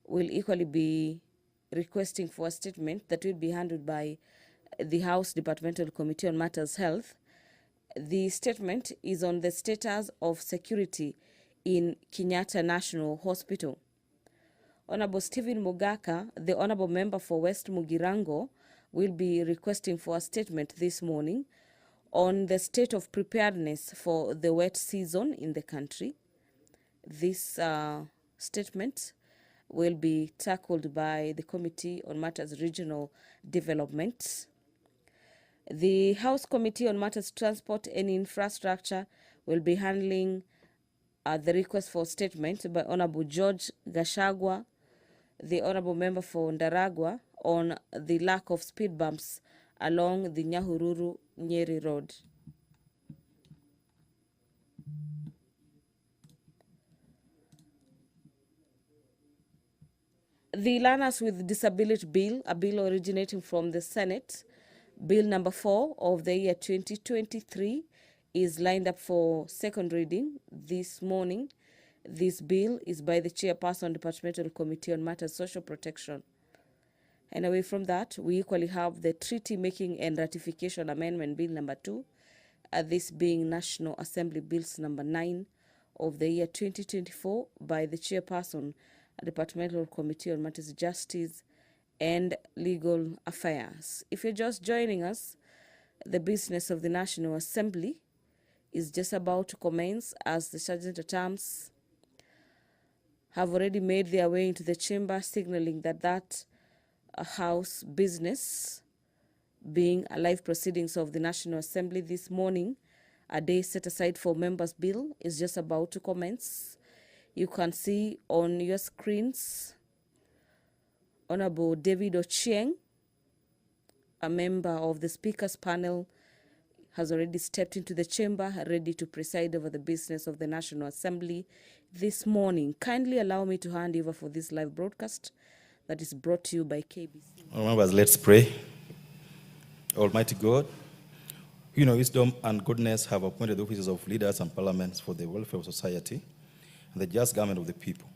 will equally be requesting for a statement that will be handled by the House Departmental Committee on Matters Health. The statement is on the status of security in Kenyatta National Hospital. Honorable Stephen Mugaka, the Honorable Member for West Mugirango, will be requesting for a statement this morning on the state of preparedness for the wet season in the country. This statement will be tackled by the Committee on Matters Regional Development. The House Committee on Matters Transport and Infrastructure will be handling the request for statement by Honorable George Gashagwa, the Honorable Member for Ndaragwa, on the lack of speed bumps along the Nyahururu-Nyeri Road. The Learners with Disability Bill, a bill originating from the Senate, Bill number 4 of the year 2023, is lined up for second reading this morning. This bill is by the Chairperson, Departmental Committee on Matters Social Protection. And away from that, we equally have the Treaty Making and Ratification Amendment Bill number 2, this being National Assembly Bills number 9 of the year 2024 by the Chairperson, Departmental Committee on Matters Justice and Legal Affairs. If you're just joining us, the business of the National Assembly is just about to commence as the Sergeant at Arms have already made their way into the chamber, signaling that House business, being a live proceedings of the National Assembly this morning, a day set aside for members' bill, is just about to commence. You can see on your screens Honorable David Ochieng, a member of the Speaker's panel, has already stepped into the chamber, ready to preside over the business of the National Assembly this morning. Kindly allow me to hand over for this live broadcast that is brought to you by KBC. Members, let's pray. Almighty God, you know, wisdom and goodness have appointed the offices of leaders and parliaments for the welfare of society and the just government of the people.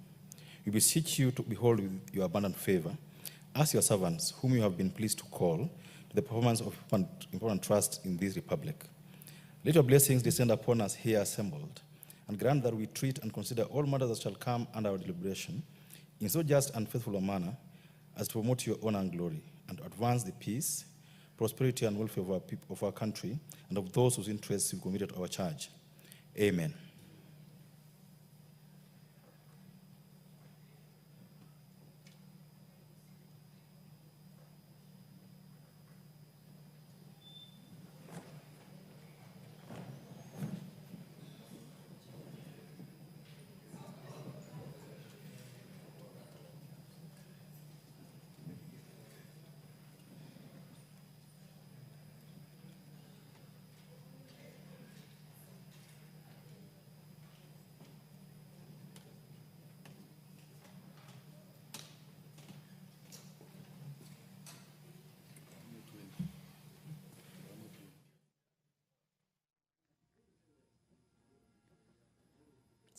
We beseech you to behold with your abundant favor as your servants, whom you have been pleased to call to the performance of important trust in this republic. Let your blessings descend upon us here assembled, and grant that we treat and consider all matters that shall come under our deliberation in so just and faithful a manner as to promote your honor and glory, and to advance the peace, prosperity, and welfare of our people, of our country, and of those whose interests we committed to our charge. Amen.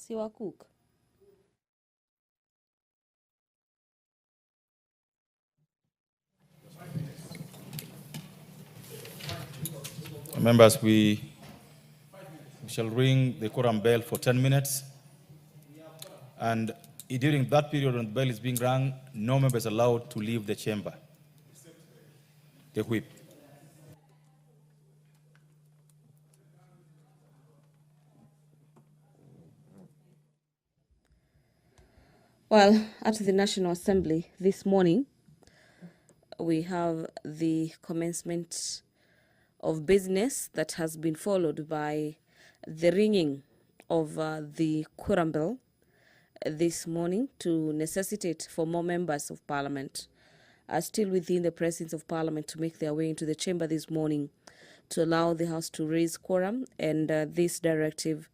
Siwa Cook. Members, we shall ring the quorum bell for 10 minutes. And during that period when the bell is being rung, no member is allowed to leave the chamber. The whip. Well, at the National Assembly this morning, we have the commencement of business that has been followed by the ringing of the quorum bell this morning to necessitate for more members of Parliament are still within the presence of Parliament to make their way into the chamber this morning to allow the House to raise quorum, and this directive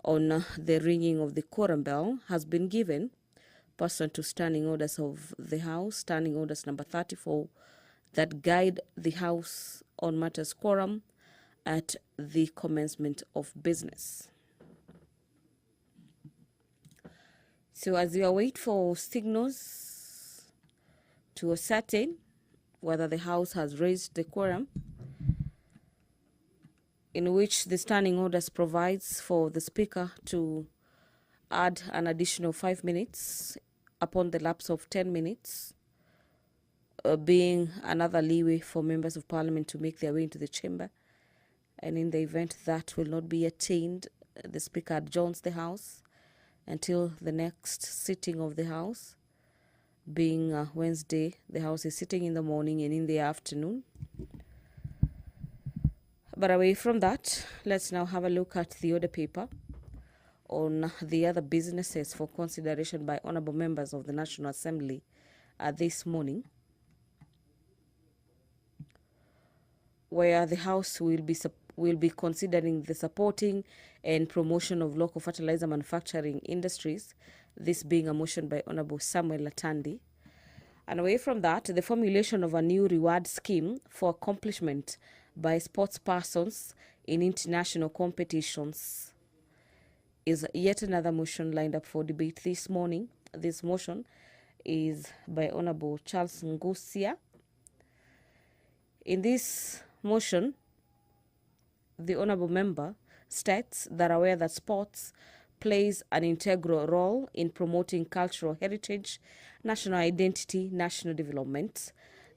on the ringing of the quorum bell has been given pursuant to Standing Orders of the House, Standing Orders number 34, that guide the House on matters quorum at the commencement of business. So as you await for signals to ascertain whether the House has raised the quorum, in which the standing orders provides for the Speaker to add an additional 5 minutes upon the lapse of 10 minutes, being another leeway for members of Parliament to make their way into the chamber. And in the event that will not be attained, the Speaker adjourns the House until the next sitting of the House, being Wednesday. The House is sitting in the morning and in the afternoon. But away from that, let's now have a look at the order paper on the other businesses for consideration by honorable members of the National Assembly this morning, where the House will be considering the supporting and promotion of local fertilizer manufacturing industries, this being a motion by Honorable Samuel Latandi. And away from that, the formulation of a new reward scheme for accomplishment by sports persons in international competitions is yet another motion lined up for debate this morning. This motion is by Honorable Charles Ngusia. In this motion, the honorable member states that aware that sports plays an integral role in promoting cultural heritage, national identity, national development,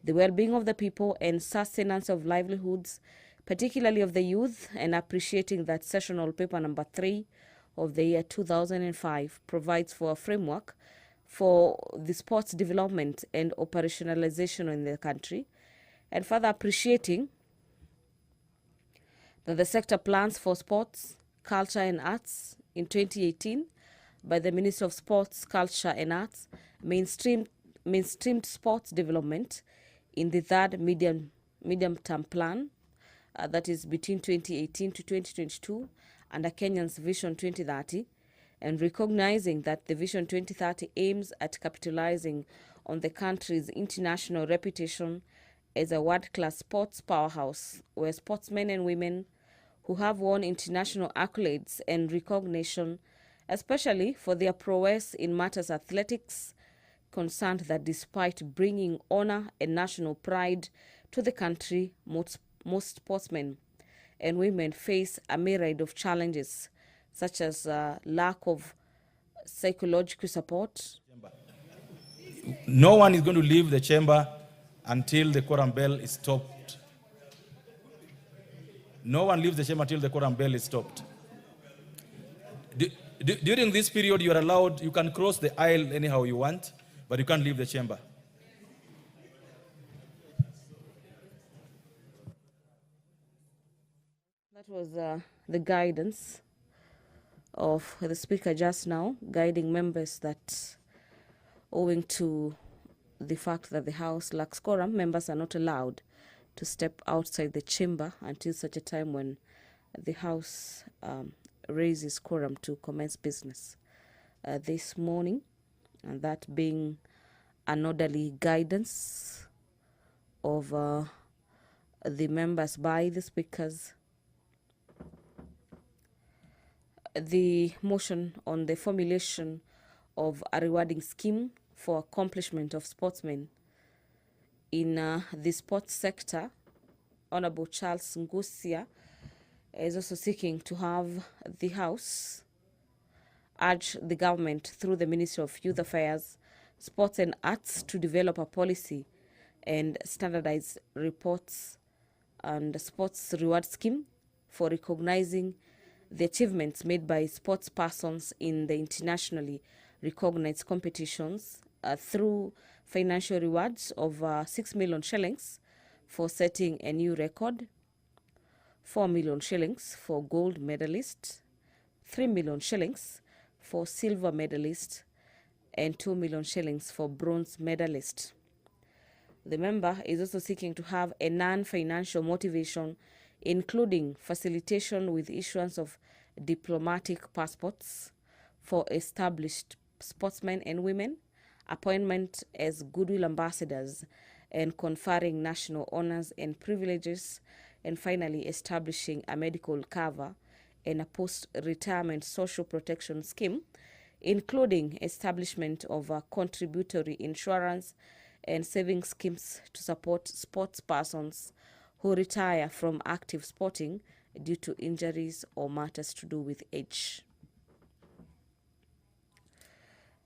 the well-being of the people, and sustenance of livelihoods, particularly of the youth, and appreciating that sessional paper number 3 of the year 2005 provides for a framework for the sports development and operationalization in the country, and further appreciating that the sector plans for sports, culture and arts in 2018 by the Ministry of Sports, Culture and Arts mainstreamed sports development in the third medium-term plan, that is between 2018 to 2022, under Kenyan's Vision 2030, and recognizing that the Vision 2030 aims at capitalizing on the country's international reputation as a world-class sports powerhouse, where sportsmen and women who have won international accolades and recognition, especially for their prowess in matters athletics, concerned that despite bringing honor and national pride to the country, most sportsmen and women face a myriad of challenges, such as lack of psychological support. No one is going to leave the chamber until the quorum bell is stopped. No one leaves the chamber until the quorum bell is stopped. During this period, you are allowed, you can cross the aisle anyhow you want, but you can't leave the chamber. That was the guidance of the Speaker just now, guiding members that owing to the fact that the House lacks quorum, members are not allowed to step outside the chamber until such a time when the House raises quorum to commence business this morning, and that being an orderly guidance of the members by the speakers. The motion on the formulation of a rewarding scheme for accomplishment of sportsmen in the sports sector, Honorable Charles Ngusia is also seeking to have the House urge the government through the Ministry of Youth Affairs, Sports and Arts to develop a policy and standardize reports and sports reward scheme for recognizing the achievements made by sports persons in the internationally recognized competitions through financial rewards of 6 million shillings for setting a new record, 4 million shillings for gold medalist, 3 million shillings for silver medalist, and 2 million shillings for bronze medalist. The member is also seeking to have a non-financial motivation, including facilitation with issuance of diplomatic passports for established sportsmen and women, appointment as goodwill ambassadors, and conferring national honors and privileges, and finally establishing a medical cover and a post-retirement social protection scheme including establishment of contributory insurance and saving schemes to support sports persons who retire from active sporting due to injuries or matters to do with age.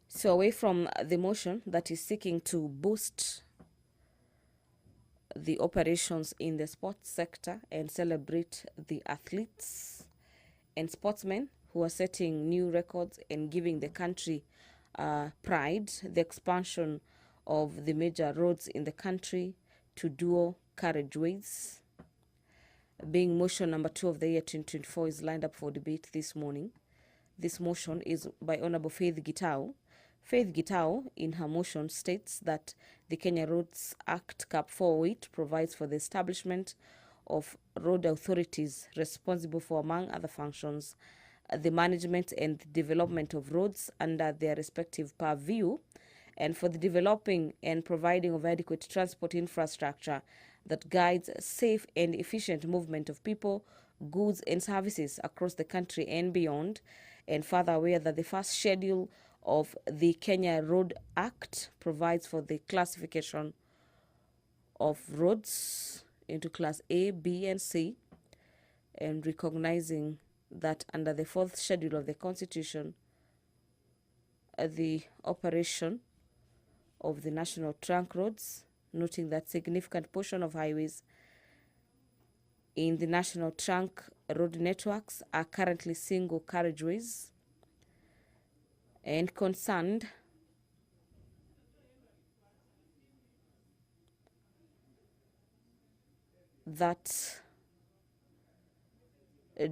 So away from the motion that is seeking to boost the operations in the sports sector and celebrate the athletes and sportsmen who are setting new records and giving the country pride, the expansion of the major roads in the country to dual carriageways, being motion number 2 of the year 2024, is lined up for debate this morning. This motion is by Honorable Faith Gitau. Faith Gitau, in her motion, states that the Kenya Roads Act Cap 408 provides for the establishment of road authorities responsible for, among other functions, the management and development of roads under their respective purview, and for the developing and providing of adequate transport infrastructure that guides safe and efficient movement of people, goods and services across the country and beyond. And further aware that the first schedule of the Kenya Road Act provides for the classification of roads into class A, B, and C, and recognizing that under the 4th schedule of the Constitution, the operation of the national trunk roads, noting that significant portion of highways in the national trunk road networks are currently single carriageways, and concerned that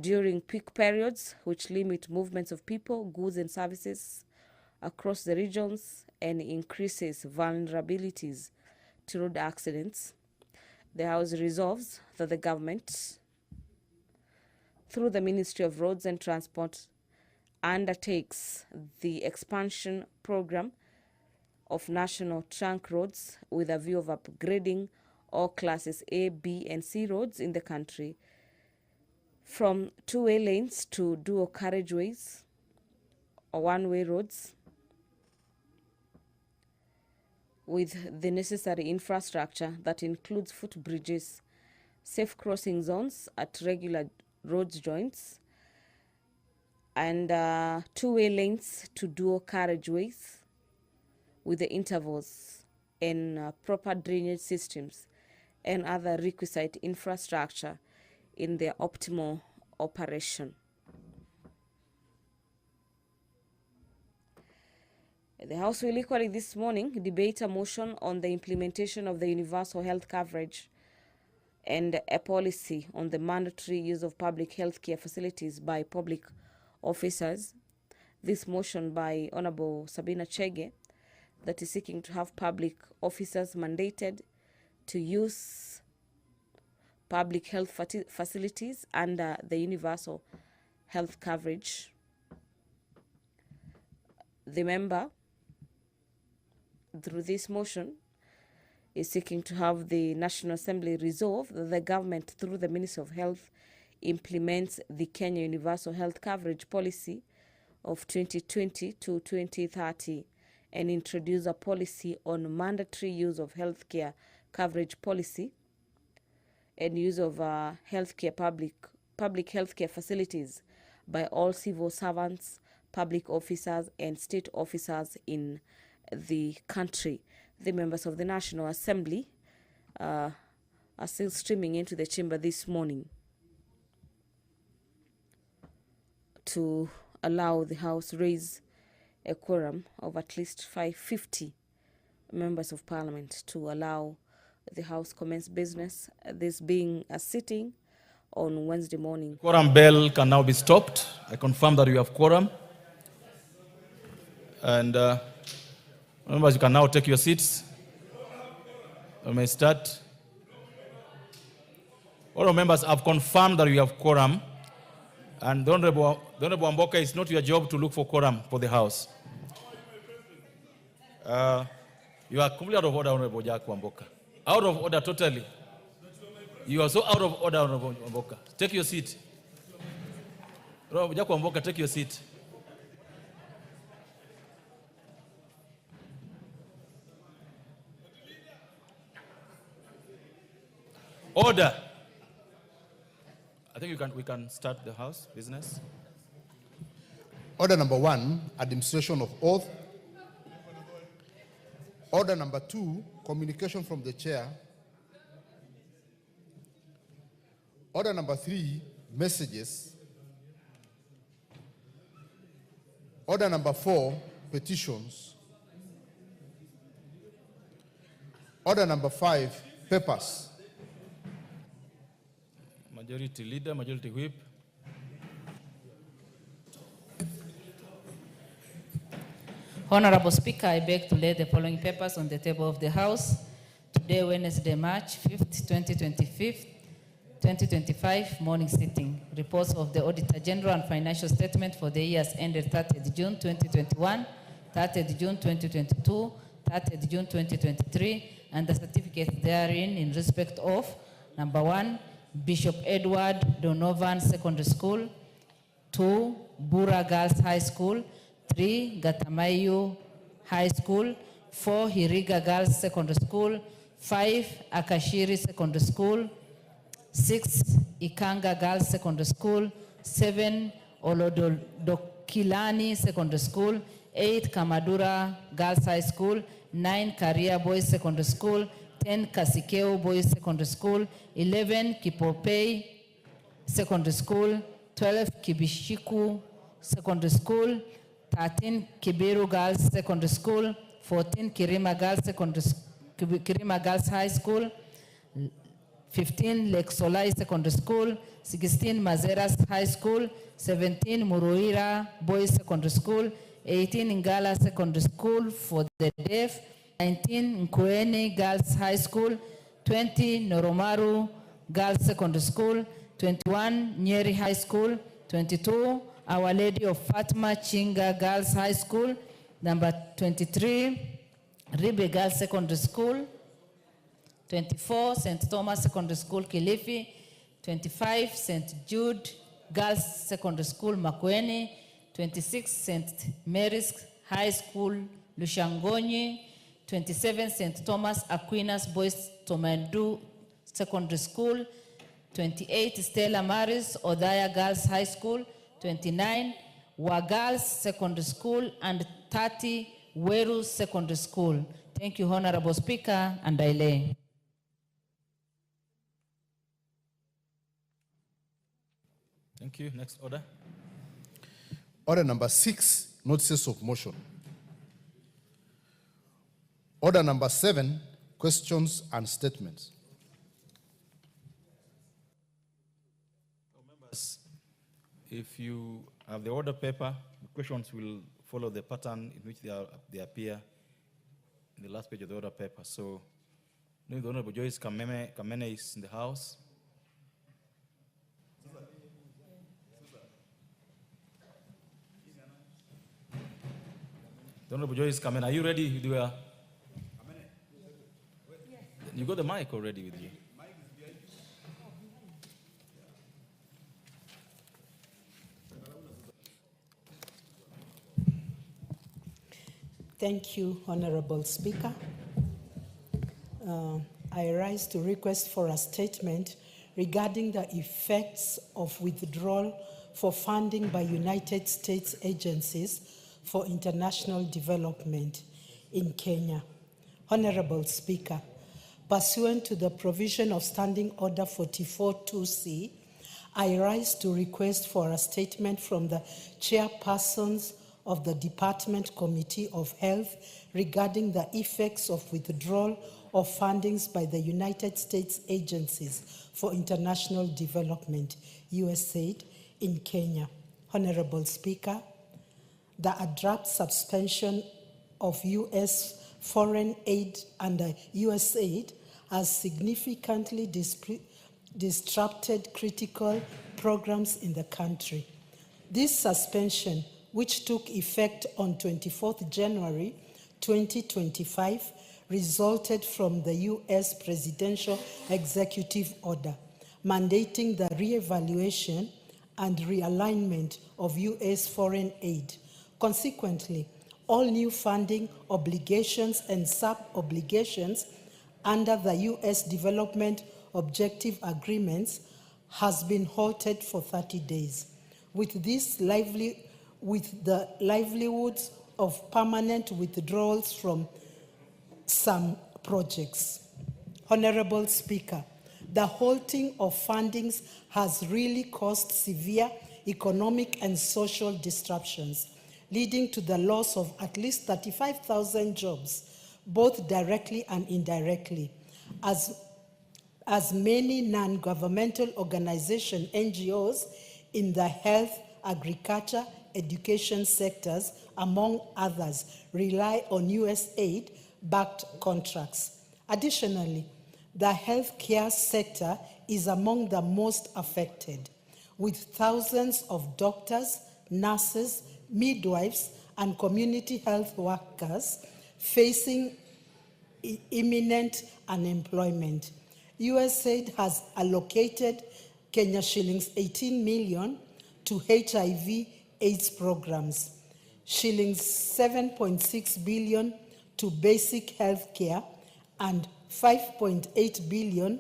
during peak periods, which limit movements of people, goods and services across the regions and increases vulnerabilities to road accidents, the House resolves that the government, through the Ministry of Roads and Transport, undertakes the expansion program of national trunk roads with a view of upgrading all classes A, B, and C roads in the country from two-way lanes to dual carriageways or one-way roads with the necessary infrastructure that includes footbridges, safe crossing zones at regular road joints, and two-way lanes to dual carriageways with the intervals and proper drainage systems and other requisite infrastructure in their optimal operation. The House will equally this morning debate a motion on the implementation of the universal health coverage and a policy on the mandatory use of public health care facilities by public officers. This motion by Honorable Sabina Chege, that is seeking to have public officers mandated to use public health facilities under the universal health coverage. The member, through this motion, is seeking to have the National Assembly resolve that the government, through the Ministry of Health, implements the Kenya Universal Health Coverage Policy of 2020 to 2030 and introduce a policy on mandatory use of healthcare coverage policy and use of healthcare public healthcare facilities by all civil servants, public officers, and state officers in the country. The members of the National Assembly are still streaming into the chamber this morning to allow the House raise a quorum of at least 550 members of Parliament to allow the House commence business, this being a sitting on Wednesday morning. Quorum bell can now be stopped. I confirm that we have quorum. And members, you can now take your seats. We may start. All members have confirmed that we have quorum. And the Honorable Amboka, it's not your job to look for quorum for the House. You are completely out of order, Honorable Jack Wamboka. Out of order totally. You are so out of order, Honorable Wamboka. Take your seat. Honorable Jack Wamboka, take your seat. Order. I think we can start the House business. Order number 1, administration of oath. Order number 2, communication from the chair. Order number 3, messages. Order number 4, petitions. Order number 5, papers. Majority Leader, Majority Whip. Honorable Speaker, I beg to lay the following papers on the table of the House. Today, Wednesday, March 5th, 2025, morning sitting. Reports of the Auditor General and financial statement for the years ended 30th June 2021, 30th June 2022, 30th June 2023, and the certificate therein in respect of, number 1, Bishop Edward Donovan Secondary School, 2, Bura Girls High School, 3, Gatamayu High School, 4, Hiriga Girls Secondary School, 5, Akashiri Secondary School, 6, Ikanga Girls Secondary School, 7, Olodokilani Secondary School, 8, Kamadura Girls High School, 9, Karia Boys Secondary School, 10, Kasikeo Boys Secondary School, 11, Kipopei Secondary School, 12, Kibishiku Secondary School, 13, Kibiru Girls Secondary School, 14, Kirima Girls High School, 15, Lake Solai Secondary School, 16, Mazeras High School, 17, Muruira Boys Secondary School, 18, Ngala Secondary School for the deaf, 19, Nkueni Girls High School, 20, Noromaru Girls Secondary School, 21, Nyeri High School, 22, Our Lady of Fatima Chinga Girls High School, number 23, Ribe Girls Secondary School, 24, St. Thomas Secondary School, Kilifi, 25, St. Jude Girls Secondary School, Makueni, 26, St. Mary's High School, Lushangonyi, 27, St. Thomas Aquinas Boys Tomandu Secondary School, 28, Stella Maris Odaya Girls High School, 29, Wagals Secondary School, and 30, Weru Secondary School. Thank you, Honorable Speaker, and I lay. Thank you. Next order. Order number 6, notices of motion. Order number 7, questions and statements. Members, if you have the order paper, the questions will follow the pattern in which they appear in the last page of the order paper. So, the Honorable Joyce Kamene is in the House. The Honorable Joyce Kamene, are you ready with your... You got the mic already with you. Thank you, Honorable Speaker. I rise to request for a statement regarding the effects of withdrawal for funding by United States agencies for international development in Kenya. Honorable Speaker, pursuant to the provision of Standing Order 44-2C, I rise to request for a statement from the chairpersons of the Department Committee of Health regarding the effects of withdrawal of fundings by the United States agencies for international development, USAID, in Kenya. Honorable Speaker, the abrupt suspension of U.S. foreign aid under USAID has significantly disrupted critical programs in the country. This suspension, which took effect on 24th January 2025, resulted from the U.S. Presidential Executive Order mandating the re-evaluation and realignment of U.S. foreign aid. Consequently, all new funding obligations and sub-obligations under the U.S. Development objective agreements has been halted for 30 days, with the livelihoods of permanent withdrawals from some projects. Honorable Speaker, the halting of fundings has really caused severe economic and social disruptions, leading to the loss of at least 35,000 jobs, both directly and indirectly, as many non-governmental organizations, NGOs, in the health, agriculture, education sectors, among others, rely on US aid-backed contracts. Additionally, the healthcare sector is among the most affected, with thousands of doctors, nurses, midwives, and community health workers facing imminent unemployment. USAID has allocated Kenya shillings 18 million to HIV/AIDS programs, shillings 7.6 billion to basic health care, and 5.8 billion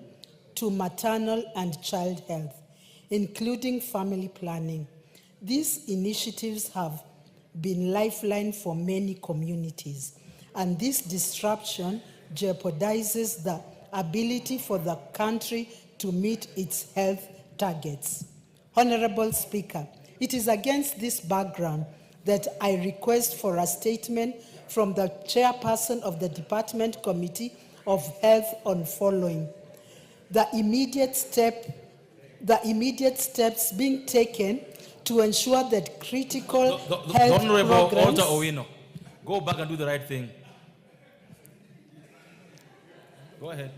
to maternal and child health, including family planning. These initiatives have been lifeline for many communities, and this disruption jeopardizes the ability for the country to meet its health targets. Honorable Speaker, it is against this background that I request for a statement from the chairperson of the Department Committee of Health on following: the immediate steps being taken to ensure that critical health Honorable programs... Walter Owino, go back and do the right thing. Go ahead.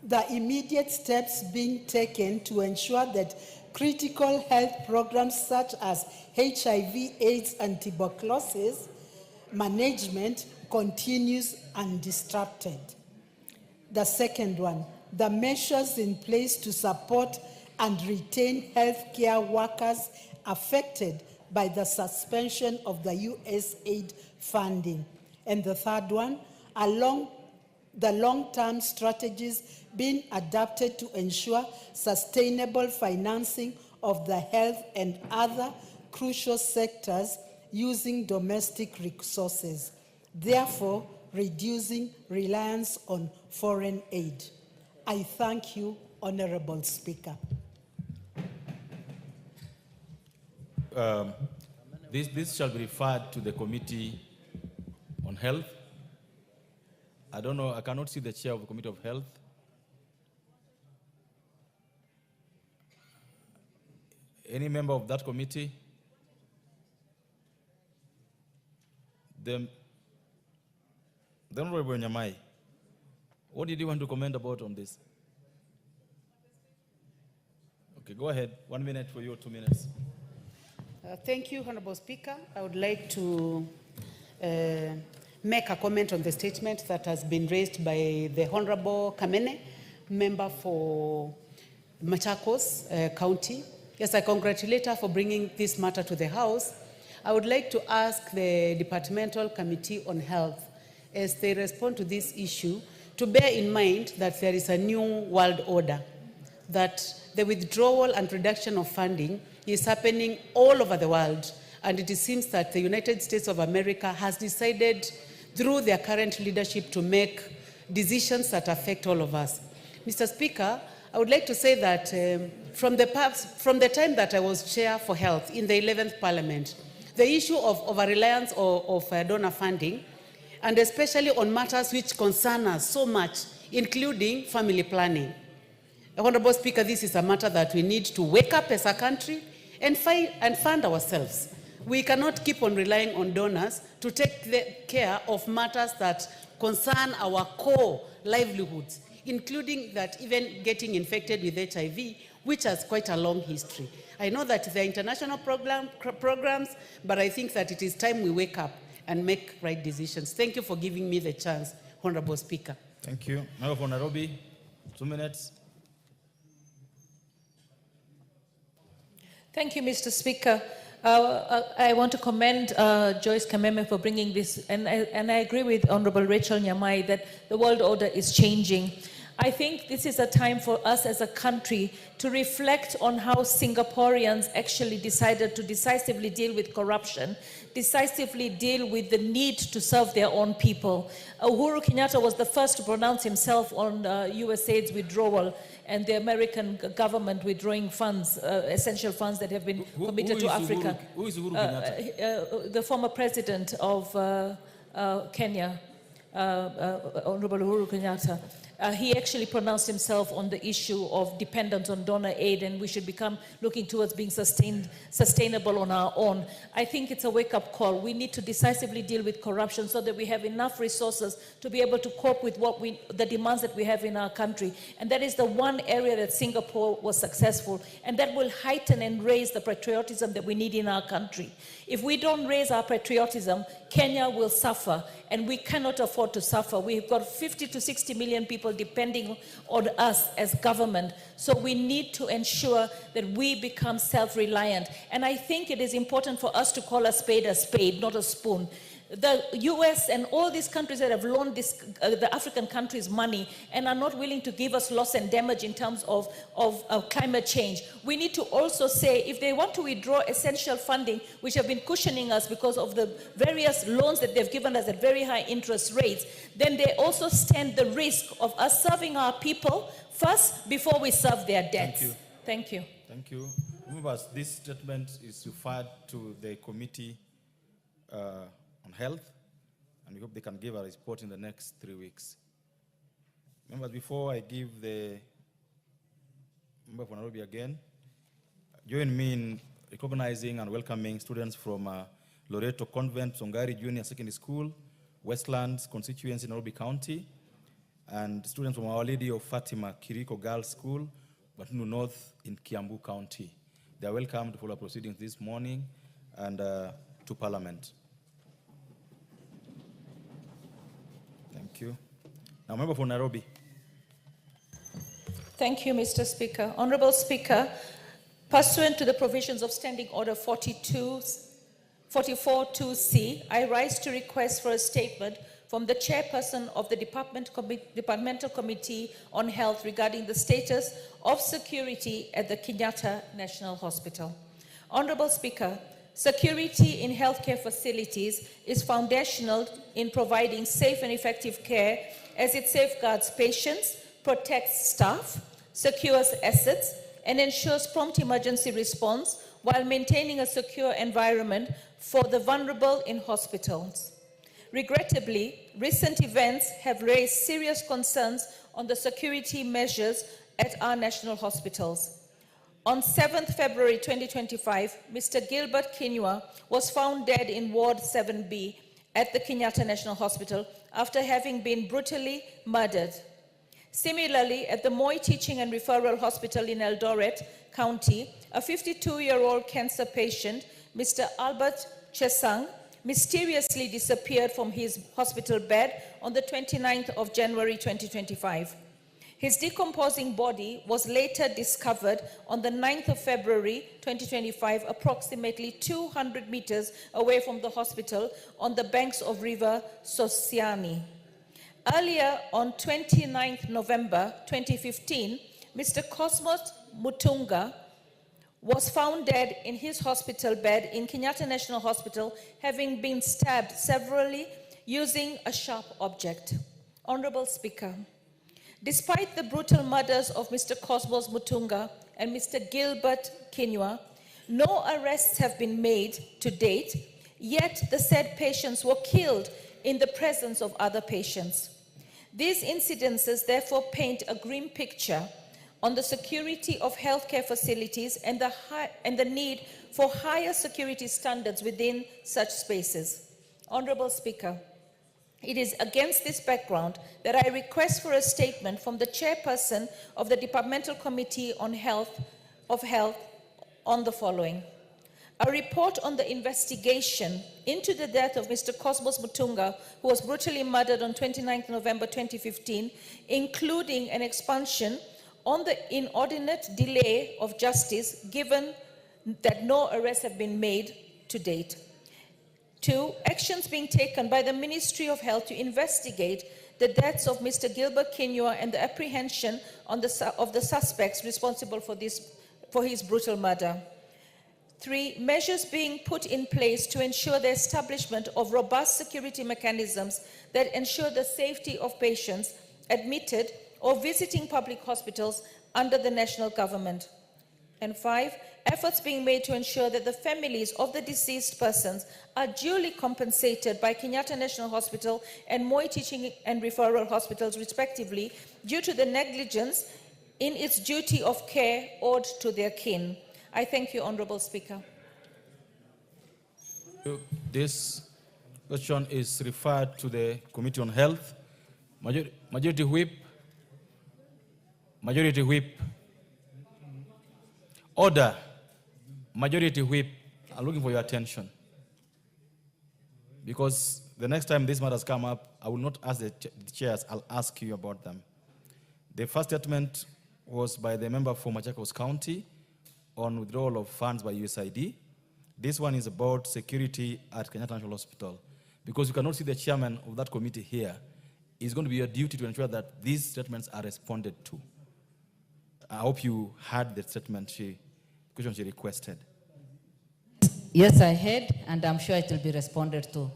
The immediate steps being taken to ensure that critical health programs such as HIV, AIDS, and tuberculosis management continues undisrupted. The second one, the measures in place to support and retain healthcare workers affected by the suspension of the USAID funding. And the third one, the long-term strategies being adapted to ensure sustainable financing of the health and other crucial sectors using domestic resources, therefore reducing reliance on foreign aid. I thank you, Honorable Speaker. This shall be referred to the Committee on Health. I don't know, I cannot see the chair of the Committee of Health. Any member of that committee? The Honorable Nyamai, what did you want to comment about on this? Okay, go ahead. 1 minute for you, 2 minutes. Thank you, Honorable Speaker. I would like to make a comment on the statement that has been raised by the Honorable Kamene, member for Machakos County. Yes, I congratulate her for bringing this matter to the House. I would like to ask the Departmental Committee on Health, as they respond to this issue, to bear in mind that there is a new world order, that the withdrawal and reduction of funding is happening all over the world, and it seems that the United States of America has decided through their current leadership to make decisions that affect all of us. Mr. Speaker, I would like to say that from the time that I was chair for health in the 11th Parliament, the issue of over-reliance of donor funding, and especially on matters which concern us so much, including family planning. Honorable Speaker, this is a matter that we need to wake up as a country and fund ourselves. We cannot keep on relying on donors to take care of matters that concern our core livelihoods, including that even getting infected with HIV, which has quite a long history. I know that there are international programs, but I think that it is time we wake up and make right decisions. Thank you for giving me the chance, Honorable Speaker. Thank you. Member for Nairobi, 2 minutes. Thank you, Mr. Speaker. I want to commend Joyce Kameme for bringing this, and I agree with Honorable Rachel Nyamai that the world order is changing. I think this is a time for us as a country to reflect on how Singaporeans actually decided to decisively deal with corruption, decisively deal with the need to serve their own people. Uhuru Kenyatta was the first to pronounce himself on USAID's withdrawal and the American government withdrawing funds, essential funds that have been committed to Africa. Who is Uhuru Kenyatta? The former president of Kenya, Honorable Uhuru Kenyatta. He actually pronounced himself on the issue of dependence on donor aid, and we should become looking towards being sustainable on our own. I think it's a wake-up call. We need to decisively deal with corruption so that we have enough resources to be able to cope with the demands that we have in our country. And that is the one area that Singapore was successful, and that will heighten and raise the patriotism that we need in our country. If we don't raise our patriotism, Kenya will suffer, and we cannot afford to suffer. We've got 50 to 60 million people depending on us as government. So we need to ensure that we become self-reliant. And I think it is important for us to call a spade, not a spoon. The US and all these countries that have loaned the African countries money and are not willing to give us loss and damage in terms of climate change. We need to also say, if they want to withdraw essential funding, which have been cushioning us because of the various loans that they've given us at very high interest rates, then they also stand the risk of us serving our people first before we serve their debts. Thank you. Thank you. Thank you. Members, this statement is referred to the Committee on Health, and we hope they can give a report in the next 3 weeks. Members, before I give the member for Nairobi again, join me in recognizing and welcoming students from Loreto Convent, Songari Junior Secondary School, Westlands constituency, Nairobi County, and students from Our Lady of Fatima Kiriko Girls School, Batunu North in Kiambu County. They are welcome to follow proceedings this morning and to Parliament. Thank you. Now, member for Nairobi. Thank you, Mr. Speaker. Honorable Speaker, pursuant to the provisions of Standing Order 44.2c, I rise to request for a statement from the chairperson of the Departmental Committee on Health regarding the status of security at the Kenyatta National Hospital. Honorable Speaker, security in healthcare facilities is foundational in providing safe and effective care as it safeguards patients, protects staff, secures assets, and ensures prompt emergency response while maintaining a secure environment for the vulnerable in hospitals. Regrettably, recent events have raised serious concerns on the security measures at our national hospitals. On 7th February 2025, Mr. Gilbert Kinyua was found dead in Ward 7B at the Kenyatta National Hospital after having been brutally murdered. Similarly, at the Moi Teaching and Referral Hospital in Eldoret County, a 52-year-old cancer patient, Mr. Albert Chesang, mysteriously disappeared from his hospital bed on the 29th of January 2025. His decomposing body was later discovered on the 9th of February 2025, approximately 200 meters away from the hospital on the banks of River Sosiani. Earlier on 29th November 2015, Mr. Cosmos Mutunga was found dead in his hospital bed in Kenyatta National Hospital, having been stabbed severally using a sharp object. Honorable Speaker, despite the brutal murders of Mr. Cosmos Mutunga and Mr. Gilbert Kinyua, no arrests have been made to date, yet the said patients were killed in the presence of other patients. These incidences therefore paint a grim picture on the security of healthcare facilities and the need for higher security standards within such spaces. Honorable Speaker, it is against this background that I request for a statement from the chairperson of the Departmental Committee on Health on the following. A report on the investigation into the death of Mr. Cosmos Mutunga, who was brutally murdered on 29th November 2015, including an expansion on the inordinate delay of justice given that no arrests have been made to date. 2, actions being taken by the Ministry of Health to investigate the deaths of Mr. Gilbert Kinyua and the apprehension of the suspects responsible for his brutal murder. 3, measures being put in place to ensure the establishment of robust security mechanisms that ensure the safety of patients admitted or visiting public hospitals under the national government. And 5, efforts being made to ensure that the families of the deceased persons are duly compensated by Kenyatta National Hospital and Moi Teaching and Referral Hospitals, respectively, due to the negligence in its duty of care owed to their kin. I thank you, Honourable Speaker. This question is referred to the Committee on Health. Majority Whip. Majority Whip. Order. Majority Whip. I'm looking for your attention. Because the next time these matters come up, I will not ask the chairs, I'll ask you about them. The first statement was by the member for Machakos County on withdrawal of funds by USAID. This one is about security at Kenyatta National Hospital. Because you cannot see the chairman of that committee here, it's going to be your duty to ensure that these statements are responded to. I hope you heard the statement question she requested. Yes, I heard, and I'm sure it will be responded to.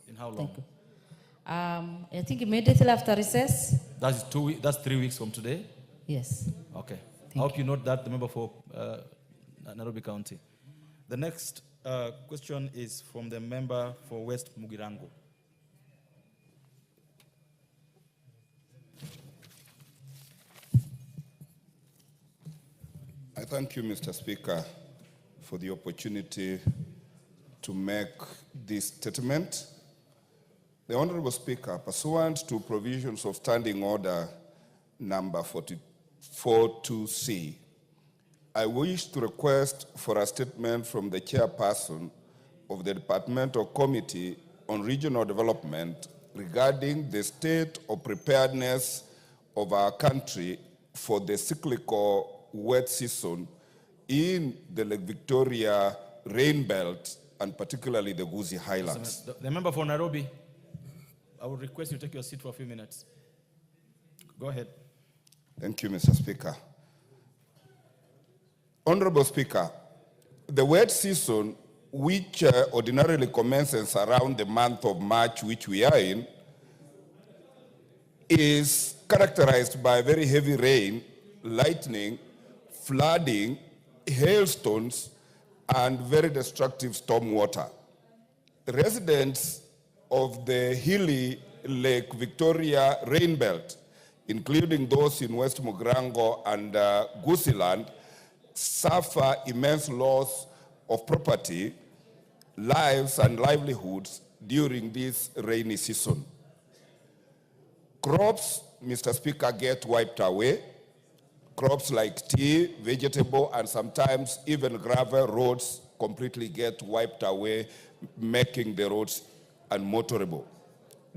In how long? Thank you. I think immediately after recess. That's 3 weeks from today? Yes. Okay. I hope you note that, the member for Nairobi County. The next question is from the member for West Mugirango. I thank you, Mr. Speaker, for the opportunity to make this statement. The Honorable Speaker, pursuant to provisions of Standing Order number 42C, I wish to request for a statement from the chairperson of the Departmental Committee on Regional Development regarding the state of preparedness of our country for the cyclical wet season in the Lake Victoria rain belt and particularly the Gusii Highlands. The member for Nairobi, I would request you to take your seat for a few minutes. Go ahead. Thank you, Mr. Speaker. Honorable Speaker, the wet season, which ordinarily commences around the month of March, which we are in, is characterized by very heavy rain, lightning, flooding, hailstones, and very destructive storm water. Residents of the hilly Lake Victoria rain belt, including those in West Mugirango and Gusii land, suffer immense loss of property, lives, and livelihoods during this rainy season. Crops, Mr. Speaker, get wiped away. Crops like tea, vegetable, and sometimes even gravel roads completely get wiped away, making the roads unmotorable.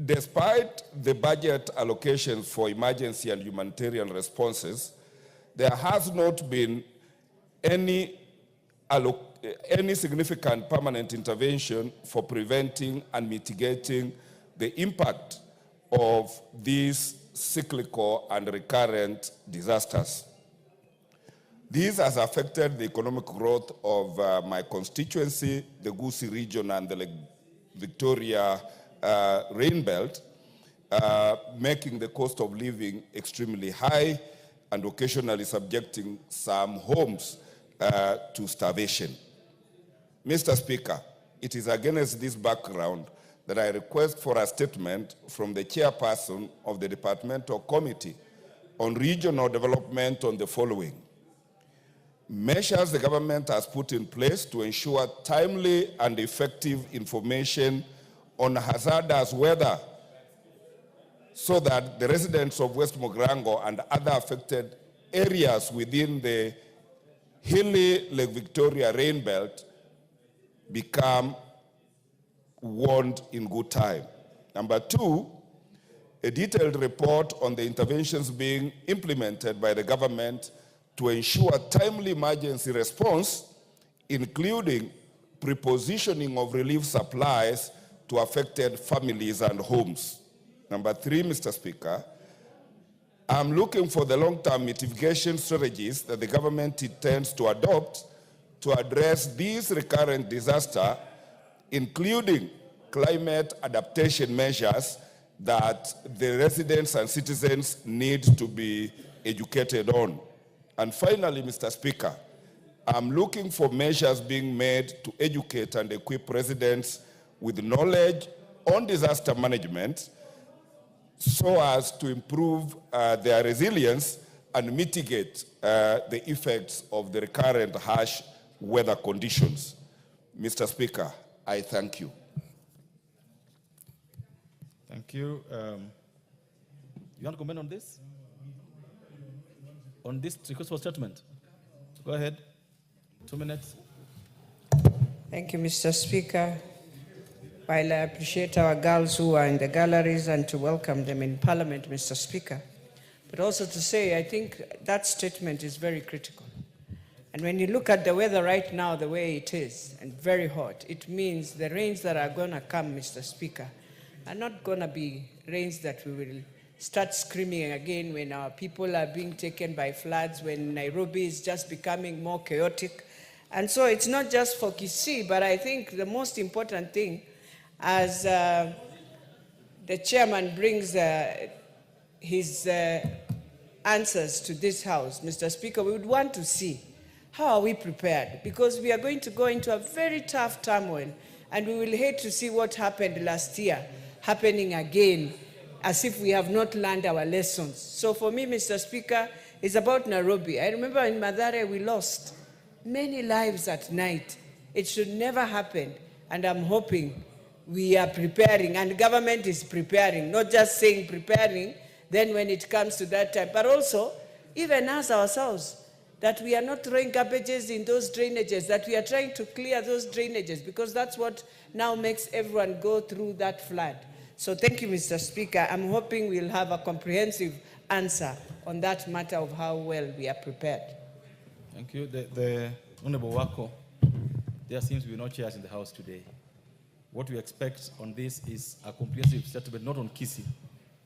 Despite the budget allocations for emergency and humanitarian responses, there has not been any significant permanent intervention for preventing and mitigating the impact of these cyclical and recurrent disasters. This has affected the economic growth of my constituency, the Gusii region and the Lake Victoria rain belt, making the cost of living extremely high and occasionally subjecting some homes to starvation. Mr. Speaker, it is against this background that I request for a statement from the chairperson of the Departmental Committee on Regional Development on the following. Measures the government has put in place to ensure timely and effective information on hazardous weather so that the residents of West Mugirango and other affected areas within the hilly Lake Victoria rain belt become warned in good time. Number two, a detailed report on the interventions being implemented by the government to ensure timely emergency response including prepositioning of relief supplies to affected families and homes. Number 3, Mr. Speaker, I'm looking for the long-term mitigation strategies that the government intends to adopt to address these recurrent disasters, including climate adaptation measures that the residents and citizens need to be educated on. And finally, Mr. Speaker, I'm looking for measures being made to educate and equip residents with knowledge on disaster management so as to improve their resilience and mitigate the effects of the recurrent harsh weather conditions. Mr. Speaker, I thank you. Thank you. You want to comment on this? On this request for statement? Go ahead. 2 minutes. Thank you, Mr. Speaker. While I appreciate our girls who are in the galleries and to welcome them in Parliament, Mr. Speaker, but also to say I think that statement is very critical. And when you look at the weather right now, the way it is, and very hot, it means the rains that are going to come, Mr. Speaker, are not going to be rains that we will start screaming again when our people are being taken by floods, when Nairobi is just becoming more chaotic. And so it's not just for Kisii, but I think the most important thing, as the chairman brings his answers to this House, Mr. Speaker, we would want to see how are we prepared, because we are going to go into a very tough turmoil, and we will hate to see what happened last year happening again, as if we have not learned our lessons. So for me, Mr. Speaker, it's about Nairobi. I remember in Mathare we lost many lives at night. It should never happen, and I'm hoping we are preparing, and the government is preparing, not just saying preparing, then when it comes to that time, but also even us ourselves, that we are not throwing garbages in those drainages, that we are trying to clear those drainages, because that's what now makes everyone go through that flood. So thank you, Mr. Speaker. I'm hoping we'll have a comprehensive answer on that matter of how well we are prepared. Thank you. The Honorable Wako, there seems to be no chairs in the House today. What we expect on this is a comprehensive statement, not on Kisii,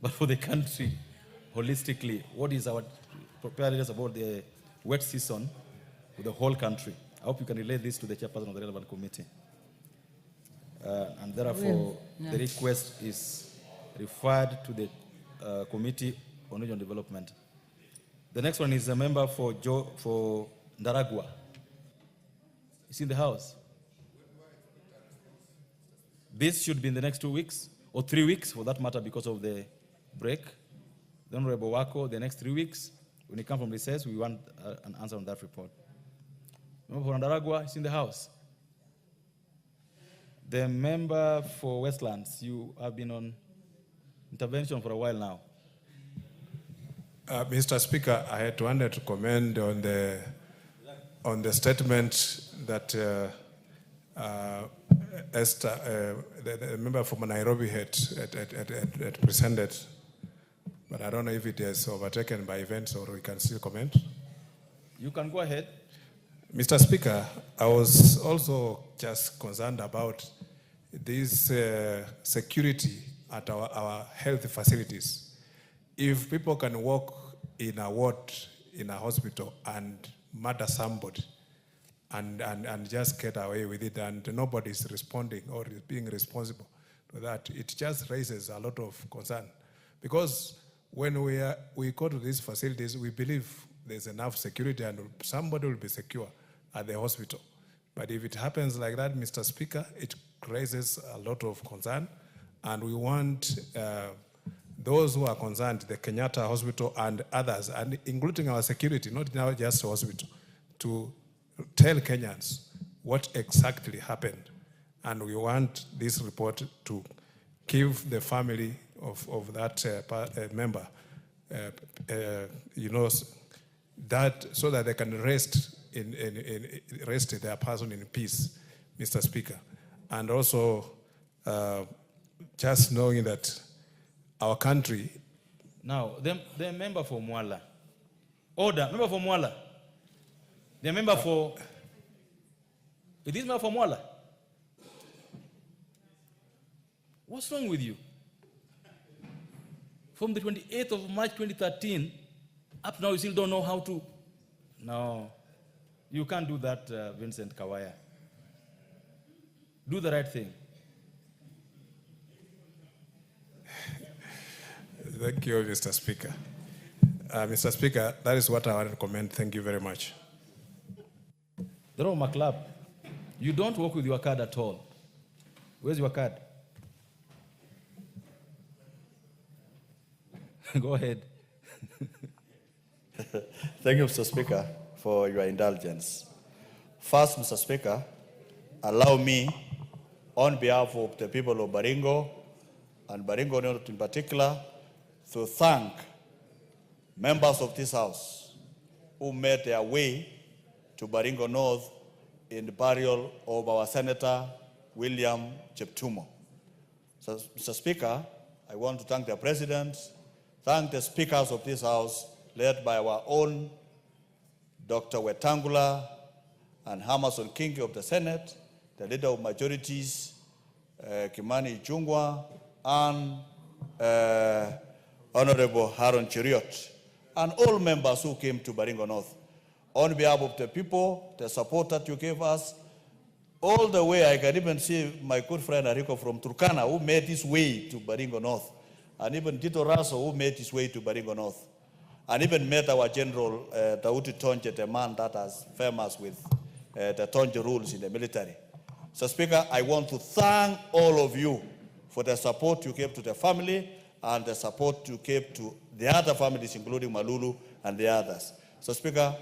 but for the country holistically. What is our preparedness about the wet season for the whole country? I hope you can relay this to the chairperson of the relevant committee. And therefore, the request is referred to the Committee on Regional Development. The next one is a member for Ndaragwa. It's in the House. This should be in the next 2 weeks, or 3 weeks for that matter, because of the break. The Honorable Wako, the next 3 weeks. When you come from recess, we want an answer on that report. Member for Ndaragwa is in the House. The member for Westlands, you have been on intervention for a while now. Mr. Speaker, I had wanted to comment on the statement that Esther, the member from Nairobi had presented, but I don't know if it is overtaken by events or we can still comment. You can go ahead. Mr. Speaker, I was also just concerned about this security at our health facilities. If people can walk in a ward in a hospital and murder somebody and just get away with it, and nobody is responding or is being responsible to that, it just raises a lot of concern. Because when we go to these facilities, we believe there's enough security and somebody will be secure at the hospital. But if it happens like that, Mr. Speaker, it raises a lot of concern, and we want those who are concerned, the Kenyatta Hospital and others, and including our security, not now just the hospital, to tell Kenyans what exactly happened. And we want this report to give the family of that member, that so that they can rest their person in peace, Mr. Speaker. And also, just knowing that our country... Now, the member for Mwala. Order, member for Mwala. The member for... Is this man from Wala? What's wrong with you? From the 28th of March 2013, up now you still don't know how to. No, you can't do that, Vincent Kawaya. Do the right thing. Thank you, Mr. Speaker. Mr. Speaker, that is what I wanted to comment. Thank you very much. Dero Maklab, you don't work with your card at all. Where's your card? Go ahead. Thank you, Mr. Speaker, for your indulgence. First, Mr. Speaker, allow me, on behalf of the people of Baringo, and Baringo North in particular, to thank members of this House who made their way to Baringo North in the burial of our Senator William Cheptumo. So, Mr. Speaker, I want to thank the President, thank the speakers of this House, led by our own Dr. Wetangula and Hamason King of the Senate, the leader of majorities, Kimani Ichung'wah, and Honorable Haron Cheriot, and all members who came to Baringo North. On behalf of the people, the support that you gave us, all the way, I can even see my good friend Ariko from Turkana, who made his way to Baringo North, and even Tito Raso, who made his way to Baringo North, and even met our General Dauti Tonje, the man that is famous with the Tonje rules in the military. So, Speaker, I want to thank all of you for the support you gave to the family and the support you gave to the other families, including Malulu and the others. So, Speaker,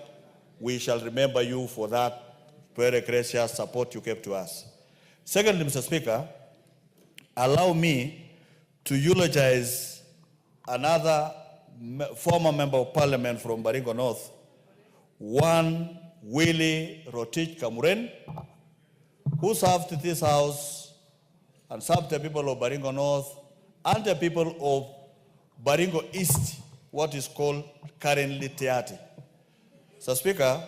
we shall remember you for that very gracious support you gave to us. Secondly, Mr. Speaker, allow me to eulogize another former member of parliament from Baringo North, one Willie Rotich Kamuren, who served this House and served the people of Baringo North and the people of Baringo East, what is called currently Teati. So, Speaker,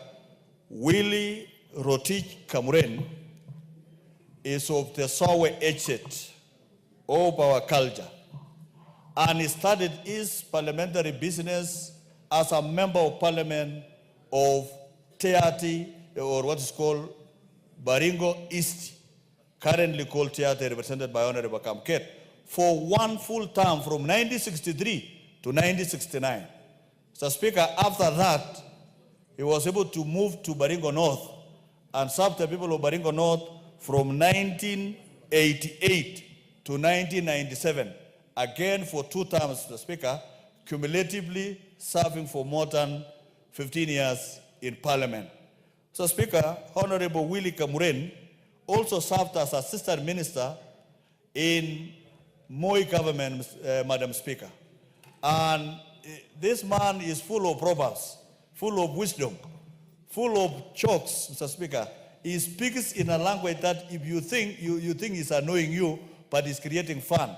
Willie Rotich Kamuren is of the Sawe Echet of our culture, and he started his parliamentary business as a member of parliament of Teati, or what is called Baringo East, currently called Teati, represented by Honorable Kamket, for one full term from 1963 to 1969. So, Speaker, after that, he was able to move to Baringo North and serve the people of Baringo North from 1988 to 1997, again for 2 terms, Mr. Speaker, cumulatively serving for more than 15 years in Parliament. So, Speaker, Honorable Willie Kamuren also served as Assistant Minister in Moi government, Madam Speaker. And this man is full of proverbs, full of wisdom, full of jokes, Mr. Speaker. He speaks in a language that if you think, you think he's annoying you, but he's creating fun.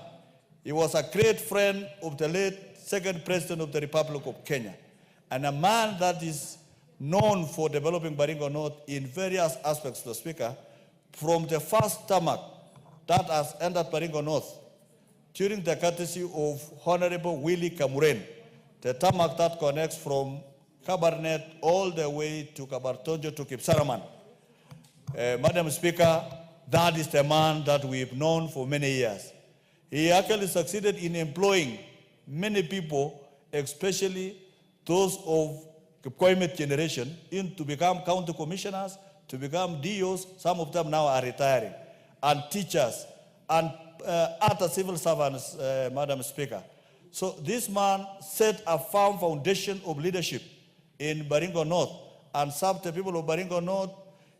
He was a great friend of the late second President of the Republic of Kenya, and a man that is known for developing Baringo North in various aspects, Mr. Speaker, from the first tarmac that has entered Baringo North during the courtesy of Honorable Willie Kamuren, the tarmac that connects from Kabarnet all the way to Kabartonjo to Kipsaraman. Madam Speaker, that is the man that we've known for many years. He actually succeeded in employing many people, especially those of the Koimet generation, to become county commissioners, to become DOs. Some of them now are retiring, and teachers, and other civil servants, Madam Speaker. So this man set a firm foundation of leadership in Baringo North and served the people of Baringo North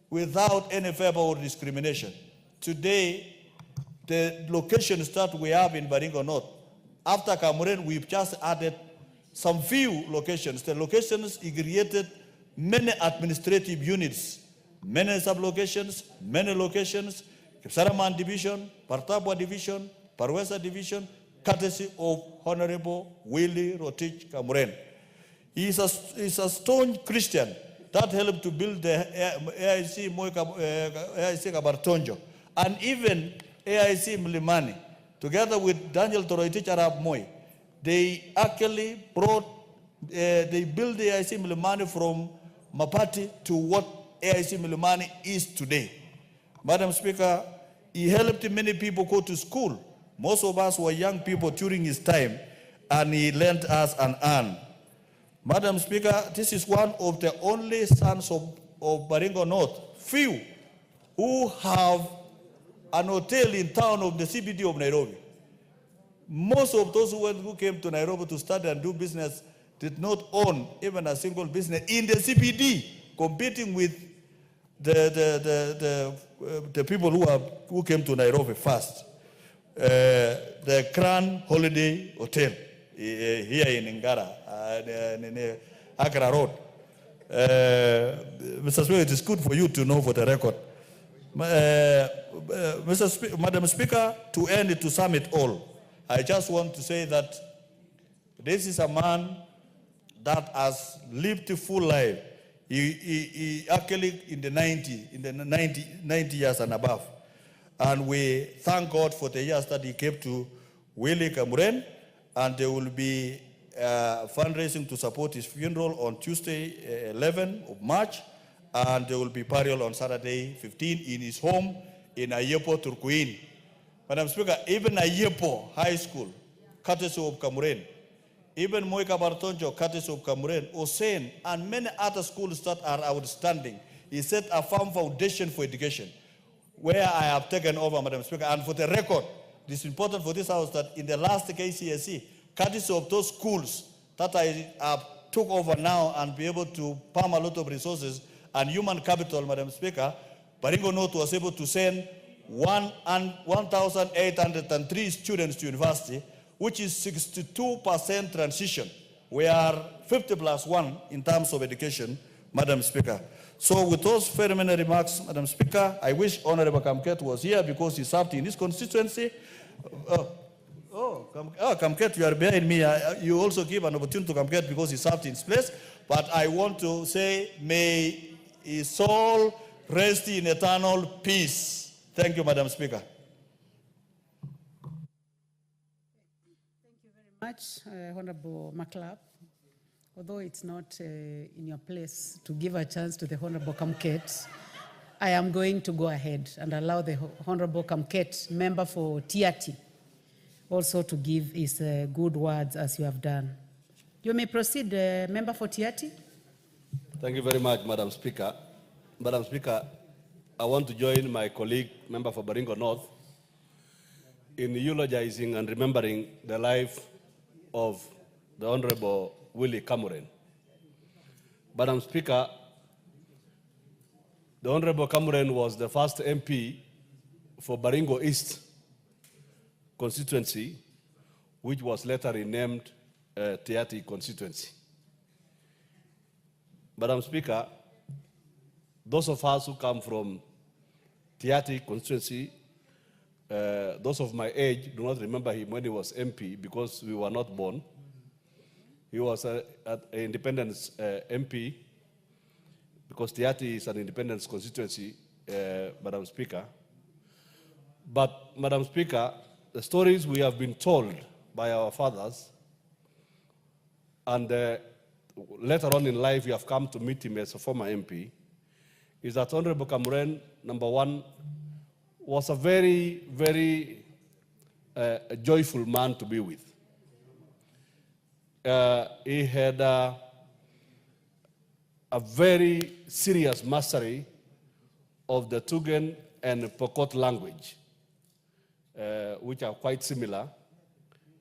without any favor or discrimination. Today, the locations that we have in Baringo North, after Kamuren, we've just added some few locations. The locations created many administrative units, many sub-locations, many locations, Kipsaraman Division, Partabwa Division, Parwesa Division, courtesy of Honorable Willie Rotich Kamuren. He's a staunch Christian. that helped to build the AIC AIC Kabartonjo, and even AIC Mlimani, together with Daniel Toroitich Arab Moi, they actually brought, they built the AIC Mlimani from Mapati to what AIC Mlimani is today. Madam Speaker, he helped many people go to school. Most of us were young people during his time, and he lent us an urn. Madam Speaker, this is one of the only sons of Baringo North, few, who have an hotel in town of the CBD of Nairobi. Most of those who came to Nairobi to start and do business did not own even a single business in the CBD, competing with the people who came to Nairobi first. The Crown Holiday Hotel here in Ngara, in Accra Road. Mr. Speaker, it is good for you to know for the record. Madam Speaker, to end it, to sum it all, I just want to say that this is a man that has lived a full life. He actually in the 90 years and above. And we thank God for the years that he kept to Willie Cameron, and there will be fundraising to support his funeral on Tuesday, 11 of March, and there will be burial on Saturday, 15, in his home in Ayepo, Turkuin. Madam Speaker, even Ayepo High School, courtesy of Cameron, even Moika Bartonjo, courtesy of Cameron, Osen, and many other schools that are outstanding. He set a firm foundation for education, where I have taken over, Madam Speaker. And for the record, it is important for this House that in the last KCSE, courtesy of those schools that I took over now and be able to pump a lot of resources and human capital, Madam Speaker, Baringo North was able to send 1,803 students to university, which is 62% transition. We are 50+1 in terms of education, Madam Speaker. So with those very many remarks, Madam Speaker, I wish Honorable Kamket was here because he served in his constituency. Kamket, you are behind me. You also give an opportunity to Kamket because he served in his place. But I want to say, may his soul rest in eternal peace. Thank you, Madam Speaker. Thank you very much, Honorable McLeod. Although it's not in your place to give a chance to the Honorable Kamket, I am going to go ahead and allow the Honorable Kamket, member for Tiati, also to give his good words as you have done. You may proceed, member for Tiati. Thank you very much, Madam Speaker. Madam Speaker, I want to join my colleague, member for Baringo North, in eulogizing and remembering the life of the Honorable Willie Cameron. Madam Speaker, the Honorable Cameron was the first MP for Baringo East constituency, which was later renamed Tiati constituency. Madam Speaker, those of us who come from Tiati constituency, those of my age do not remember him when he was MP because we were not born. He was an independence MP because Tiati is an independence constituency, Madam Speaker. But, Madam Speaker, the stories we have been told by our fathers, and later on in life we have come to meet him as a former MP, is that Honorable Cameron, number one, was a very, very joyful man to be with. He had a very serious mastery of the Tugen and Pokot language, which are quite similar,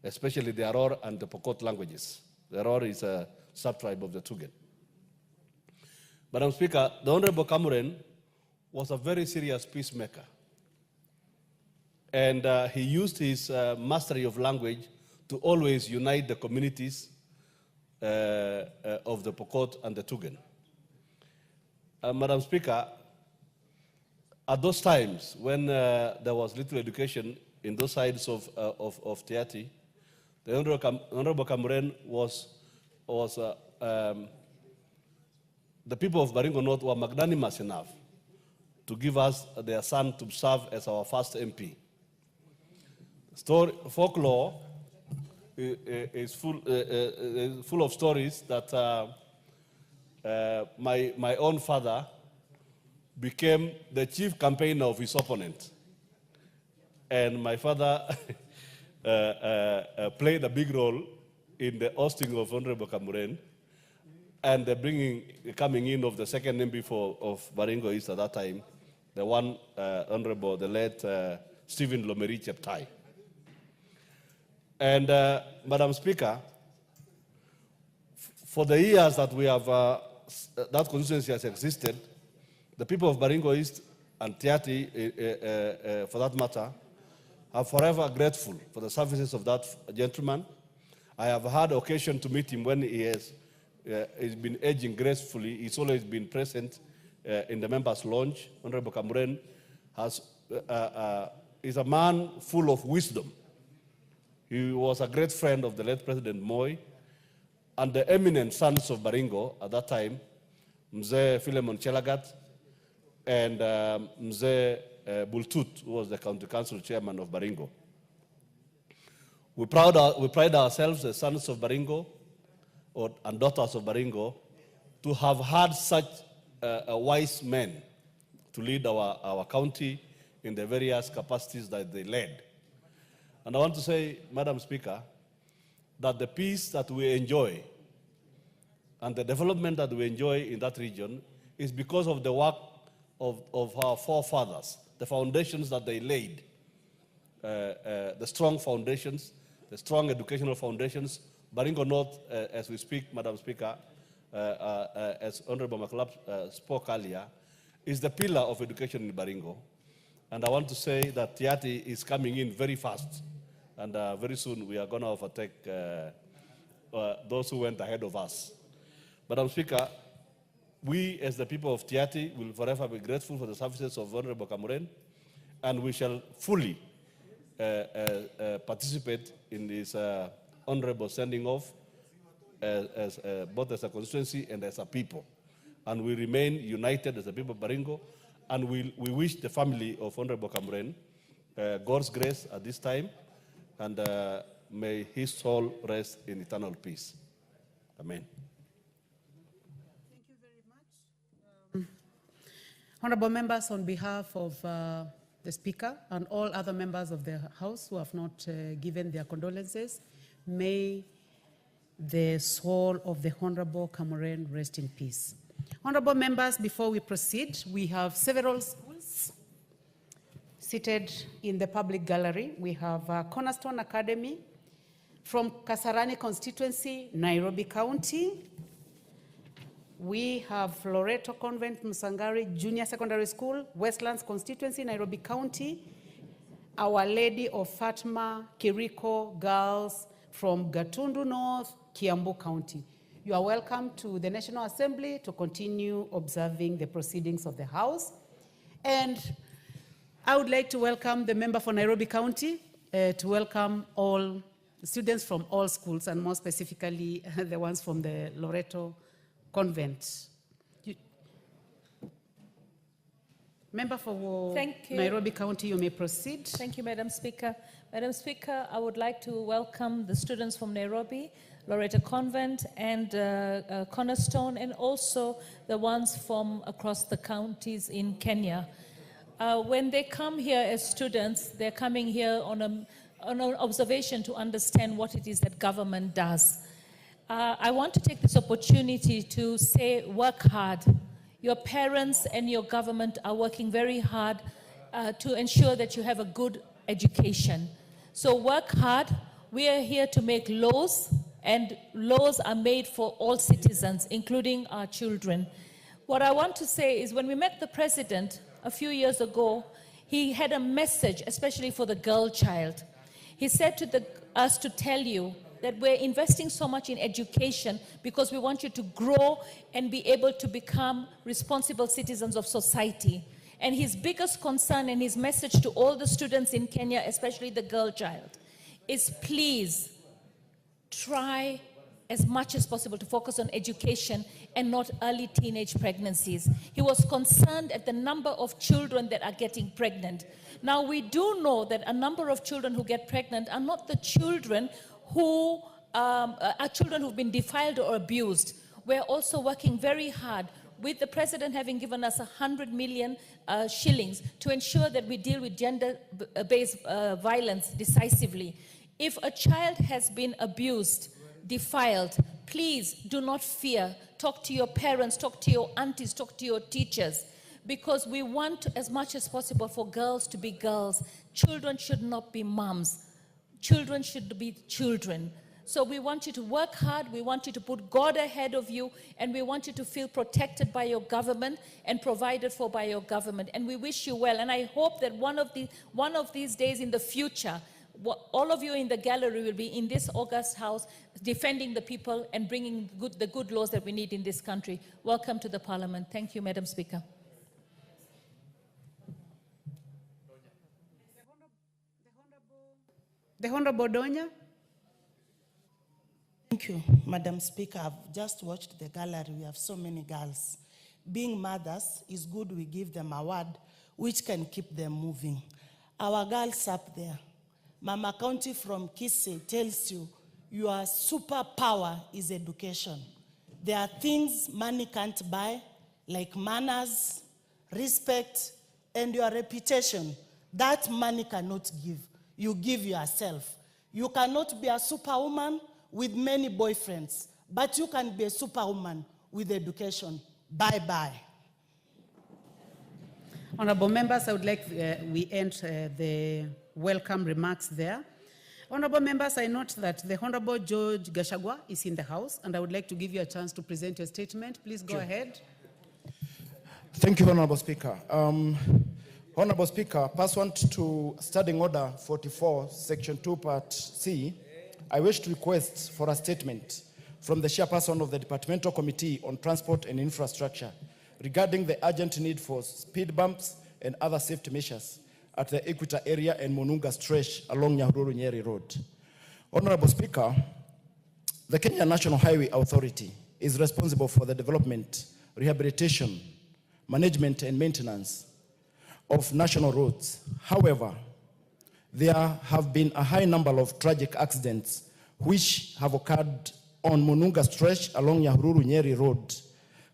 especially the Aror and the Pokot languages. The Aror is a sub-tribe of the Tugen. Madam Speaker, the Honorable Cameron was a very serious peacemaker. And he used his mastery of language to always unite the communities of the Pokot and the Tugen. Madam Speaker, at those times when there was little education in those sides of Tiati, the Honorable Cameron was the people of Baringo North were magnanimous enough to give us their son to serve as our first MP. Folklore is full of stories that my own father became the chief campaigner of his opponent. And my father played a big role in the ousting of Honorable Kamuren and the coming in of the second MP of Baringo East at that time, the one Honorable, the late Stephen Lomeri Cheptai. And Madam Speaker, for the years that we have, that constituency has existed, the people of Baringo East and Tiati, for that matter, are forever grateful for the services of that gentleman. I have had occasion to meet him when he has he's been aging gracefully. He's always been present in the members' lounge. Honorable Kamuren is a man full of wisdom. He was a great friend of the late President Moi and the eminent sons of Baringo at that time, Mzee Philemon Chelagat and Mzee Bultut, who was the county council chairman of Baringo. We pride ourselves as sons of Baringo and daughters of Baringo to have had such wise men to lead our county in the various capacities that they led. And I want to say, Madam Speaker, that the peace that we enjoy and the development that we enjoy in that region is because of the work of our forefathers, the foundations that they laid, the strong foundations, the strong educational foundations. Baringo North, as we speak, Madam Speaker, as Honorable McLeod spoke earlier, is the pillar of education in Baringo. And I want to say that Tiati is coming in very fast. And very soon we are going to overtake those who went ahead of us. Madam Speaker, we as the people of Tiati will forever be grateful for the services of Honorable Kamuren, and we shall fully participate in this honorable sending off as both as a constituency and as a people. And we remain united as the people of Baringo, and we wish the family of Honorable Kamuren God's grace at this time, and may his soul rest in eternal peace. Amen. Thank you very much. Honorable members, on behalf of the Speaker and all other members of the House who have not given their condolences, may the soul of the Honorable Kamuren rest in peace. Honorable members, before we proceed, we have several schools seated in the public gallery. We have Cornerstone Academy from Kasarani constituency, Nairobi County. We have Loreto Convent Musangari Junior Secondary School, Westlands constituency, Nairobi County. Our Lady of Fatima Kiriko Girls from Gatundu North, Kiambu County. You are welcome to the National Assembly to continue observing the proceedings of the House. And I would like to welcome the member for Nairobi County to welcome all students from all schools, and more specifically the ones from the Loreto Convent. Member for Nairobi County, you may proceed. Thank you, Madam Speaker. Madam Speaker, I would like to welcome the students from Nairobi, Loreto Convent, and Cornerstone, and also the ones from across the counties in Kenya. When they come here as students, they're coming here on an observation to understand what it is that government does. I want to take this opportunity to say, work hard. Your parents and your government are working very hard to ensure that you have a good education. So work hard. We are here to make laws, and laws are made for all citizens, including our children. What I want to say is, when we met the president a few years ago, he had a message, especially for the girl child. He said to us to tell you that we're investing so much in education because we want you to grow and be able to become responsible citizens of society. And his biggest concern and his message to all the students in Kenya, especially the girl child, is please try as much as possible to focus on education and not early teenage pregnancies. He was concerned at the number of children that are getting pregnant. Now, we do know that a number of children who get pregnant are not the children who are children who've been defiled or abused. We're also working very hard, with the President having given us 100 million shillings to ensure that we deal with gender-based violence decisively. If a child has been abused, defiled, please do not fear. Talk to your parents, talk to your aunties, talk to your teachers, because we want as much as possible for girls to be girls. Children should not be moms. Children should be children. So we want you to work hard, we want you to put God ahead of you, and we want you to feel protected by your government and provided for by your government. And we wish you well. And I hope that one of these days in the future, all of you in the gallery will be in this August House defending the people and bringing the good laws that we need in this country. Welcome to the Parliament. Thank you, Madam Speaker. The Honorable Donya. Thank you, Madam Speaker. I've just watched the gallery. We have so many girls. Being mothers is good. We give them a word which can keep them moving. Our girls up there, Mama County from Kisii tells you your superpower is education. There are things money can't buy, like manners, respect, and your reputation. That money cannot give. You give yourself. You cannot be a superwoman with many boyfriends, but you can be a superwoman with education. Bye-bye. Honorable members, I would like we end the welcome remarks there. Honorable members, I note that the Honorable George Gachagua is in the House, and I would like to give you a chance to present your statement. Please go ahead. Thank you, Honorable Speaker. Honorable Speaker, pursuant to Standing Order 44, Section 2, Part C, I wish to request for a statement from the chairperson of the Departmental Committee on Transport and Infrastructure regarding the urgent need for speed bumps and other safety measures at the Equator area and Monunga stretch along Nyahururu Nyeri Road. Honorable Speaker, the Kenya National Highway Authority is responsible for the development, rehabilitation, management, and maintenance of national roads. However, there have been a high number of tragic accidents which have occurred on Monunga stretch along Nyahururu Nyeri Road,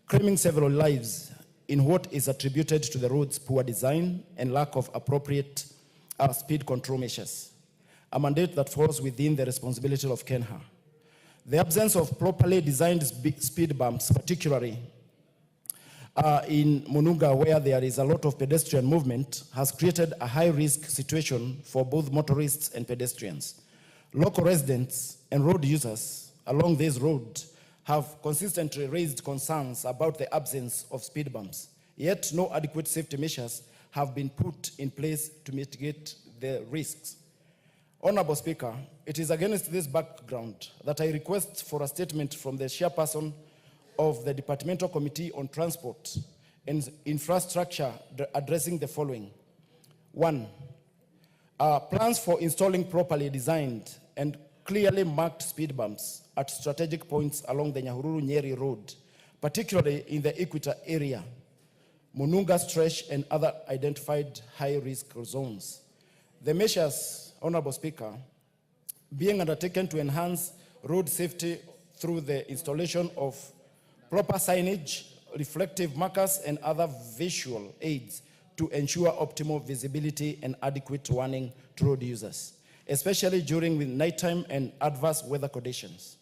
claiming several lives in what is attributed to the road's poor design and lack of appropriate speed control measures, a mandate that falls within the responsibility of KENHA. The absence of properly designed speed bumps, particularly in Monunga, where there is a lot of pedestrian movement, has created a high-risk situation for both motorists and pedestrians. Local residents and road users along this road have consistently raised concerns about the absence of speed bumps, yet no adequate safety measures have been put in place to mitigate the risks. Honorable Speaker, it is against this background that I request for a statement from the chairperson of the Departmental Committee on Transport and Infrastructure addressing the following. 1, plans for installing properly designed and clearly marked speed bumps at strategic points along the Nyahururu Nyeri Road, particularly in the Equator area, Monunga stretch, and other identified high-risk zones. The measures, Honorable Speaker, being undertaken to enhance road safety through the installation of proper signage, reflective markers, and other visual aids to ensure optimal visibility and adequate warning to road users, especially during nighttime and adverse weather conditions.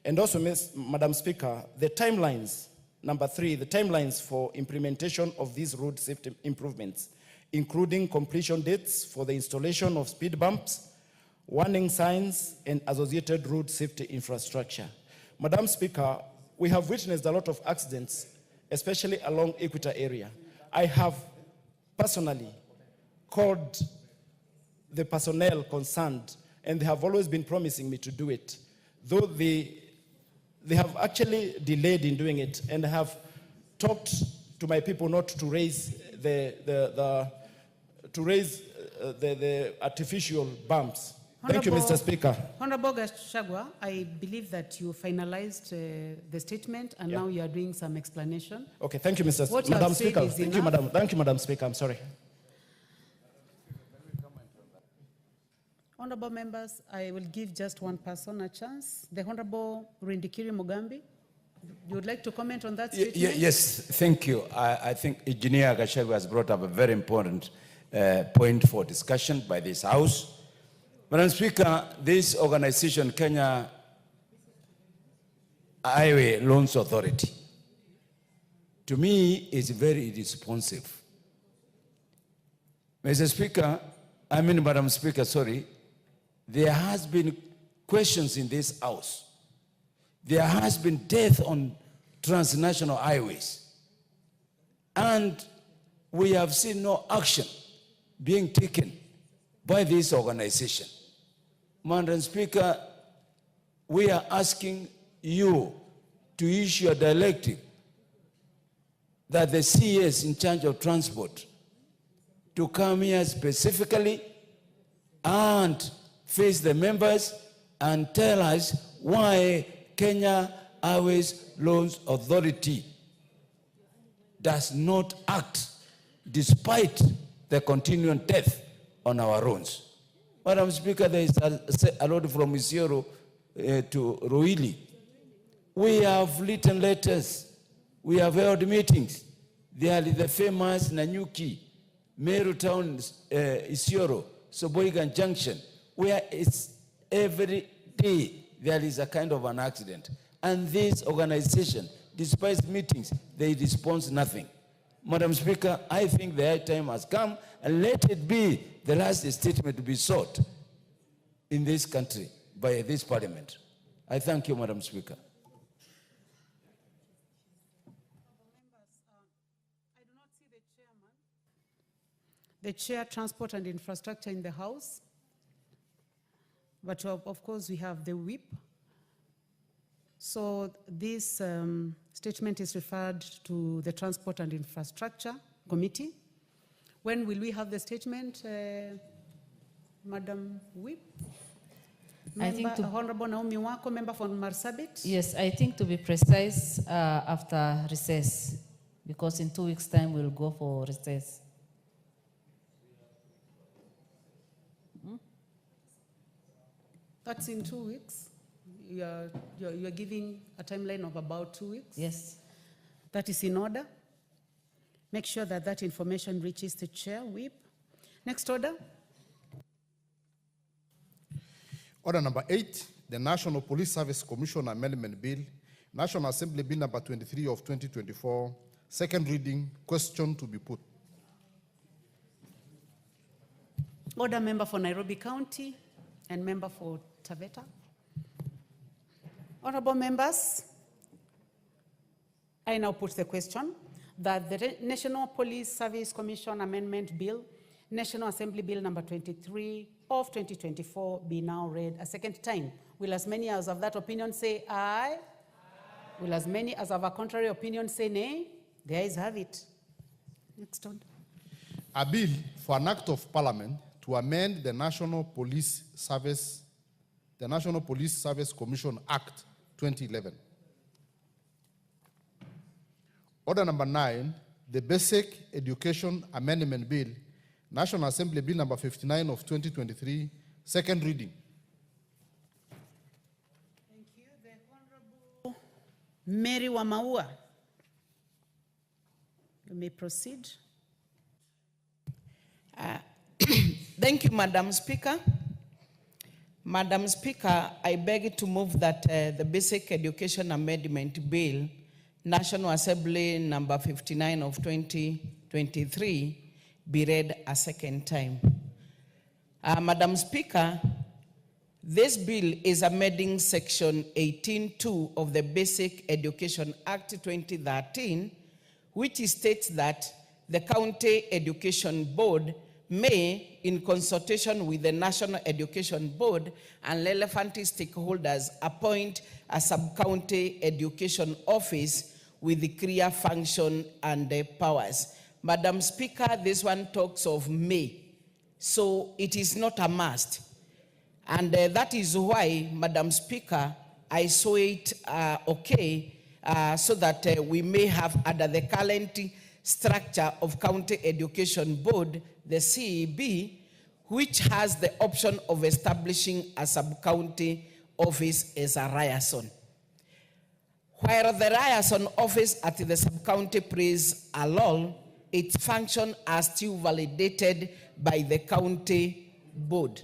And also, Madam Speaker, the timelines, number 3, the timelines for implementation of these road safety improvements, including completion dates for the installation of speed bumps, warning signs, and associated road safety infrastructure. Madam Speaker, we have witnessed a lot of accidents, especially along Equator area. I have personally called the personnel concerned, and they have always been promising me to do it, though they have actually delayed in doing it, and I have talked to my people not to raise the artificial bumps. Thank you, Mr. Speaker. Honorable Gachagua, I believe that you finalized the statement and now you are doing some explanation. Okay, thank you, Mr. What you Madam have said Speaker. is Thank you, enough. Madam. Thank you, Madam Speaker. I'm sorry. Honorable members, I will give just one person a chance. The Honorable Rindikiri Mugambi, you would like to comment on that statement? Yes, thank you. I think Engineer Gachagua has brought up a very important point for discussion by this House. Madam Speaker, this organization, Kenya Highway Loans Authority, to me is very responsive. Madam Speaker, sorry, there has been questions in this House. There has been death on transnational highways. And we have seen no action being taken by this organization. Madam Speaker, we are asking you to issue a directive that the CS in charge of transport to come here specifically and face the members and tell us why Kenya Highways Loans Authority does not act despite the continuing death on our roads. Madam Speaker, there is a lot from Isiolo to Ruili. We have written letters. We have held meetings. There are the famous Nanyuki, Meru Town, Isiolo, Soboigan Junction, where it's every day there is a kind of an accident. And this organization, despite meetings, they respond nothing. Madam Speaker, I think the time has come, and let it be the last statement to be sought in this country by this parliament. I thank you, Madam Speaker. I do not see the chairman. The chair, Transport and Infrastructure in the House. But of course, we have the whip. So this statement is referred to the Transport and Infrastructure Committee. When will we have the statement, Madam Whip? Honorable Naomi Wako, member from Marsabit. Yes, I think to be precise, after recess, because in 2 weeks' time we'll go for recess. That's in 2 weeks. You're giving a timeline of about 2 weeks? Yes. That is in order. Make sure that that information reaches the chair, whip. Next order. Order number 8, the National Police Service Commission Amendment Bill, National Assembly Bill number 23 of 2024, second reading, question to be put. Order, member for Nairobi County and member for Taveta. Honorable members, I now put the question that the National Police Service Commission Amendment Bill, National Assembly Bill number 23 of 2024 be now read a second time. Will as many as of that opinion say aye? Aye. Will as many as of a contrary opinion say nay? The ayes have it. Next order. A bill for an act of parliament to amend the National Police Service Commission Act 2011. Order number 9, the Basic Education Amendment Bill, National Assembly Bill number 59 of 2023, second reading. Thank you. The Honorable Mary Wamaua. You may proceed. Thank you, Madam Speaker. Madam Speaker, I beg to move that the Basic Education Amendment Bill, National Assembly number 59 of 2023, be read a second time. Madam Speaker, this bill is amending Section 18.2 of the Basic Education Act 2013, which states that the County Education Board may, in consultation with the National Education Board and relevant stakeholders, appoint a sub-county education office with the clear function and powers. Madam Speaker, this one talks of may, so it is not a must. And that is why, Madam Speaker, I saw it okay so that we may have under the current structure of County Education Board, the CEB, which has the option of establishing a sub-county office as a liaison. While the liaison office at the sub-county plays a role, its functions are still validated by the county board.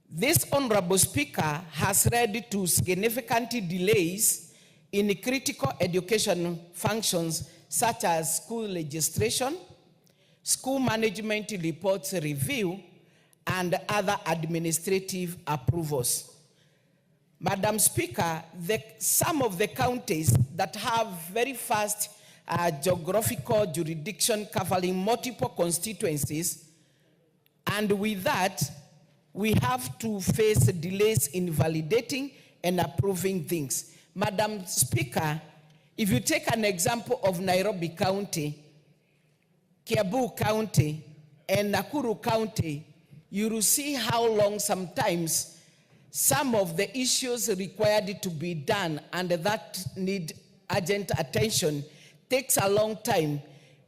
This Honorable Speaker has led to significant delays in critical education functions such as school registration, school management reports review, and other administrative approvals. Madam Speaker, some of the counties that have very fast geographical jurisdiction covering multiple constituencies, and with that, we have to face delays in validating and approving things. Madam Speaker, if you take an example of Nairobi County, Kiambu County, and Nakuru County, you will see how long sometimes some of the issues required to be done and that need urgent attention takes a long time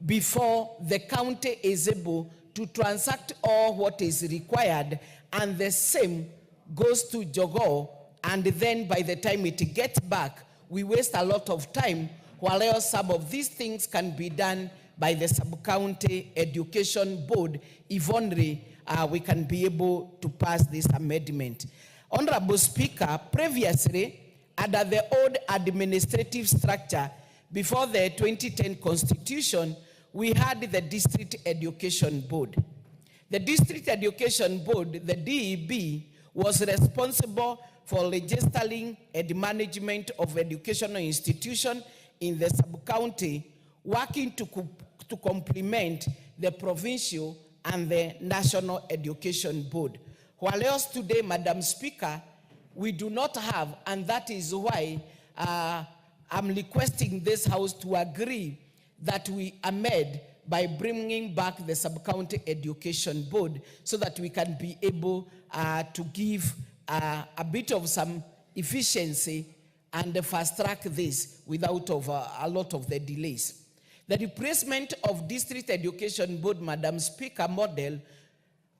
before the county is able to transact all what is required, and the same goes to Jogo, and then by the time it gets back, we waste a lot of time, while else some of these things can be done by the sub-county education board if only we can be able to pass this amendment. Honorable Speaker, previously, under the old administrative structure, before the 2010 Constitution, we had the District Education Board. The District Education Board, the DEB, was responsible for registering and management of educational institutions in the sub-county, working to complement the provincial and the National Education Board. While else today, Madam Speaker, we do not have, and that is why I'm requesting this House to agree that we amend by bringing back the Sub-County Education Board so that we can be able to give a bit of some efficiency and fast track this without a lot of the delays. The replacement of District Education Board, Madam Speaker, model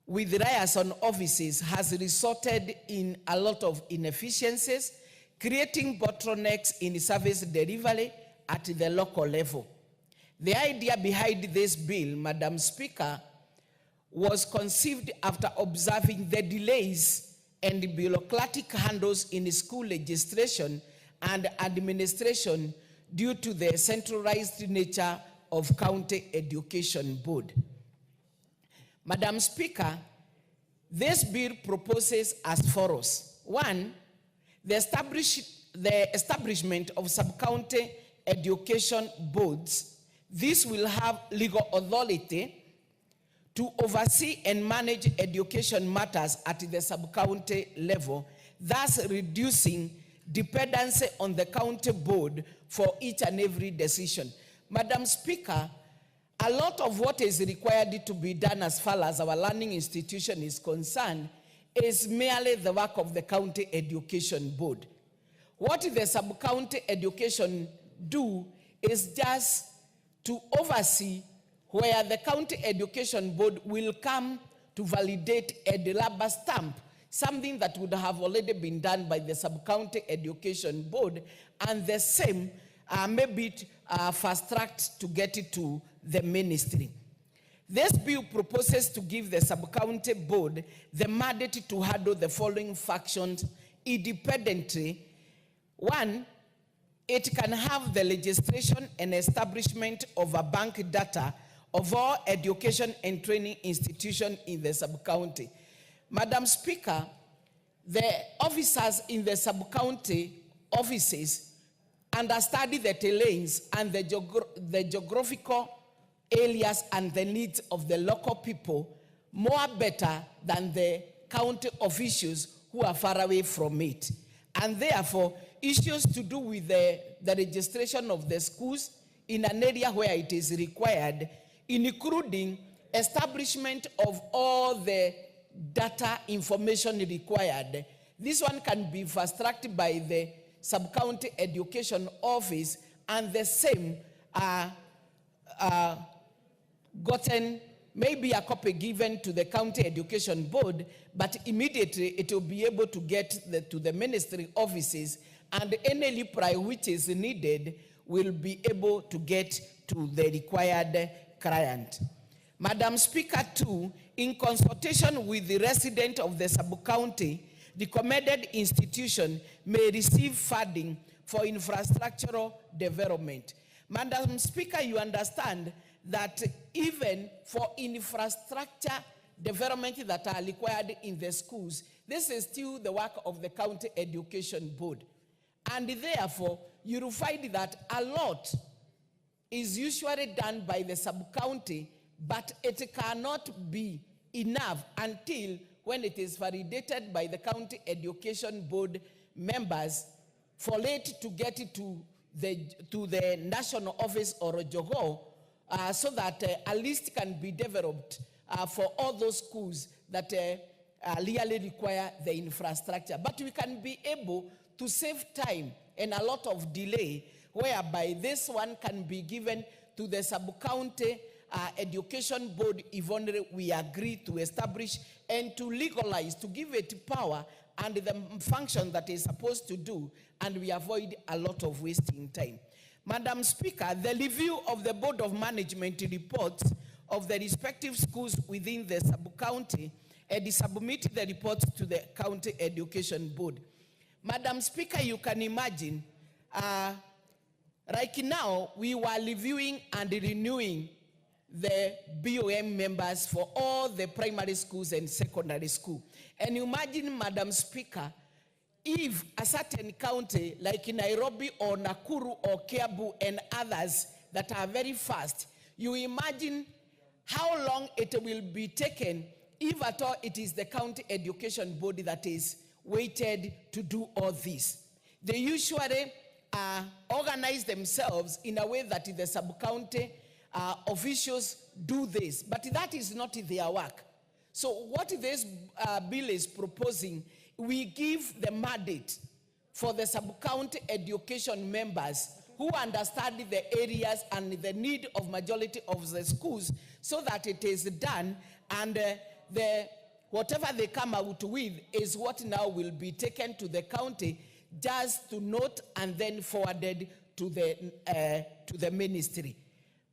with liaison offices has resulted in a lot of inefficiencies, creating bottlenecks in service delivery at the local level. The idea behind this bill, Madam Speaker, was conceived after observing the delays and the bureaucratic handles in school registration and administration due to the centralized nature of County Education Board. Madam Speaker, this bill proposes as follows. One, the establishment of sub-county education boards. This will have legal authority to oversee and manage education matters at the sub-county level, thus reducing dependency on the county board for each and every decision. Madam Speaker, a lot of what is required to be done as far as our learning institution is concerned is merely the work of the County Education Board. What the sub-county education do is just to oversee where the County Education Board will come to validate a rubber stamp, something that would have already been done by the Sub-County Education Board, and the same maybe fast-tracked to get it to the ministry. This bill proposes to give the Sub-County Board the mandate to handle the following functions independently. One, it can have the registration and establishment of a bank data of all education and training institutions in the sub-county. Madam Speaker, the officers in the sub-county offices understudy the terrains and the geographical areas and the needs of the local people more better than the county officials who are far away from it. And therefore, issues to do with the registration of the schools in an area where it is required, including establishment of all the data information required. This one can be fast-tracked by the Sub-County Education Office, and the same gotten maybe a copy given to the County Education Board, but immediately it will be able to get to the ministry offices, and any reply which is needed will be able to get to the required client. Madam Speaker, too, in consultation with the resident of the sub-county, the recommended institution may receive funding for infrastructural development. Madam Speaker, you understand that even for infrastructure development that are required in the schools, this is still the work of the County Education Board. And therefore, you will find that a lot is usually done by the sub-county, but it cannot be enough until when it is validated by the County Education Board members for it to get it to the national office or Jogo, so that a list can be developed for all those schools that really require the infrastructure. But we can be able to save time and a lot of delay, whereby this one can be given to the sub-county education board if only we agree to establish and to legalize, to give it power and the function that is supposed to do, and we avoid a lot of wasting time. Madam Speaker, the review of the Board of Management reports of the respective schools within the sub-county and submit the reports to the County Education Board. Madam Speaker, you can imagine, right now we were reviewing and renewing the BOM members for all the primary schools and secondary school. And imagine, Madam Speaker, if a certain county like Nairobi or Nakuru or Kiambu and others that are very fast, you imagine how long it will be taken if at all it is the County Education Board that is weighted to do all this. They usually organize themselves in a way that the sub-county officials do this, but that is not their work. So what this bill is proposing, we give the mandate for the sub-county education members who understand the areas and the need of majority of the schools, so that it is done, and whatever they come out with is what now will be taken to the county just to note and then forwarded to the ministry.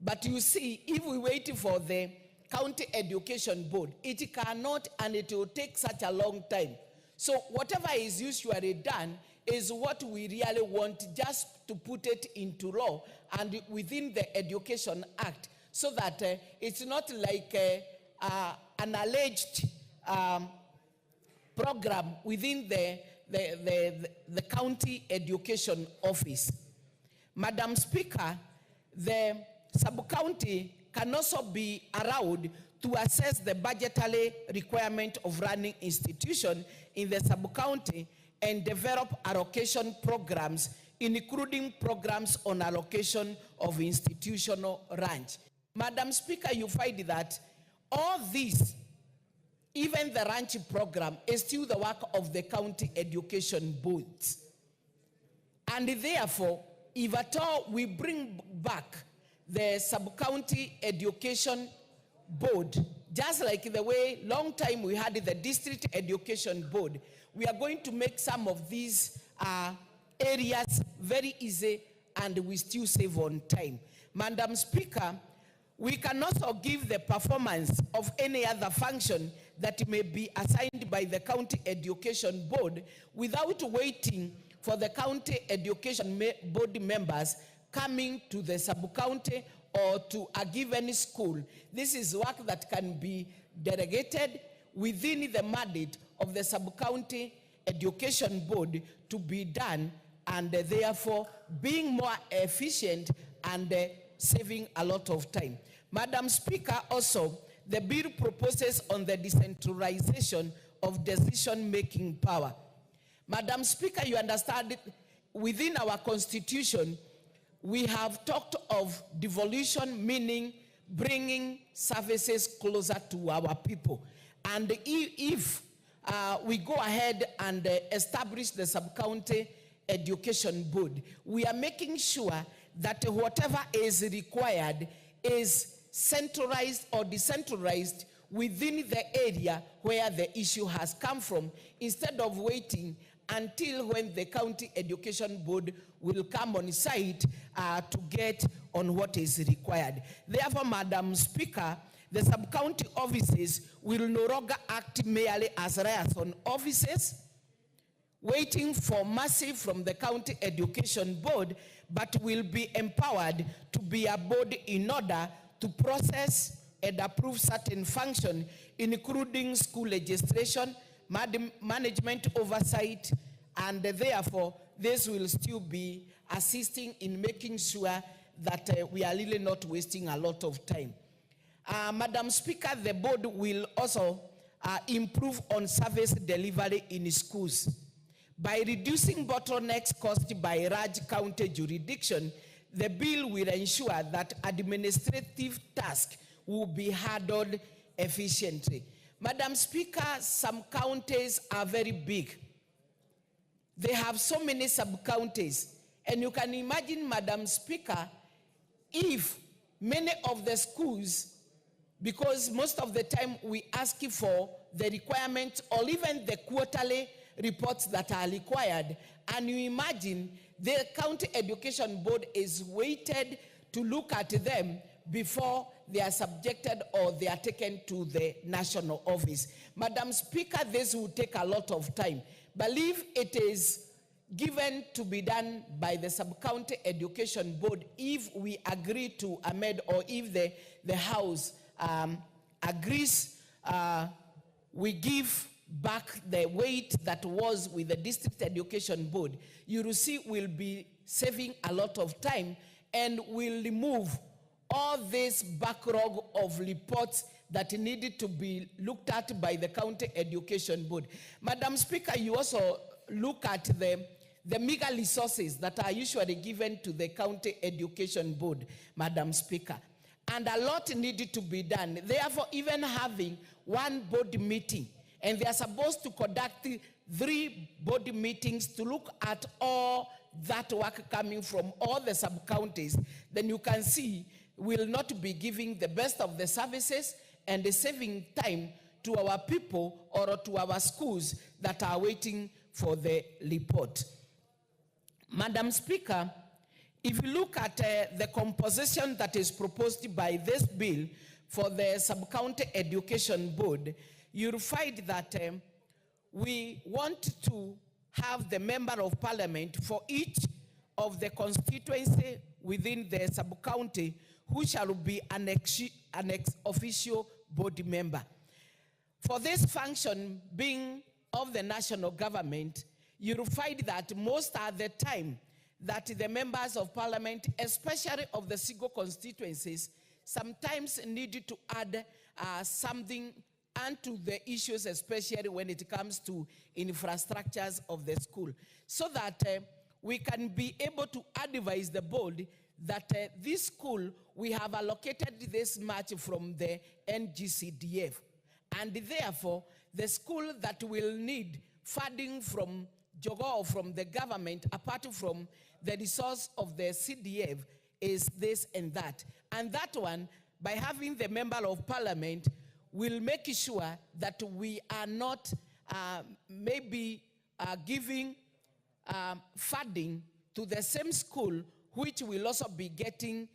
But you see, if we wait for the County Education Board, it cannot, and it will take such a long time. So whatever is usually done is what we really want, just to put it into law and within the Education Act, so that it's not like an alleged program within the County Education Office. Madam Speaker, the sub-county can also be allowed to assess the budgetary requirement of running institution in the sub-county and develop allocation programs, including programs on allocation of institutional range. Madam Speaker, you find that all these, even the ranch program, is still the work of the county education boards. And therefore, if at all we bring back the sub-county education board, just like the way long time we had the district education board, we are going to make some of these areas very easy, and we still save on time. Madam Speaker, we can also give the performance of any other function that may be assigned by the County Education Board without waiting for the County Education Board members coming to the sub-county or to a given school. This is work that can be delegated within the mandate of the sub-county education board to be done, and therefore being more efficient and saving a lot of time. Madam Speaker, also, the bill proposes on the decentralization of decision-making power. Madam Speaker, you understand, within our constitution, we have talked of devolution, meaning bringing services closer to our people. And if we go ahead and establish the sub-county education board, we are making sure that whatever is required is centralized or decentralized within the area where the issue has come from, instead of waiting until when the county education board will come on site to get on what is required. Therefore, Madam Speaker, the sub-county offices will no longer act merely as liaison offices, waiting for mercy from the county education board, but will be empowered to be a board in order to process and approve certain functions, including school registration, management oversight, and therefore this will still be assisting in making sure that we are really not wasting a lot of time. Madam Speaker, the board will also improve on service delivery in schools. By reducing bottlenecks caused by large county jurisdiction, the bill will ensure that administrative tasks will be handled efficiently. Madam Speaker, some counties are very big. They have so many sub-counties. And you can imagine, Madam Speaker, if many of the schools, because most of the time we ask for the requirements or even the quarterly reports that are required, and you imagine the county education board is waited to look at them before they are subjected or they are taken to the national office. Madam Speaker, this will take a lot of time. Believe it is given to be done by the sub-county education board if we agree to amend, or if the House agrees, we give back the weight that was with the district education board. You will see we'll be saving a lot of time and will remove all this backlog of reports that needed to be looked at by the county education board. Madam Speaker, you also look at the meager resources that are usually given to the county education board, Madam Speaker. And a lot needed to be done. Therefore, even having one board meeting, and they are supposed to conduct 3 board meetings to look at all that work coming from all the sub-counties, then you can see we'll not be giving the best of the services and saving time to our people or to our schools that are waiting for the report. Madam Speaker, if you look at the composition that is proposed by this bill for the sub-county education board, you'll find that we want to have the member of parliament for each of the constituency within the sub-county who shall be an ex-officio board member. For this function being of the national government, you'll find that most of the time that the members of parliament, especially of the single constituencies, sometimes need to add something onto the issues, especially when it comes to infrastructures of the school, so that we can be able to advise the board that this school, we have allocated this much from the NGCDF, and therefore the school that will need funding from Jogo or from the government, apart from the resource of the CDF, is this and that. And that one, by having the member of parliament, will make sure that we are not giving funding to the same school, which will also be getting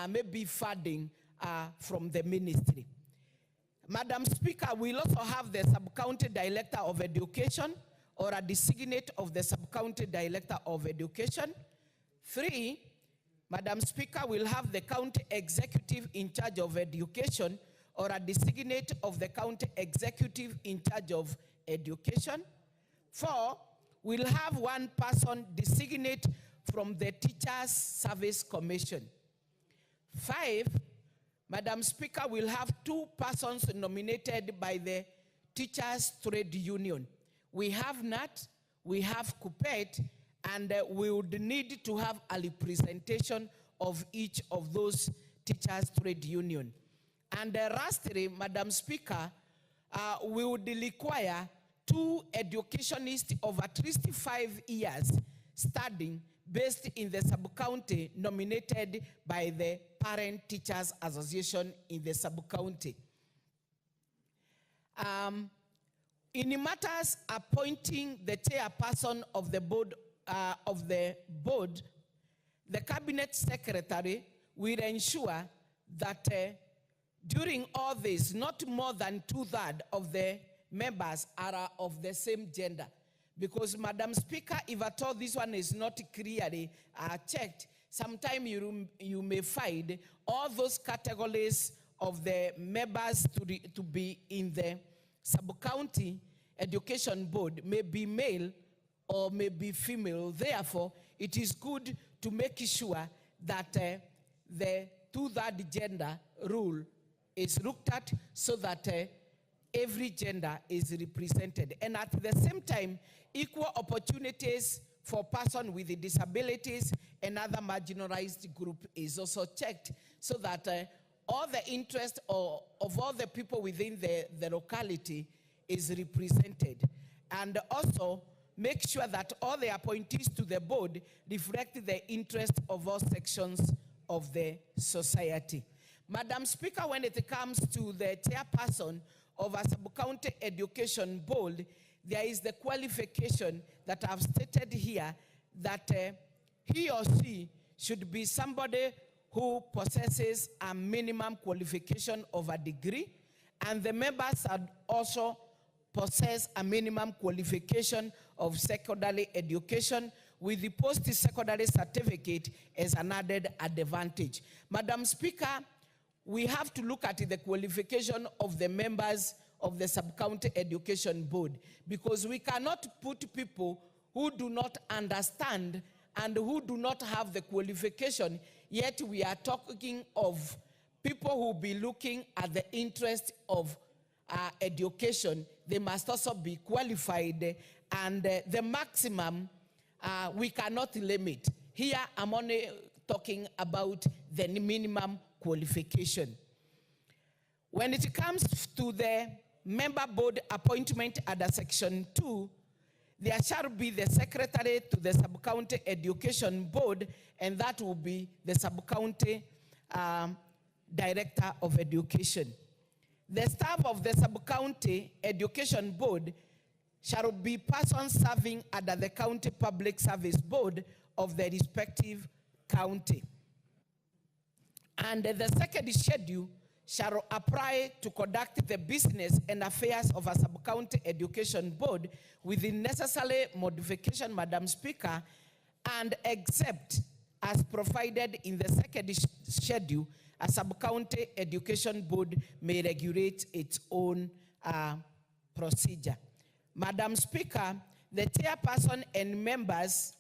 maybe funding from the ministry. Madam Speaker, we'll also have the sub-county director of education or a designate of the sub-county director of education. 3, Madam Speaker, we'll have the county executive in charge of education or a designate of the county executive in charge of education. 4, we'll have one person designate from the Teachers Service Commission. 5, Madam Speaker, we'll have 2 persons nominated by the Teachers Trade Union. We have NAT, we have KUPPET, and we would need to have a representation of each of those Teachers Trade Union. And lastly, Madam Speaker, we would require 2 educationists of at least 5 years studying based in the sub-county nominated by the Parent Teachers Association in the sub-county. In matters appointing the chairperson of the board, the cabinet secretary will ensure that during all this, not more than 2/3 of the members are of the same gender. Because, Madam Speaker, if at all this one is not clearly checked, sometime you may find all those categories of the members to be in the sub-county education board may be male or may be female. Therefore, it is good to make sure that the 2/3 gender rule is looked at so that every gender is represented. And at the same time, equal opportunities for persons with disabilities and other marginalized group is also checked so that all the interest of all the people within the locality is represented. And also make sure that all the appointees to the board reflect the interest of all sections of the society. Madam Speaker, when it comes to the chairperson of a sub-county education board, there is the qualification that I've stated here that he or she should be somebody who possesses a minimum qualification of a degree, and the members are also possess a minimum qualification of secondary education with the post-secondary certificate as an added advantage. Madam Speaker, we have to look at the qualification of the members of the sub-county education board, because we cannot put people who do not understand and who do not have the qualification, yet we are talking of people who will be looking at the interest of education. They must also be qualified, and the maximum we cannot limit. Here I'm only talking about the minimum qualification. When it comes to the member board appointment under Section 2, there shall be the secretary to the sub-county education board, and that will be the sub-county director of education. The staff of the sub-county education board shall be persons serving under the county public service board of the respective county. And the second schedule shall apply to conduct the business and affairs of a sub-county education board with the necessary modification, Madam Speaker, and except as provided in the second schedule, a sub-county education board may regulate its own procedure. Madam Speaker, the chairperson and members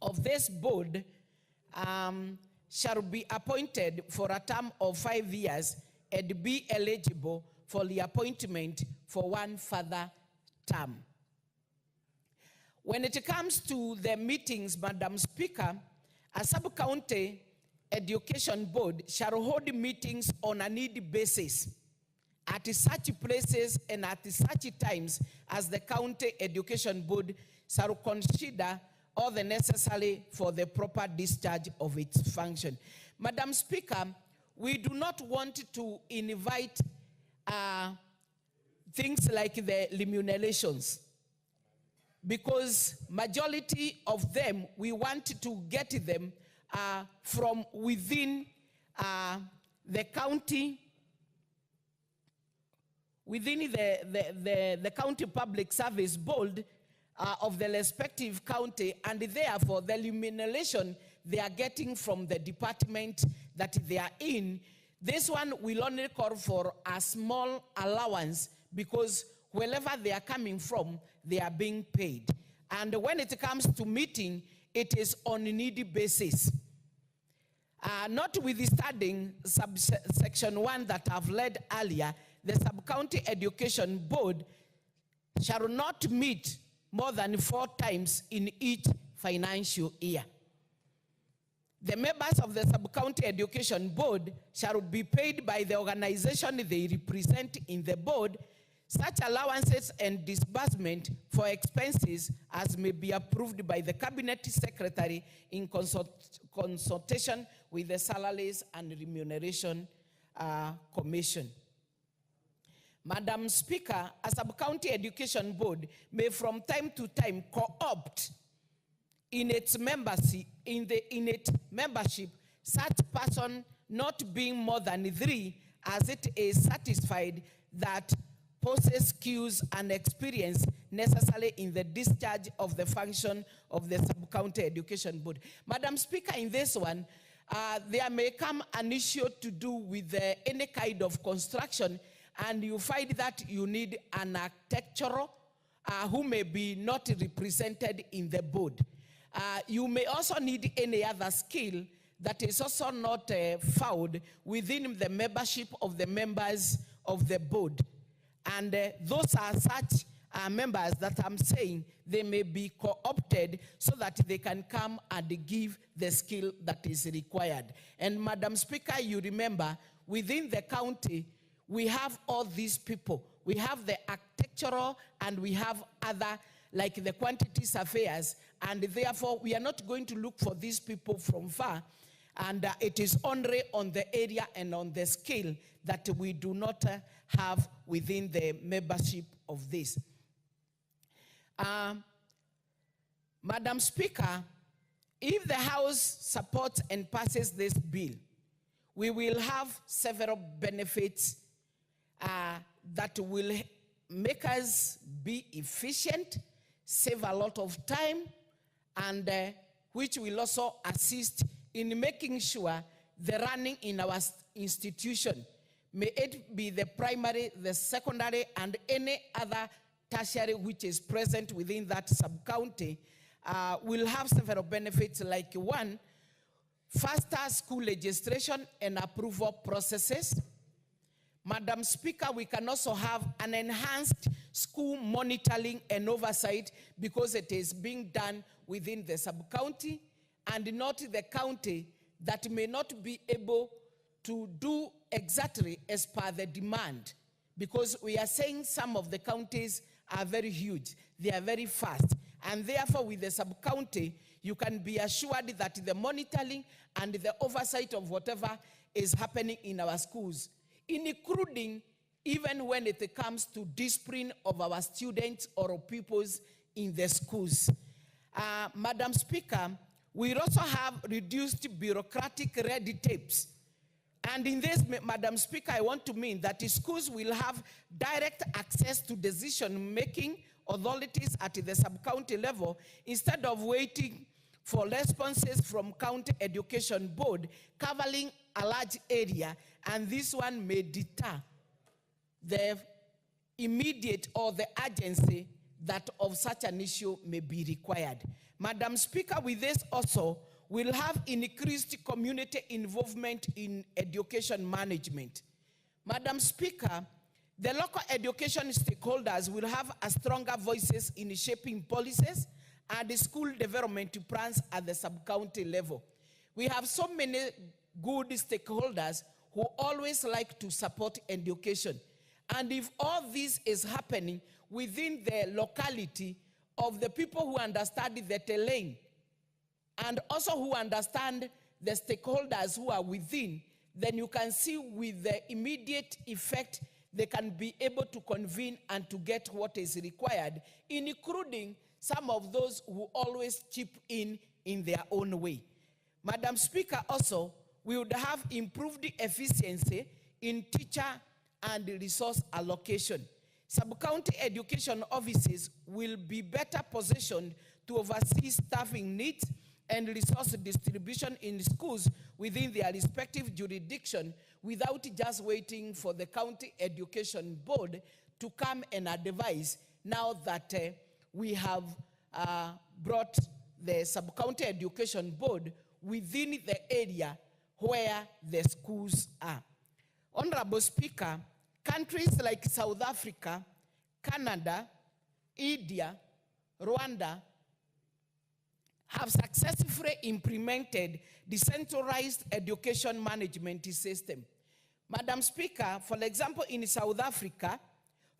of this board shall be appointed for a term of 5 years and be eligible for the appointment for one further term. When it comes to the meetings, Madam Speaker, a sub-county education board shall hold meetings on a need basis at such places and at such times as the county education board shall consider all the necessary for the proper discharge of its function. Madam Speaker, we do not want to invite things like the remunerations, because majority of them, we want to get them from within the county, within the county public service board of the respective county, and therefore the remuneration they are getting from the department that they are in, this one will only call for a small allowance, because wherever they are coming from, they are being paid. And when it comes to meeting, it is on a needy basis. Notwithstanding subsection 1 that I've read earlier, the sub-county education board shall not meet more than 4 times in each financial year. The members of the Sub-County Education Board shall be paid by the organization they represent in the board such allowances and disbursement for expenses as may be approved by the Cabinet Secretary in consultation with the Salaries and Remuneration Commission. Madam Speaker, a Sub-County Education Board may from time to time co-opt in its membership, such person not being more than 3 as it is satisfied that possess skills and experience necessary in the discharge of the function of the Sub-County Education Board. Madam Speaker, in this one, there may come an issue to do with any kind of construction, and you find that you need an architectural who may be not represented in the board. You may also need any other skill that is also not found within the membership of the members of the board. And those are such members that I'm saying they may be co-opted so that they can come and give the skill that is required. And Madam Speaker, you remember, within the county, we have all these people. We have the architectural and we have other, like the quantity surveyors, and therefore we are not going to look for these people from far, and it is only on the area and on the scale that we do not have within the membership of this. Madam Speaker, if the House supports and passes this bill, we will have several benefits that will make us be efficient, save a lot of time, and which will also assist in making sure the running in our institution, may it be the primary, the secondary, and any other tertiary which is present within that sub-county, will have several benefits, like one, faster school registration and approval processes. Madam Speaker, we can also have an enhanced school monitoring and oversight because it is being done within the sub-county and not the county that may not be able to do exactly as per the demand, because we are saying some of the counties are very huge, they are very fast, and therefore with the sub-county, you can be assured that the monitoring and the oversight of whatever is happening in our schools, including even when it comes to discipline of our students or pupils in the schools. Madam Speaker, we also have reduced bureaucratic red tapes. And in this, Madam Speaker, I want to mean that the schools will have direct access to decision-making authorities at the sub-county level instead of waiting for responses from county education board covering a large area, and this one may deter the immediate or the urgency that of such an issue may be required. Madam Speaker, with this also, we'll have increased community involvement in education management. Madam Speaker, the local education stakeholders will have a stronger voices in shaping policies and school development plans at the sub-county level. We have so many good stakeholders who always like to support education. And if all this is happening within the locality of the people who understand the terrain, and also who understand the stakeholders who are within, then you can see with the immediate effect, they can be able to convene and to get what is required, including some of those who always chip in their own way. Madam Speaker, also, we would have improved efficiency in teacher and resource allocation. Sub-county education offices will be better positioned to oversee staffing needs and resource distribution in schools within their respective jurisdiction without just waiting for the county education board to come and advise now that we have brought the sub-county education board within the area where the schools are. Honorable Speaker, countries like South Africa, Canada, India, Rwanda have successfully implemented decentralized education management system. Madam Speaker, for example, in South Africa,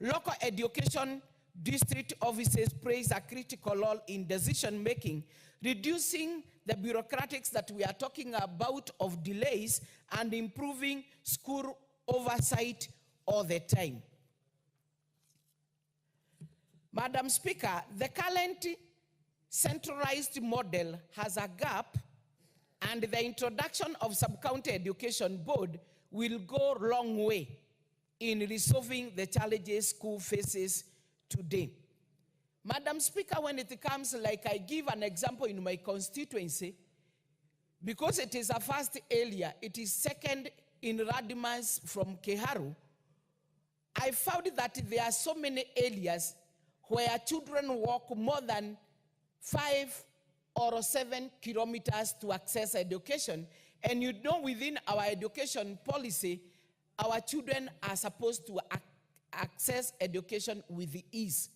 local education district offices plays a critical role in decision making, reducing the bureaucratics that we are talking about of delays and improving school oversight all the time. Madam Speaker, the current centralized model has a gap, and the introduction of sub-county education board will go a long way in resolving the challenges school faces today. Madam Speaker, when it comes, like I give an example in my constituency, because it is a first area, it is second in Radimans from Keharu, I found that there are so many areas where children walk more than 5 or 7 kilometers to access education. And you know, within our education policy, our children are supposed to access education with ease.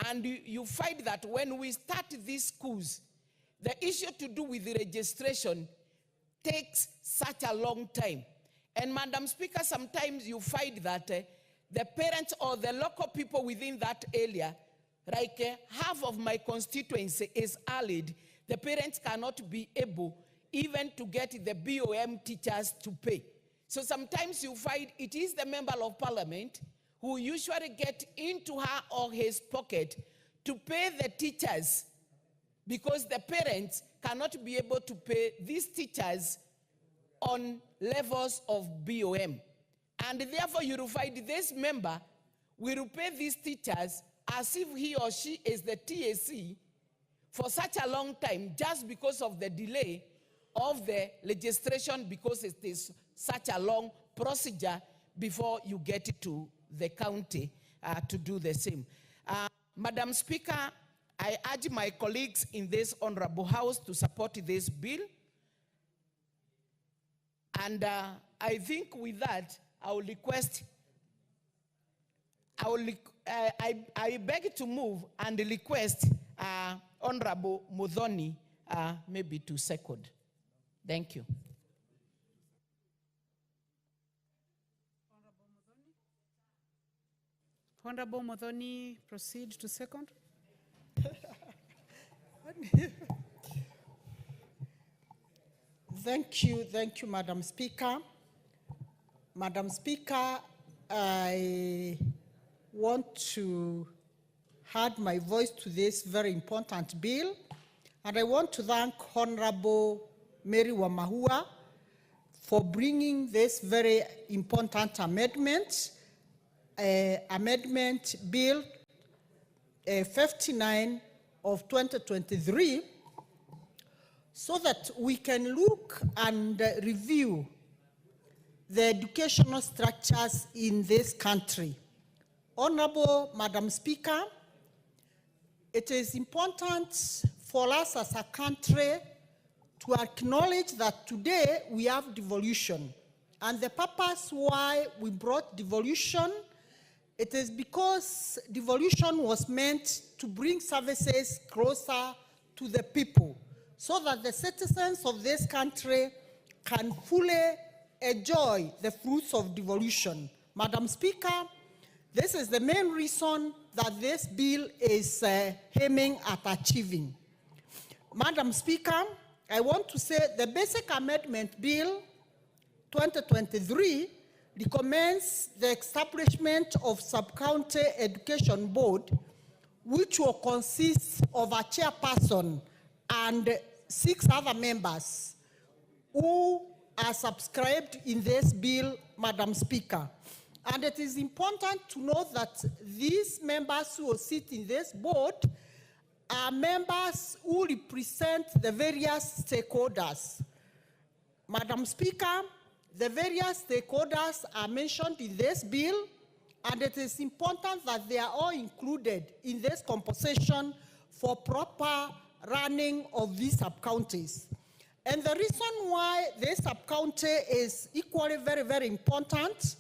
And you find that when we start these schools, the issue to do with the registration takes such a long time. And Madam Speaker, sometimes you find that the parents or the local people within that area, like half of my constituency is allied, the parents cannot be able even to get the BOM teachers to pay. So sometimes you find it is the member of parliament who usually get into her or his pocket to pay the teachers, because the parents cannot be able to pay these teachers on levels of BOM. And therefore you will find this member will pay these teachers as if he or she is the TAC for such a long time, just because of the delay of the legislation, because it is such a long procedure before you get to the county to do the same. Madam Speaker, I urge my colleagues in this honorable house to support this bill. And I think with that, I will request, I beg to move and request Honorable Muthoni maybe to second. Thank you. Honorable Muthoni, proceed to second. Thank you, Madam Speaker. Madam Speaker, I want to add my voice to this very important bill, and I want to thank Honorable Mary Wamahua for bringing this very important amendment, Amendment Bill 59 of 2023, so that we can look and review the educational structures in this country. Honorable Madam Speaker, it is important for us as a country to acknowledge that today we have devolution. And the purpose why we brought devolution, it is because devolution was meant to bring services closer to the people, so that the citizens of this country can fully enjoy the fruits of devolution. Madam Speaker, this is the main reason that this bill is aiming at achieving. Madam Speaker, I want to say the Basic Amendment Bill 2023 recommends the establishment of Sub-County Education Board, which will consist of a chairperson and 6 other members who are subscribed in this bill, Madam Speaker. And it is important to note that these members who will sit in this board are members who represent the various stakeholders. Madam Speaker, the various stakeholders are mentioned in this bill, and it is important that they are all included in this composition for proper running of these sub-counties. And the reason why this sub-county is equally very, very important,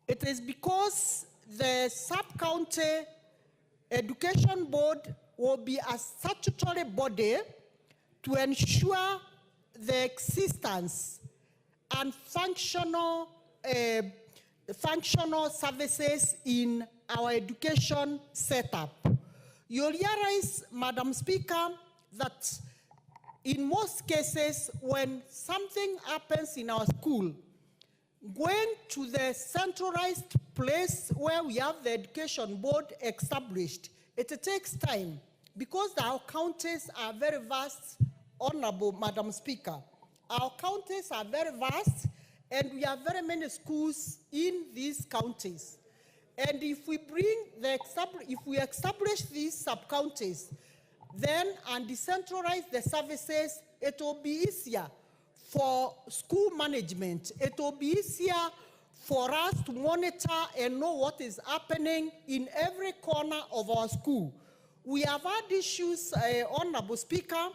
it is because the sub-county education board will be a statutory body to ensure the existence and functional services in our education setup. You'll realize, Madam Speaker, that in most cases, when something happens in our school, going to the centralized place where we have the education board established, it takes time because our counties are very vast, Honorable Madam Speaker. Our counties are very vast and we have very many schools in these counties. And if we establish these sub-counties, then and decentralize the services, it will be easier for school management. It will be easier for us to monitor and know what is happening in every corner of our school. We have had issues, Honorable Speaker,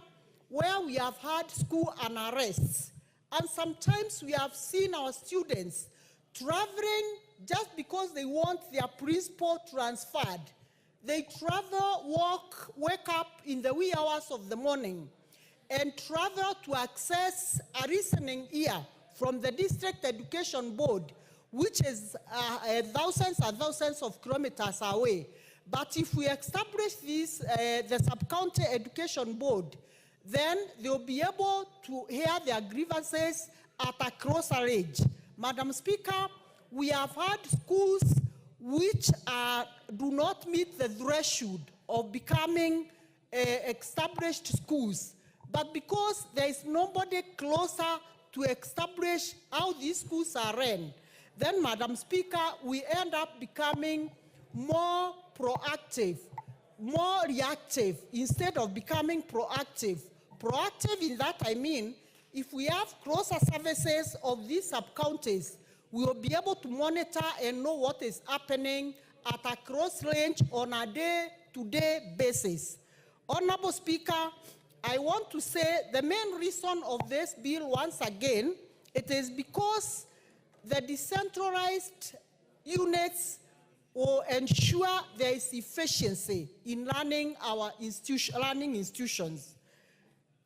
where we have had school unarrests. And sometimes we have seen our students traveling just because they want their principal transferred. They travel, walk, wake up in the wee hours of the morning and travel to access a listening ear from the District Education Board, which is thousands and thousands of kilometers away. But if we establish this, the Sub-County Education Board, then they'll be able to hear their grievances at a closer age. Madam Speaker, we have had schools which do not meet the threshold of becoming established schools. But because there is nobody closer to establish how these schools are run, then, Madam Speaker, we end up becoming more proactive, more reactive, instead of becoming proactive. Proactive in that I mean, if we have closer services of these sub-counties, we will be able to monitor and know what is happening at a cross range on a day-to-day basis. Honorable Speaker, I want to say the main reason of this bill, once again, it is because the decentralized units will ensure there is efficiency in running our learning institutions.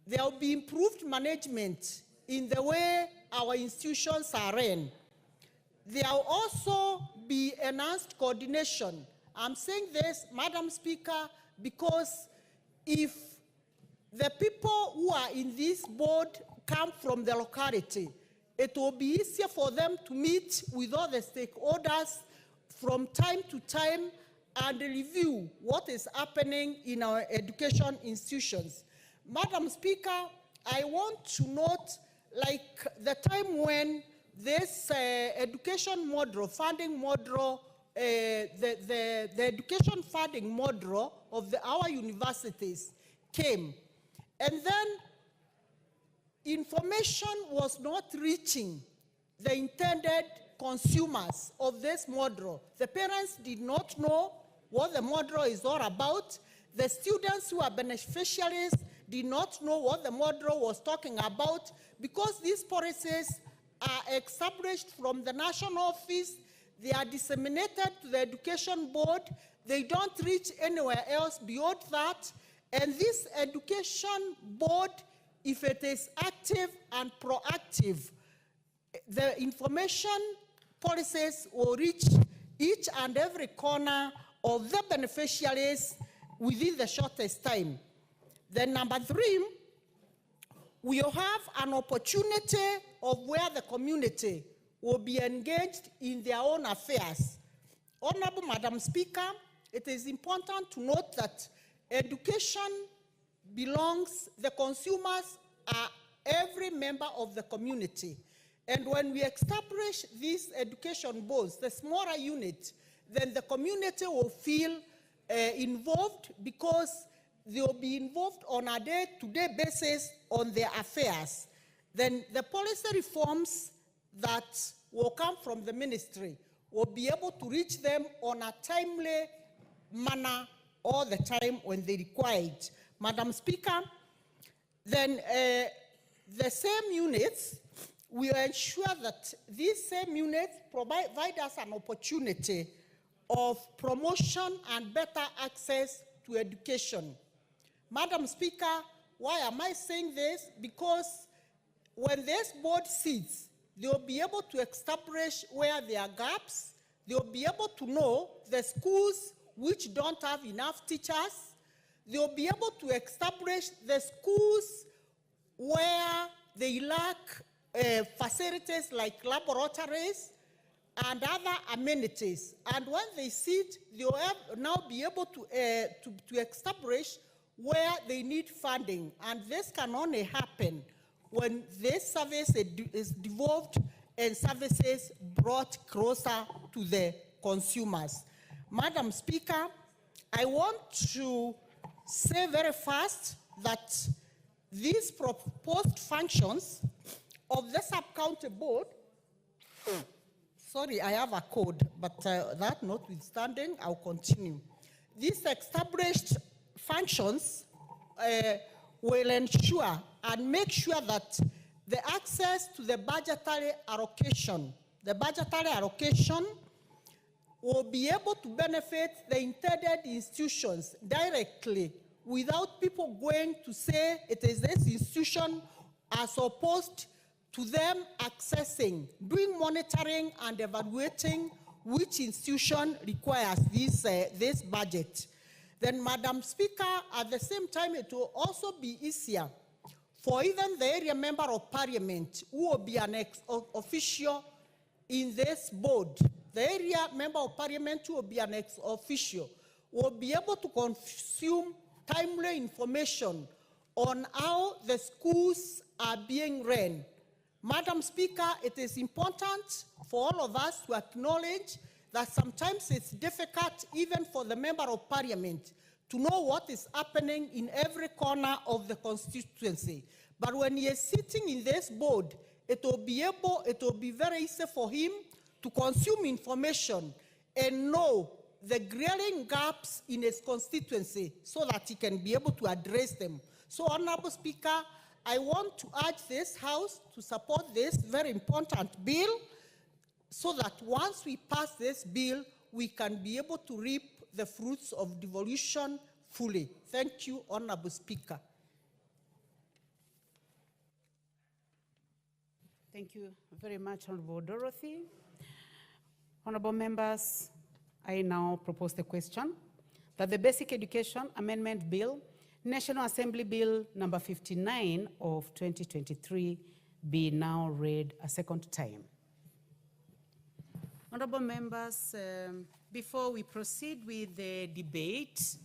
There will be improved management in the way our institutions are run. There will also be enhanced coordination. I'm saying this, Madam Speaker, because if the people who are in this board come from the locality, it will be easier for them to meet with all the stakeholders from time to time and review what is happening in our education institutions. Madam Speaker, I want to note, like the time when this education model, funding model, the education funding model of our universities came, and then information was not reaching the intended consumers of this model. The parents did not know what the model is all about. The students who are beneficiaries did not know what the model was talking about, because these policies are established from the national office, they are disseminated to the education board, they don't reach anywhere else beyond that, and this education board, if it is active and proactive, the information policies will reach each and every corner of the beneficiaries within the shortest time. Then number 3, we will have an opportunity of where the community will be engaged in their own affairs. Honorable Madam Speaker, it is important to note that education belongs, the consumers are every member of the community. And when we establish these education boards, the smaller unit, then the community will feel involved, because they will be involved on a day-to-day basis on their affairs. Then the policy reforms that will come from the ministry will be able to reach them on a timely manner all the time when they require it. Madam Speaker, then the same units will ensure that these same units provide us an opportunity of promotion and better access to education. Madam Speaker, Why am I saying this? Because when this board sits, they'll be able to establish where there are gaps. They'll be able to know the schools which don't have enough teachers. They'll be able to establish the schools where they lack facilities like laboratories and other amenities. And when they sit, they'll now be able to establish where they need funding. And this can only happen when this service is devolved and services brought closer to the consumers. Madam Speaker, I want to say very fast that these proposed functions of the sub-county board, sorry, I have a code, but that notwithstanding, I'll continue. These established functions will ensure and make sure that the access to the budgetary allocation will be able to benefit the intended institutions directly without people going to say it is this institution as opposed to them accessing, doing monitoring and evaluating which institution requires this budget. Then, Madam Speaker, at the same time, it will also be easier for even the area member of parliament who will be an ex-officio in this board. The area member of parliament who will be an ex-officio will be able to consume timely information on how the schools are being run. Madam Speaker, it is important for all of us to acknowledge that sometimes it's difficult even for the member of parliament to know what is happening in every corner of the constituency. But when he is sitting in this board, it will be very easy for him to consume information and know the glaring gaps in his constituency so that he can be able to address them. So, Honorable Speaker, I want to urge this House to support this very important bill so that once we pass this bill, we can be able to reap the fruits of devolution fully. Thank you, Honorable Speaker. Thank you very much, Honorable Dorothy. Honorable members, I now propose the question that the Basic Education Amendment Bill, National Assembly Bill number 59 of 2023, be now read a second time. Honorable members, before we proceed with the debate,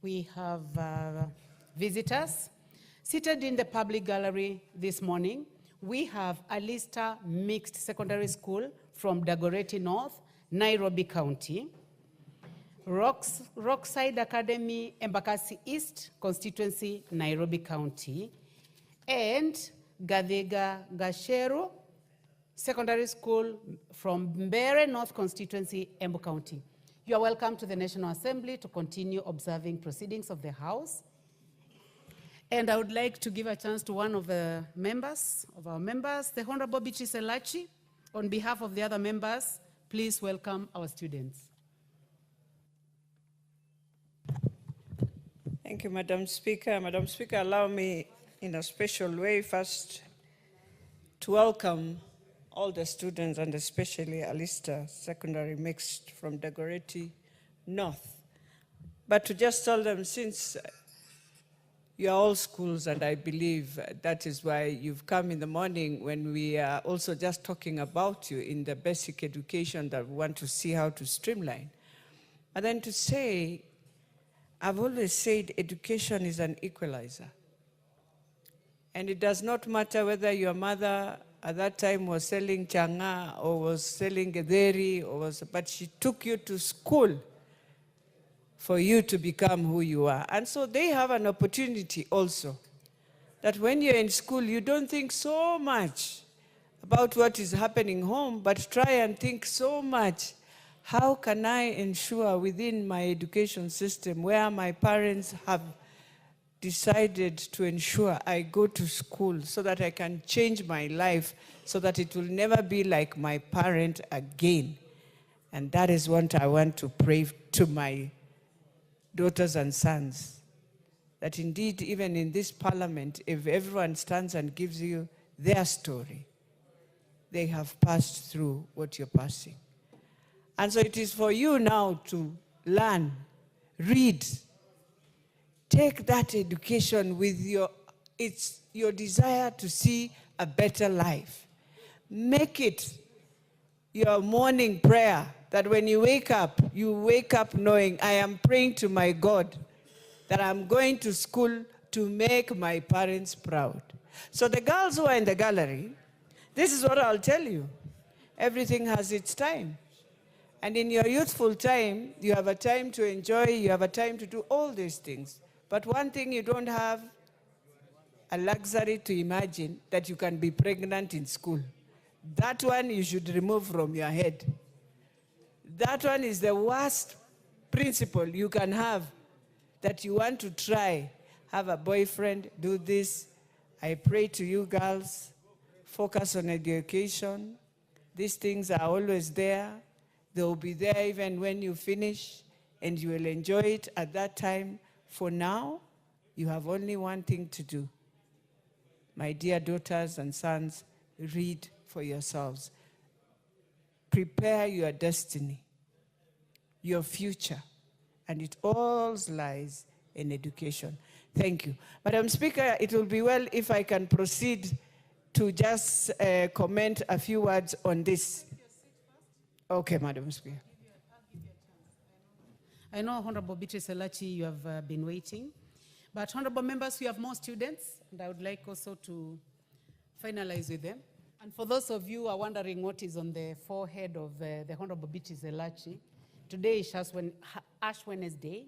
we have visitors. Seated in the public gallery this morning, we have Alista Mixed Secondary School from Dagoretti North, Nairobi County, Rockside Academy, Embakasi East Constituency, Nairobi County, and Gadega Gashero Secondary School from Mbere North Constituency, Embu County. You are welcome to the National Assembly to continue observing proceedings of the House. And I would like to give a chance to one of the members, the Honorable Beatrice Elachi. On behalf of the other members, please welcome our students. Thank you, Madam Speaker. Madam Speaker, allow me in a special way first to welcome all the students and especially Alista Secondary Mixed from Dagoretti North. But to just tell them, since you are all schools, and I believe that is why you've come in the morning when we are also just talking about you in the basic education that we want to see how to streamline. And then to say, I've always said education is an equalizer. And it does not matter whether your mother at that time was selling changa or was selling gederi, but she took you to school for you to become who you are. And so they have an opportunity also that when you're in school, you don't think so much about what is happening home, but try and think so much, how can I ensure within my education system where my parents have decided to ensure I go to school so that I can change my life so that it will never be like my parent again. And that is what I want to pray to my daughters and sons, that indeed, even in this parliament, if everyone stands and gives you their story, they have passed through what you're passing. And so it is for you now to learn, read, take that education with it's your desire to see a better life. Make it your morning prayer, that when you wake up knowing, I am praying to my God that I'm going to school to make my parents proud. So the girls who are in the gallery, this is what I'll tell you. Everything has its time. And in your youthful time, you have a time to enjoy, you have a time to do all these things. But one thing you don't have a luxury to imagine, that you can be pregnant in school. That one you should remove from your head. That one is the worst principle you can have, that you want to try, have a boyfriend, do this. I pray to you girls, focus on education. These things are always there. They will be there even when you finish, and you will enjoy it at that time. For now, you have only one thing to do. My dear daughters and sons, read for yourselves. Prepare your destiny, your future, and it all lies in education. Thank you. Madam Speaker, it will be well if I can proceed to just comment a few words on this. Okay, Madam Speaker. I know, Honorable Beatrice Elachi, you have been waiting. But honorable members, we have more students, and I would like also to finalize with them. And for those of you who are wondering what is on the forehead of the Honorable Beatrice Elachi, today is Ash Wednesday,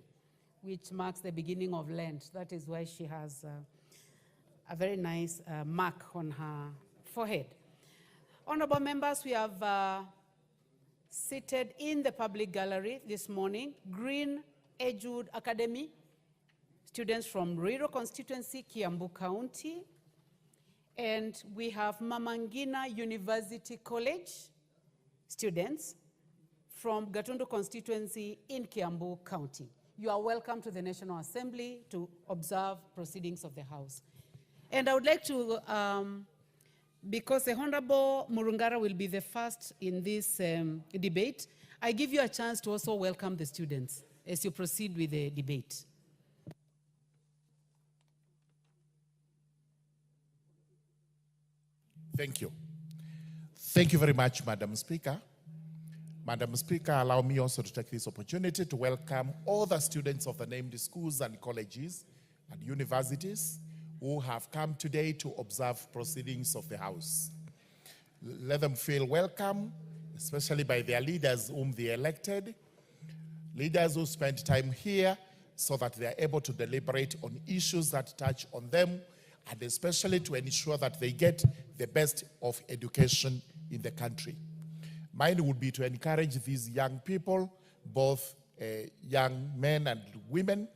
which marks the beginning of Lent. That is why she has a very nice mark on her forehead. Honorable members, we have seated in the public gallery this morning, Green Edgewood Academy, students from Ruiru constituency, Kiambu County, and we have Mamangina University College students from Gatundu constituency in Kiambu County. You are welcome to the National Assembly to observe proceedings of the House. And I would like to, because the Honorable Murungara will be the first in this debate, I give you a chance to also welcome the students as you proceed with the debate. Thank you. Thank you very much, Madam Speaker. Madam Speaker, allow me also to take this opportunity to welcome all the students of the named schools and colleges and universities who have come today to observe proceedings of the House. Let them feel welcome, especially by their leaders whom they elected, leaders who spent time here so that they are able to deliberate on issues that touch on them, and especially to ensure that they get the best of education in the country. Mine would be to encourage these young people, both young men and women,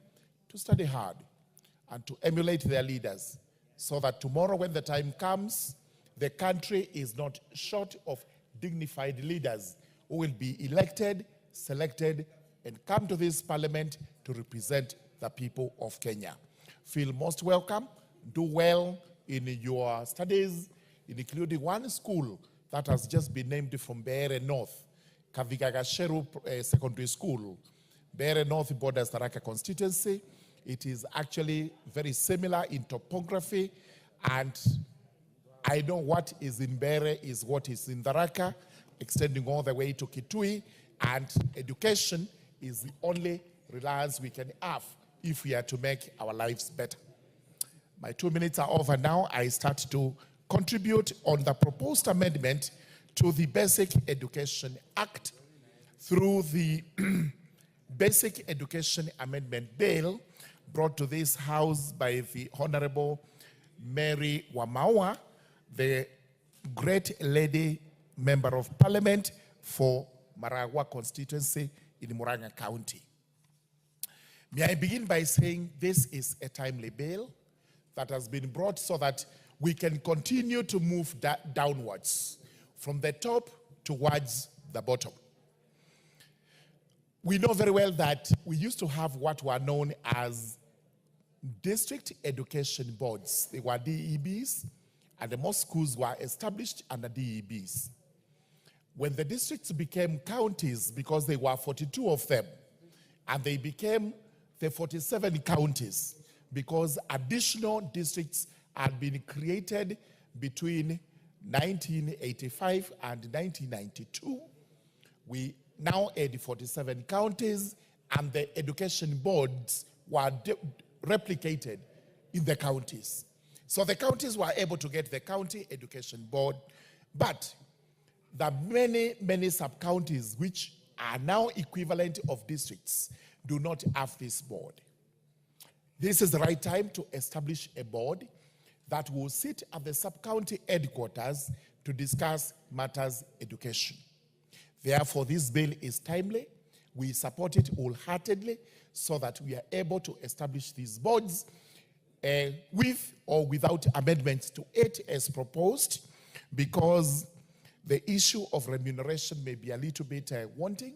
to study hard and to emulate their leaders, so that tomorrow when the time comes, the country is not short of dignified leaders who will be elected, selected, and come to this parliament to represent the people of Kenya. Feel most welcome. Do well in your studies, including one school that has just been named from Beere North, Kavigagasheru Secondary School. Beere North borders Tharaka constituency. It is actually very similar in topography, and I know what is in Beere is what is in Tharaka, extending all the way to Kitui, and education is the only reliance we can have if we are to make our lives better. My 2 minutes are over now. I start to contribute on the proposed amendment to the Basic Education Act through the Basic Education Amendment Bill brought to this House by the Honorable Mary Wamaua, the great lady member of Parliament for Maragua constituency in Murang'a County. May I begin by saying this is a timely bill that has been brought so that we can continue to move downwards from the top towards the bottom. We know very well that we used to have what were known as district education boards. They were DEBs, and the most schools were established under DEBs. When the districts became counties, because there were 42 of them, and they became the 47 counties, because additional districts had been created between 1985 and 1992. We now had 47 counties, and the education boards were replicated in the counties. So the counties were able to get the county education board, but the many sub-counties which are now equivalent of districts do not have this board. This is the right time to establish a board that will sit at the sub-county headquarters to discuss matters education. Therefore, this bill is timely. We support it wholeheartedly so that we are able to establish these boards with or without amendments to it as proposed, because the issue of remuneration may be a little bit wanting,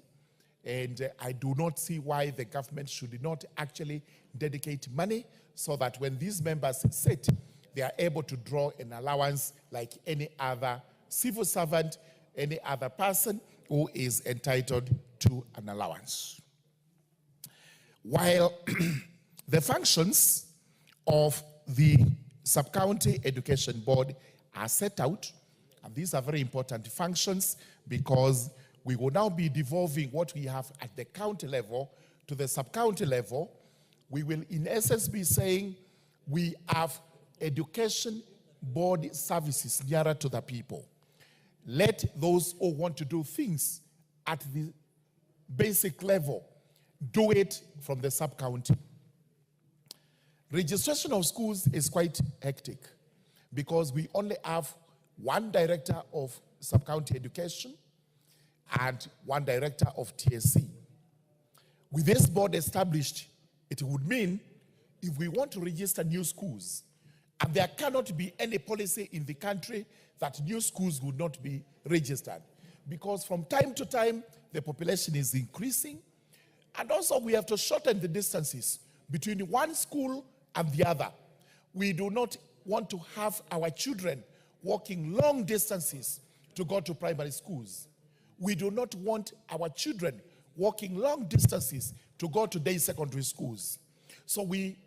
and I do not see why the government should not actually dedicate money so that when these members sit, they are able to draw an allowance like any other civil servant, any other person who is entitled to an allowance. While the functions of the sub-county education board are set out, and these are very important functions because we will now be devolving what we have at the county level to the sub-county level. We will in essence be saying we have education board services nearer to the people. Let those who want to do things at the basic level do it from the sub-county. Registration of schools is quite hectic because we only have one director of sub-county education and one director of TSC. With this board established, it would mean if we want to register new schools, and there cannot be any policy in the country that new schools would not be registered, because from time to time, the population is increasing, and also we have to shorten the distances between one school and the other. We do not want to have our children walking long distances to go to primary schools. We do not want our children walking long distances to go to day secondary schools. So we,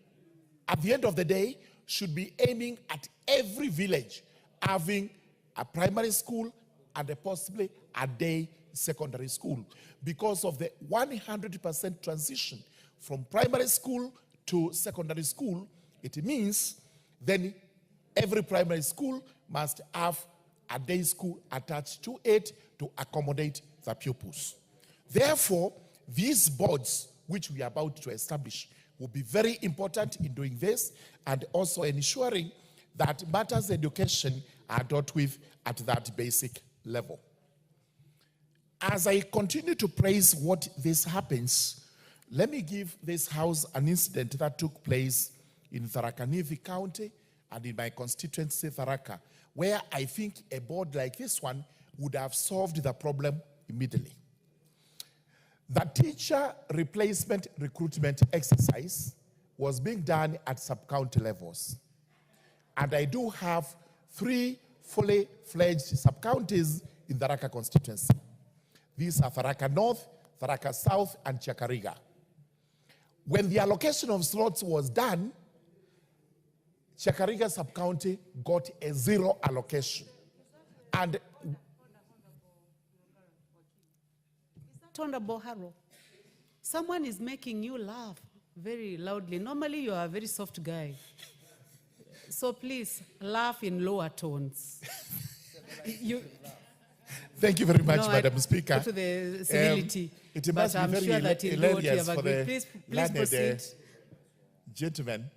at the end of the day, should be aiming at every village having a primary school and possibly a day secondary school, because of the 100% transition from primary school to secondary school. It means then every primary school must have a day school attached to it to accommodate the pupils. Therefore, these boards which we are about to establish will be very important in doing this and also ensuring that matters education are dealt with at that basic level. As I continue to praise what this happens, let me give this house an incident that took place in Tharaka Nithi County and in my constituency, Tharaka, where I think a board like this one would have solved the problem immediately. The teacher replacement recruitment exercise was being done at sub-county levels. And I do have 3 fully fledged sub-counties in the Tharaka constituency. These are Tharaka North, Tharaka South, and Chakariga. When the allocation of slots was done, Chakariga sub-county got a 0 allocation. And Honorable Haro, someone is making you laugh very loudly. Normally, you are a very soft guy. So please, laugh in lower tones. Thank you very much, Madam Speaker. To the civility. It must be very sure that hilarious for the please learned gentleman,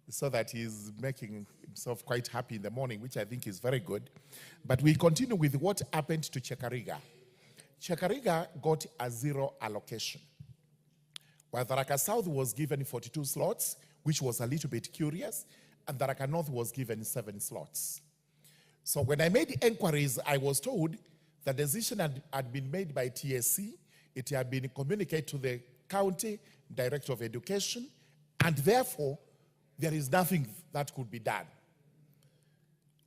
so that he's making himself quite happy in the morning, which I think is very good. But we continue with what happened to Chakariga. Chakariga got a 0 allocation, while Tharaka South was given 42 slots, which was a little bit curious, and Tharaka North was given 7 slots. So when I made inquiries, I was told the decision had been made by TSC. It had been communicated to the county director of education, and therefore there is nothing that could be done.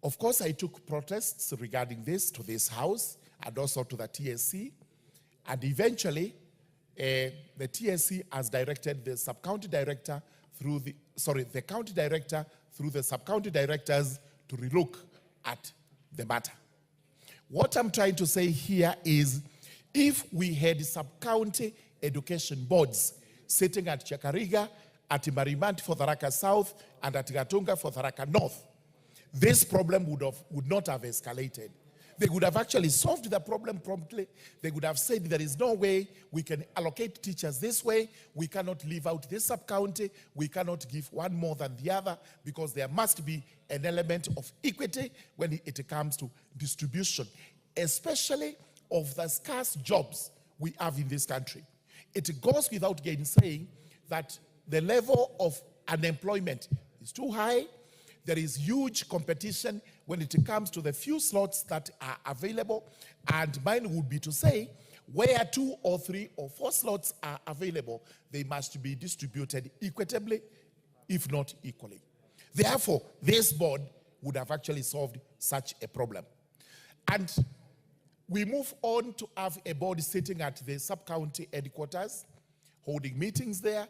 Of course, I took protests regarding this to this House and also to the TSC, and eventually the TSC has directed the sub-county director through the county director through the sub-county directors to relook at the matter. What I'm trying to say here is, if we had sub-county education boards sitting at Chakariga, at Marimanti for Tharaka South, and at Gatunga for Tharaka North, this problem would not have escalated. They would have actually solved the problem promptly. They would have said there is no way we can allocate teachers this way. We cannot leave out this sub-county. We cannot give one more than the other, because there must be an element of equity when it comes to distribution, especially of the scarce jobs we have in this country. It goes without gainsaying that the level of unemployment is too high. There is huge competition when it comes to the few slots that are available, and mine would be to say, where 2 or 3 or 4 slots are available, they must be distributed equitably, if not equally. Therefore, this board would have actually solved such a problem. And we move on to have a board sitting at the sub-county headquarters, holding meetings there,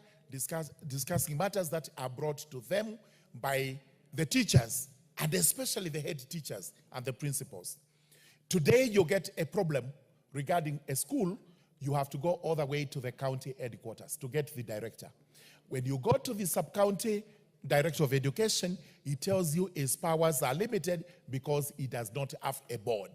discussing matters that are brought to them by the teachers, and especially the head teachers and the principals. Today, you get a problem regarding a school, you have to go all the way to the county headquarters to get the director. When you go to the sub-county director of education, he tells you his powers are limited because he does not have a board.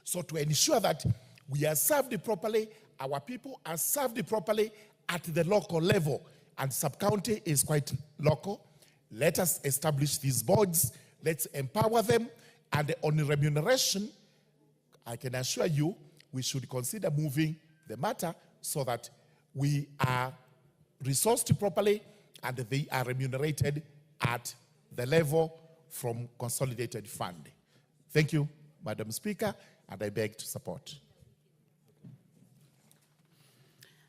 So to ensure that we are served properly, our people are served properly at the local level, and sub-county is quite local, let us establish these boards, let's empower them, and on remuneration, I can assure you, we should consider moving the matter so that we are resourced properly and they are remunerated at the level from consolidated fund. Thank you, Madam Speaker, and I beg to support.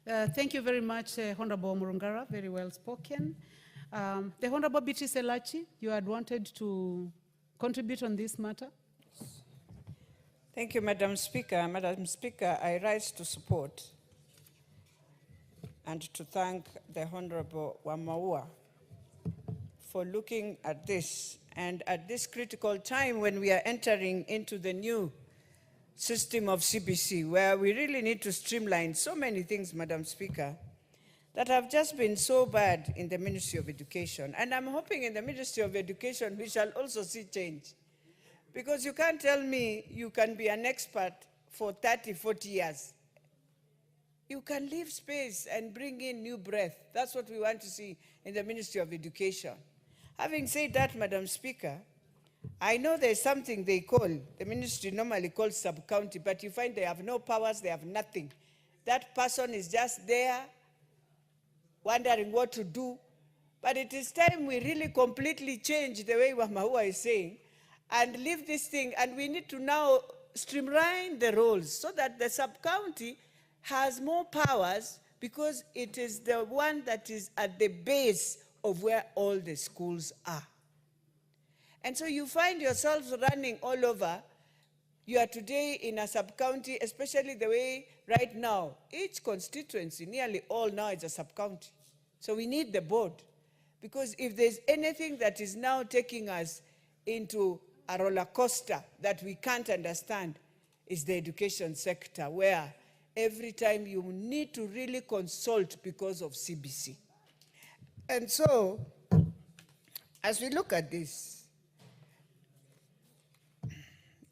Thank you very much, Honorable Murungara, very well spoken. The Honorable Beatrice Elachi, you had wanted to contribute on this matter. Thank you, Madam Speaker. Madam Speaker, I rise to support and to thank the Honorable Wamaua for looking at this, and at this critical time when we are entering into the new system of CBC, where we really need to streamline so many things, Madam Speaker, that have just been so bad in the Ministry of Education. And I'm hoping in the Ministry of Education we shall also see change. Because you can't tell me you can be an expert for 30, 40 years. You can leave space and bring in new breath. That's what we want to see in the Ministry of Education. Having said that, Madam Speaker, I know there's something they call, the ministry normally calls sub-county, but you find they have no powers, they have nothing. That person is just there, wondering what to do. But it is time we really completely change the way Wamahua is saying and leave this thing, and we need to now streamline the roles so that the sub-county has more powers, because it is the one that is at the base of where all the schools are. And so you find yourselves running all over. You are today in a sub-county, especially the way right now, each constituency, nearly all now is a sub-county. So we need the board, because if there's anything that is now taking us into a roller coaster that we can't understand, is the education sector, where every time you need to really consult because of CBC. And so, as we look at this,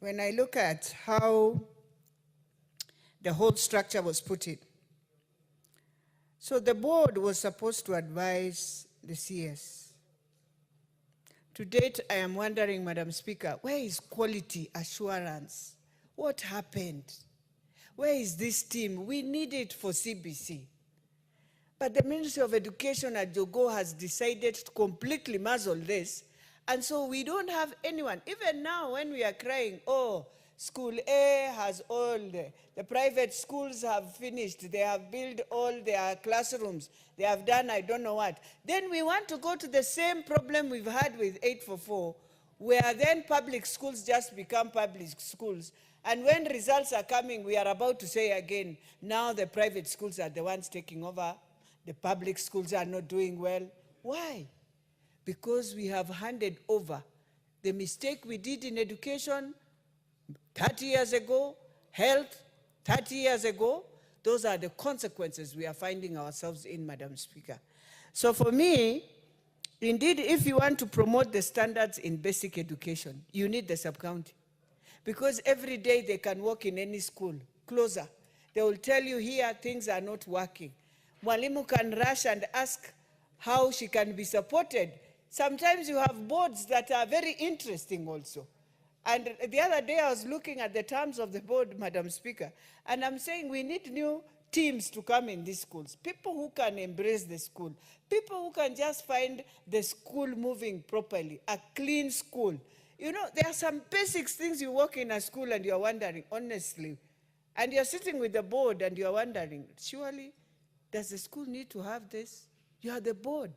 when I look at how the whole structure was put in, so the board was supposed to advise the CS. To date, I am wondering, Madam Speaker, where is quality assurance? What happened? Where is this team? We need it for CBC. But the Ministry of Education at Jogo has decided to completely muzzle this. And so we don't have anyone. Even now when we are crying, oh, School A has all the private schools have finished. They have built all their classrooms. They have done I don't know what. Then we want to go to the same problem we've had with 844, where then public schools just become public schools. And when results are coming, we are about to say again, now the private schools are the ones taking over. The public schools are not doing well. Why? Because we have handed over the mistake we did in education 30 years ago, health 30 years ago. Those are the consequences we are finding ourselves in, Madam Speaker. So for me, indeed, if you want to promote the standards in basic education, you need the sub-county. Because every day they can walk in any school, closer. They will tell you here things are not working. Mwalimu can rush and ask how she can be supported. Sometimes you have boards that are very interesting also. And the other day I was looking at the terms of the board, Madam Speaker, and I'm saying we need new teams to come in these schools, people who can embrace the school, people who can just find the school moving properly, a clean school. You know, there are some basic things you walk in a school and you're wondering, honestly, and you're sitting with the board and you're wondering, surely, does the school need to have this? You are the board.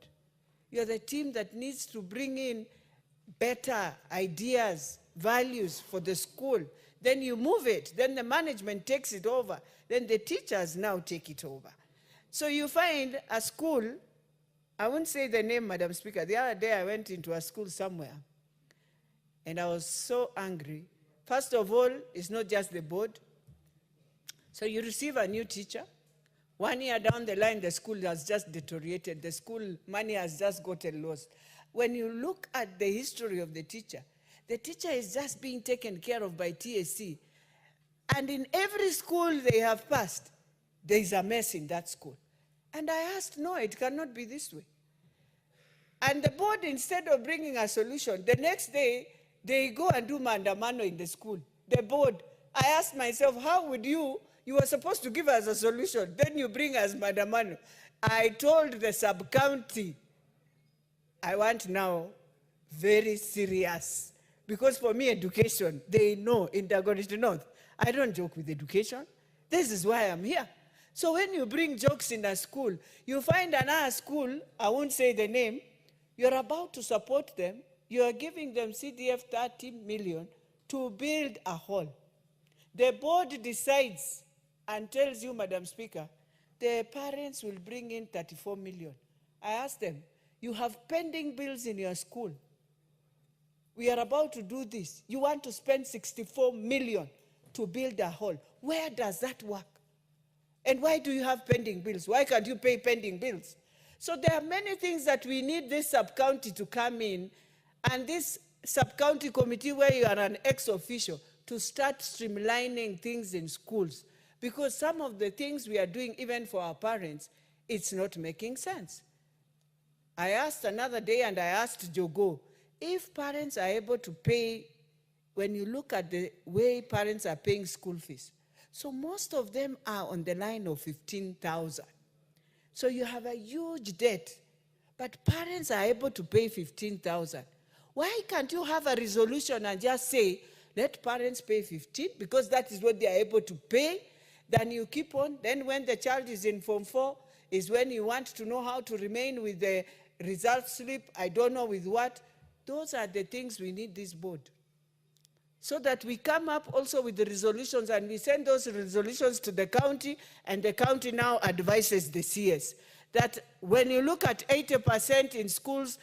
You're the team that needs to bring in better ideas, values for the school. Then you move it. Then the management takes it over. Then the teachers now take it over. So you find a school, I won't say the name, Madam Speaker. The other day I went into a school somewhere and I was so angry. First of all, it's not just the board. So you receive a new teacher. 1 year down the line, the school has just deteriorated. The school money has just gotten lost. When you look at the history of the teacher is just being taken care of by TSC. And in every school they have passed, there is a mess in that school. And I asked, no, it cannot be this way. And the board, instead of bringing a solution, the next day, they go and do mandamano in the school. The board, I asked myself, how would you were supposed to give us a solution, then you bring us mandamano. I told the sub-county, I want now very serious. Because for me, education, they know in Dagoretti North, I don't joke with education. This is why I'm here. So when you bring jokes in a school, you find another school, I won't say the name, you're about to support them, you are giving them CDF 30 million to build a hall. The board decides and tells you, Madam Speaker, the parents will bring in 34 million. I asked them, you have pending bills in your school. We are about to do this. You want to spend 64 million to build a hall. Where does that work? And why do you have pending bills? Why can't you pay pending bills? So there are many things that we need this sub-county to come in, and this sub-county committee where you are an ex-official to start streamlining things in schools. Because some of the things we are doing, even for our parents, it's not making sense. I asked another day, and I asked Jogo, if parents are able to pay, when you look at the way parents are paying school fees, so most of them are on the line of 15,000. So you have a huge debt, but parents are able to pay 15,000. Why can't you have a resolution and just say, let parents pay 15, because that is what they are able to pay? Then you keep on. Then when the child is in Form 4, is when you want to know how to remain with the result slip, I don't know with what. Those are the things we need this board. So that we come up also with the resolutions and we send those resolutions to the county, and the county now advises the CS that when you look at 80% in schools,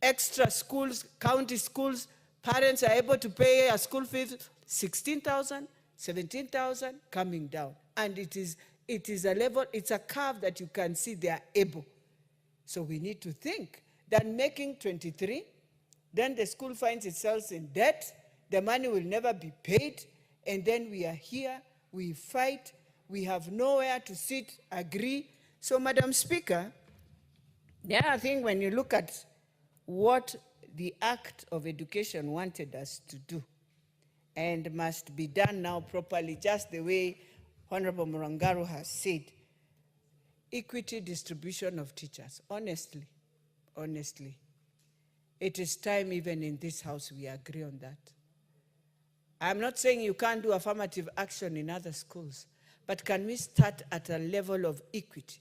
extra schools, county schools, parents are able to pay a school fee 16,000, 17,000 coming down. And it is a level, it's a curve that you can see they are able. So we need to think that making 23, then the school finds itself in debt, the money will never be paid, and then we are here, we fight, we have nowhere to sit, agree. So, Madam Speaker, the other thing when you look at what the Act of Education wanted us to do, and must be done now properly, just the way Honorable Murangaru has said, equity distribution of teachers. Honestly, it is time even in this house we agree on that. I'm not saying you can't do affirmative action in other schools, but can we start at a level of equity?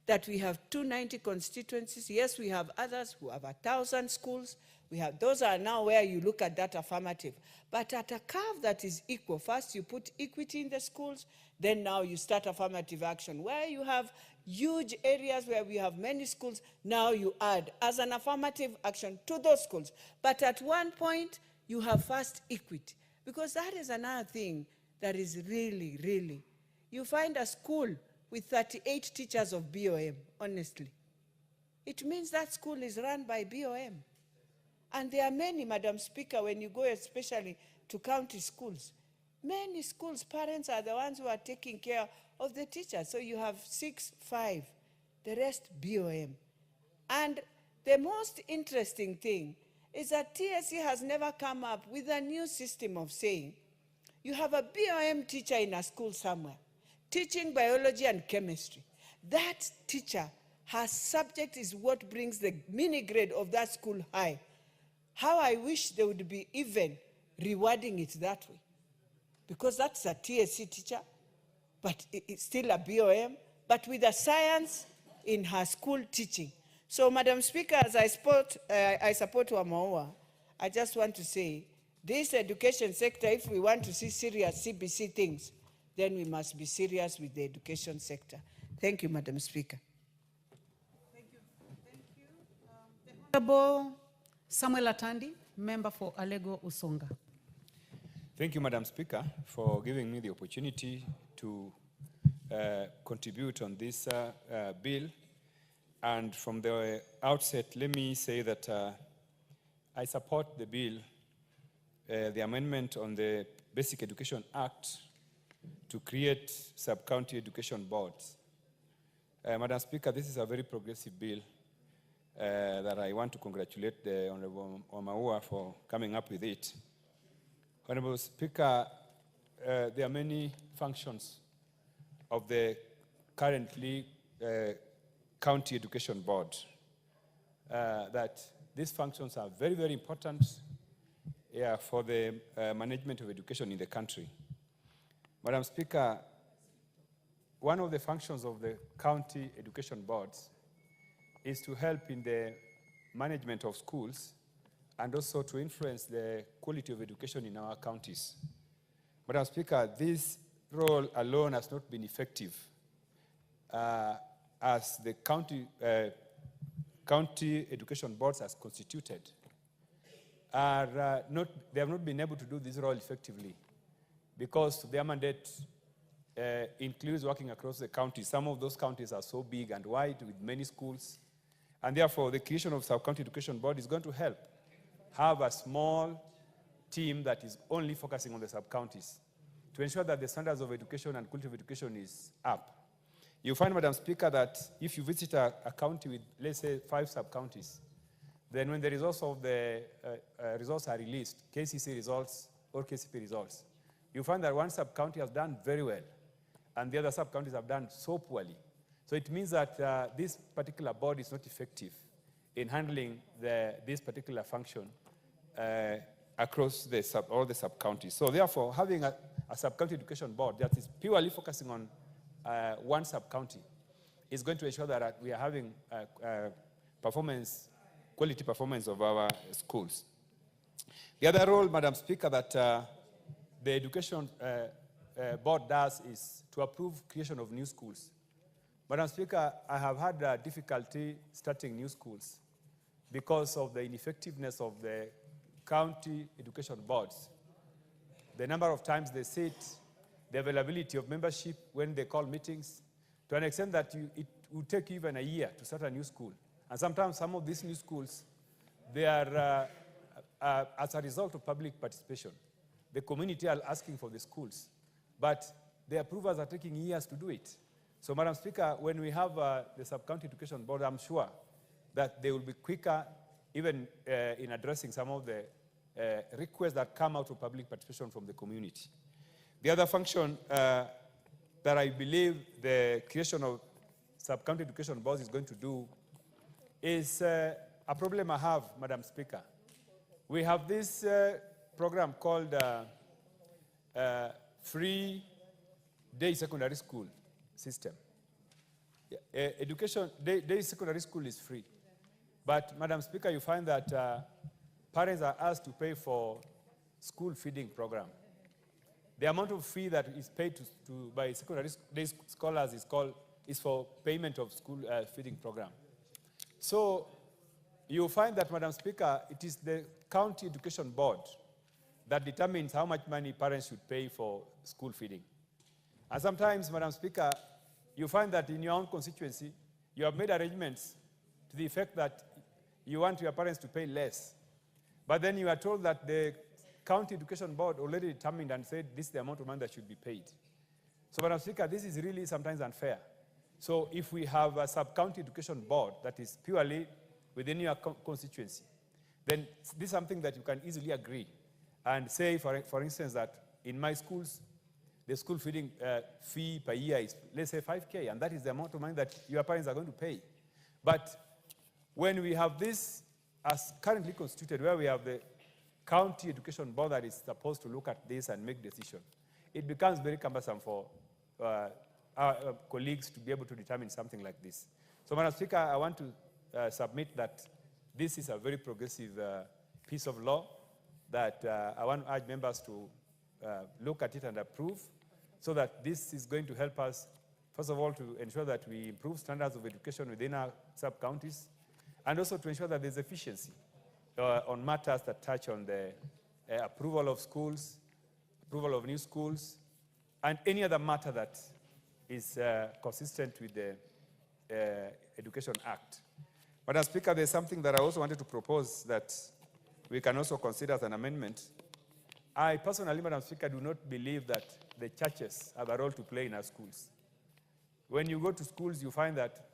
That we have 290 constituencies. Yes, we have others who have 1,000 schools. We have, those are now where you look at that affirmative. But at a curve that is equal, first you put equity in the schools, then now you start affirmative action. Where you have huge areas where we have many schools, now you add as an affirmative action to those schools. But at one point, you have first equity. Because that is another thing that is really, really, you find a school with 38 teachers of BOM, honestly. It means that school is run by BOM. And there are many, Madam Speaker, when you go especially to county schools, many schools, parents are the ones who are taking care of the teachers. So you have 6, 5, the rest BOM. And the most interesting thing is that TSC has never come up with a new system of saying, you have a BOM teacher in a school somewhere, teaching biology and chemistry. That teacher, her subject is what brings the mini grade of that school high. How I wish they would be even rewarding it that way. Because that's a TSC teacher, but it's still a BOM, but with a science in her school teaching. So, Madam Speaker, as I support Wamaua, I just want to say, this education sector, if we want to see serious CBC things, then we must be serious with the education sector. Thank you, Madam Speaker. Thank you. Thank you. The Honorable Samuel Atandi, member for Alego Usonga. Thank you, Madam Speaker, for giving me the opportunity to contribute on this bill. And from the outset, let me say that I support the bill, the amendment on the Basic Education Act to create sub-county education boards. Madam Speaker, this is a very progressive bill that I want to congratulate the Honorable Wamaua for coming up with it. Honorable Speaker, there are many functions of the currently County Education Board that these functions are very, very important for the management of education in the country. Madam Speaker, one of the functions of the county education boards is to help in the management of schools and also to influence the quality of education in our counties. Madam Speaker, this role alone has not been effective as the county education boards as constituted they have not been able to do this role effectively because their mandate includes working across the county. Some of those counties are so big and wide with many schools, and therefore the creation of sub-county education board is going to help have a small team that is only focusing on the sub-counties to ensure that the standards of education and quality of education is up. You find, Madam Speaker, that if you visit a county with, let's say, 5 sub-counties, then when the results of the results are released, KCC results or KCP results, you find that one sub-county has done very well, and the other sub-counties have done so poorly. So it means that this particular board is not effective in handling this particular function across all the sub-counties. So therefore, having a sub-county education board that is purely focusing on one sub-county is going to ensure that we are having quality performance of our schools. The other role, Madam Speaker, that the education board does is to approve creation of new schools. Madam Speaker, I have had difficulty starting new schools because of the ineffectiveness of the county education boards. The number of times they sit, the availability of membership when they call meetings, to an extent that it would take even a year to start a new school. And sometimes some of these new schools, they are as a result of public participation. The community are asking for the schools, but the approvals are taking years to do it. So, Madam Speaker, when we have the sub-county education board, I'm sure that they will be quicker even in addressing some of the requests that come out of public participation from the community. The other function that I believe the creation of sub-county education boards is going to do is a problem I have, Madam Speaker. We have this program called free day secondary school system. Education, day secondary school is free. But, Madam Speaker, you find that parents are asked to pay for school feeding program. The amount of fee that is paid by secondary day scholars is for payment of school feeding program. So you find that, Madam Speaker, it is the county education board that determines how much money parents should pay for school feeding. And sometimes, Madam Speaker, you find that in your own constituency, you have made arrangements to the effect that you want your parents to pay less. But then you are told that the county education board already determined and said this is the amount of money that should be paid. So, Madam Speaker, this is really sometimes unfair. So if we have a sub-county education board that is purely within your constituency, then this is something that you can easily agree and say, for instance, that in my schools, the school feeding fee per year is, let's say, 5K, and that is the amount of money that your parents are going to pay. But when we have this as currently constituted, where we have the county education board that is supposed to look at this and make decisions, it becomes very cumbersome for our colleagues to be able to determine something like this. So, Madam Speaker, I want to submit that this is a very progressive piece of law that I want to urge members to look at it and approve, so that this is going to help us, first of all, to ensure that we improve standards of education within our sub-counties, and also to ensure that there's efficiency on matters that touch on the approval of schools, approval of new schools, and any other matter that is consistent with the Education Act. Madam Speaker, there's something that I also wanted to propose that we can also consider as an amendment. I personally, Madam Speaker, do not believe that the churches have a role to play in our schools. When you go to schools, you find that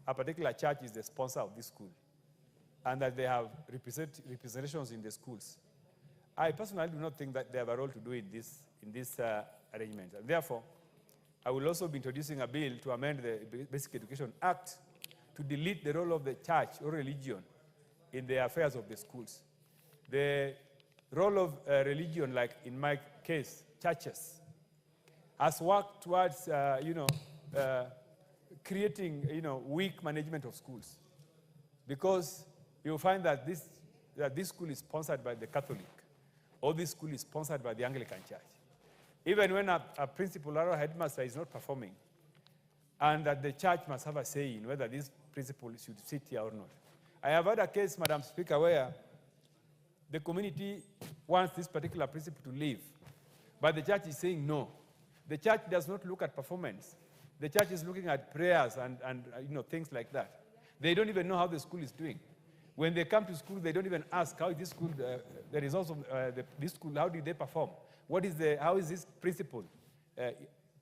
a particular church is the sponsor of this school, and that they have representations in the schools. I personally do not think that they have a role to do in this arrangement. And therefore, I will also be introducing a bill to amend the Basic Education Act to delete the role of the church or religion in the affairs of the schools. The role of religion, like in my case, churches, has worked towards, creating, weak management of schools. Because you find that this school is sponsored by the Catholic, or this school is sponsored by the Anglican Church. Even when a principal or a headmaster is not performing, and that the church must have a say in whether this principal should sit here or not. I have had a case, Madam Speaker, where the community wants this particular principal to leave, but the church is saying no. The church does not look at performance. The church is looking at prayers and things like that. They don't even know how the school is doing. When they come to school, they don't even ask how is this school, the results of this school, how did they perform? How is this principal?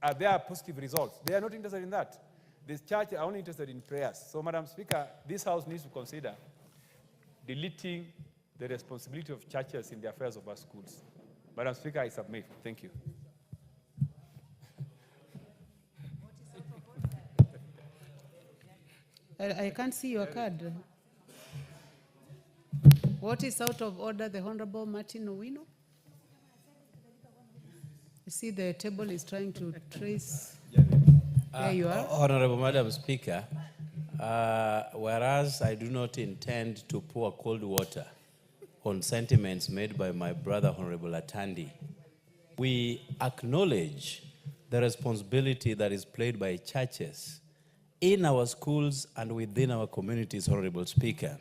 Are there positive results? They are not interested in that. The church are only interested in prayers. So, Madam Speaker, this House needs to consider deleting the responsibility of churches in the affairs of our schools. Madam Speaker, I submit. Thank you. I can't see your card. What is out of order, the Honorable Martin Owino? You see the table is trying to trace. There you are. Honorable Madam Speaker, whereas I do not intend to pour cold water on sentiments made by my brother, Honorable Atandi, we acknowledge the responsibility that is played by churches in our schools and within our communities, Honorable Speaker.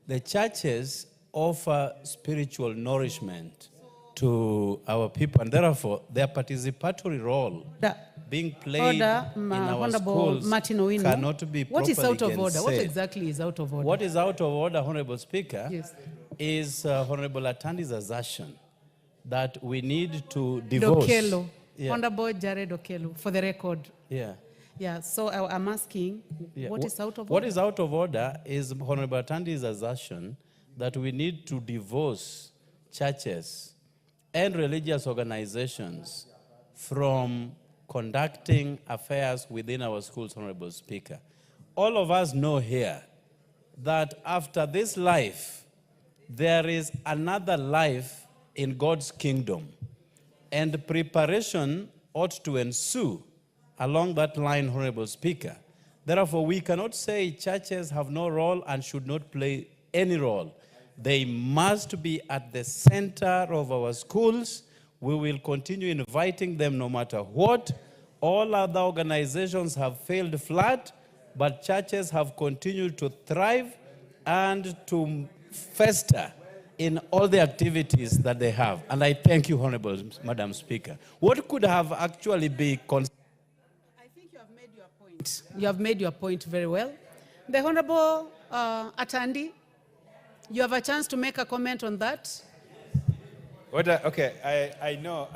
The churches offer spiritual nourishment to our people, and therefore their participatory role being played in our Honorable schools Martin Owino, cannot be properly what is out of order? gainsaid. What exactly is out of order? What is out of order, Honorable Speaker, Yes. is Honorable Atandi's assertion that we need to divorce. Dokelo. Yeah. Honorable Jared Dokelo, for the record. Yeah. Yeah, so I'm asking, Yeah. what is out of order? What is out of order is Honorable Atandi's assertion that we need to divorce churches and religious organizations from conducting affairs within our schools, Honorable Speaker. All of us know here that after this life, there is another life in God's kingdom. and preparation ought to ensue along that line, Honorable Speaker. Therefore, we cannot say churches have no role and should not play any role. They must be at the center of our schools. We will continue inviting them no matter what. All other organizations have failed flat, but churches have continued to thrive and to fester in all the activities that they have. And I thank you, Honorable Madam Speaker. What could have actually been... You have made your point very well. The Honorable Atandi, you have a chance to make a comment on that. Okay, I know,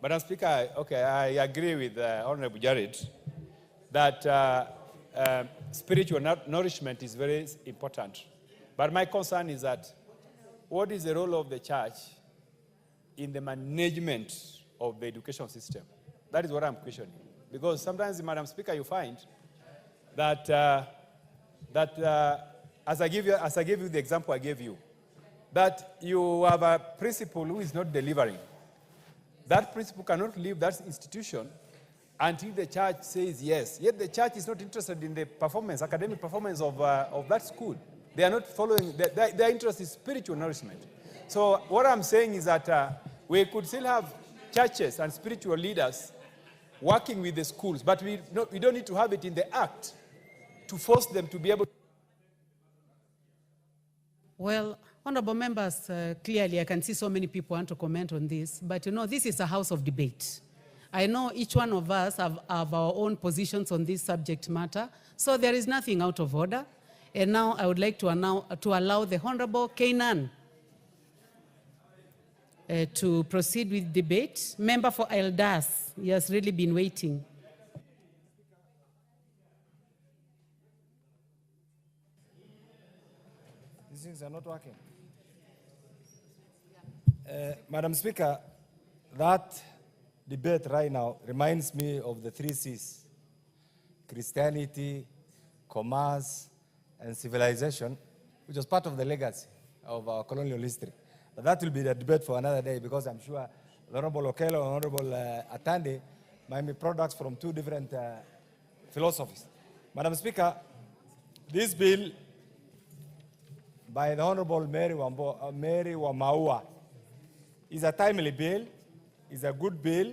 Madam Speaker, okay, I agree with Honorable Jared that spiritual nourishment is very important. But my concern is that what is the role of the church in the management of the education system? That is what I'm questioning. Because sometimes, Madam Speaker, you find that, as I give you the example I gave you, that you have a principal who is not delivering. That principal cannot leave that institution until the church says yes. Yet the church is not interested in the performance, academic performance of that school. They are not following, their interest is spiritual nourishment. So what I'm saying is that we could still have churches and spiritual leaders working with the schools, but we don't need to have it in the act to force them to be able to. Well, honorable members, clearly I can see so many people want to comment on this, but you know, this is a house of debate. I know each one of us have our own positions on this subject matter, so there is nothing out of order. And now I would like to allow the Honorable Kainan to proceed with debate. Member for Eldas, he has really been waiting. These things are not working. Madam Speaker, that debate right now reminds me of the 3 C's: Christianity, commerce, and civilization, which was part of the legacy of our colonial history. But that will be the debate for another day, because I'm sure the Honorable Okello and Honorable Atandi might be products from 2 different philosophies. Madam Speaker, this bill by the Honorable Mary Wamaua is a timely bill, is a good bill.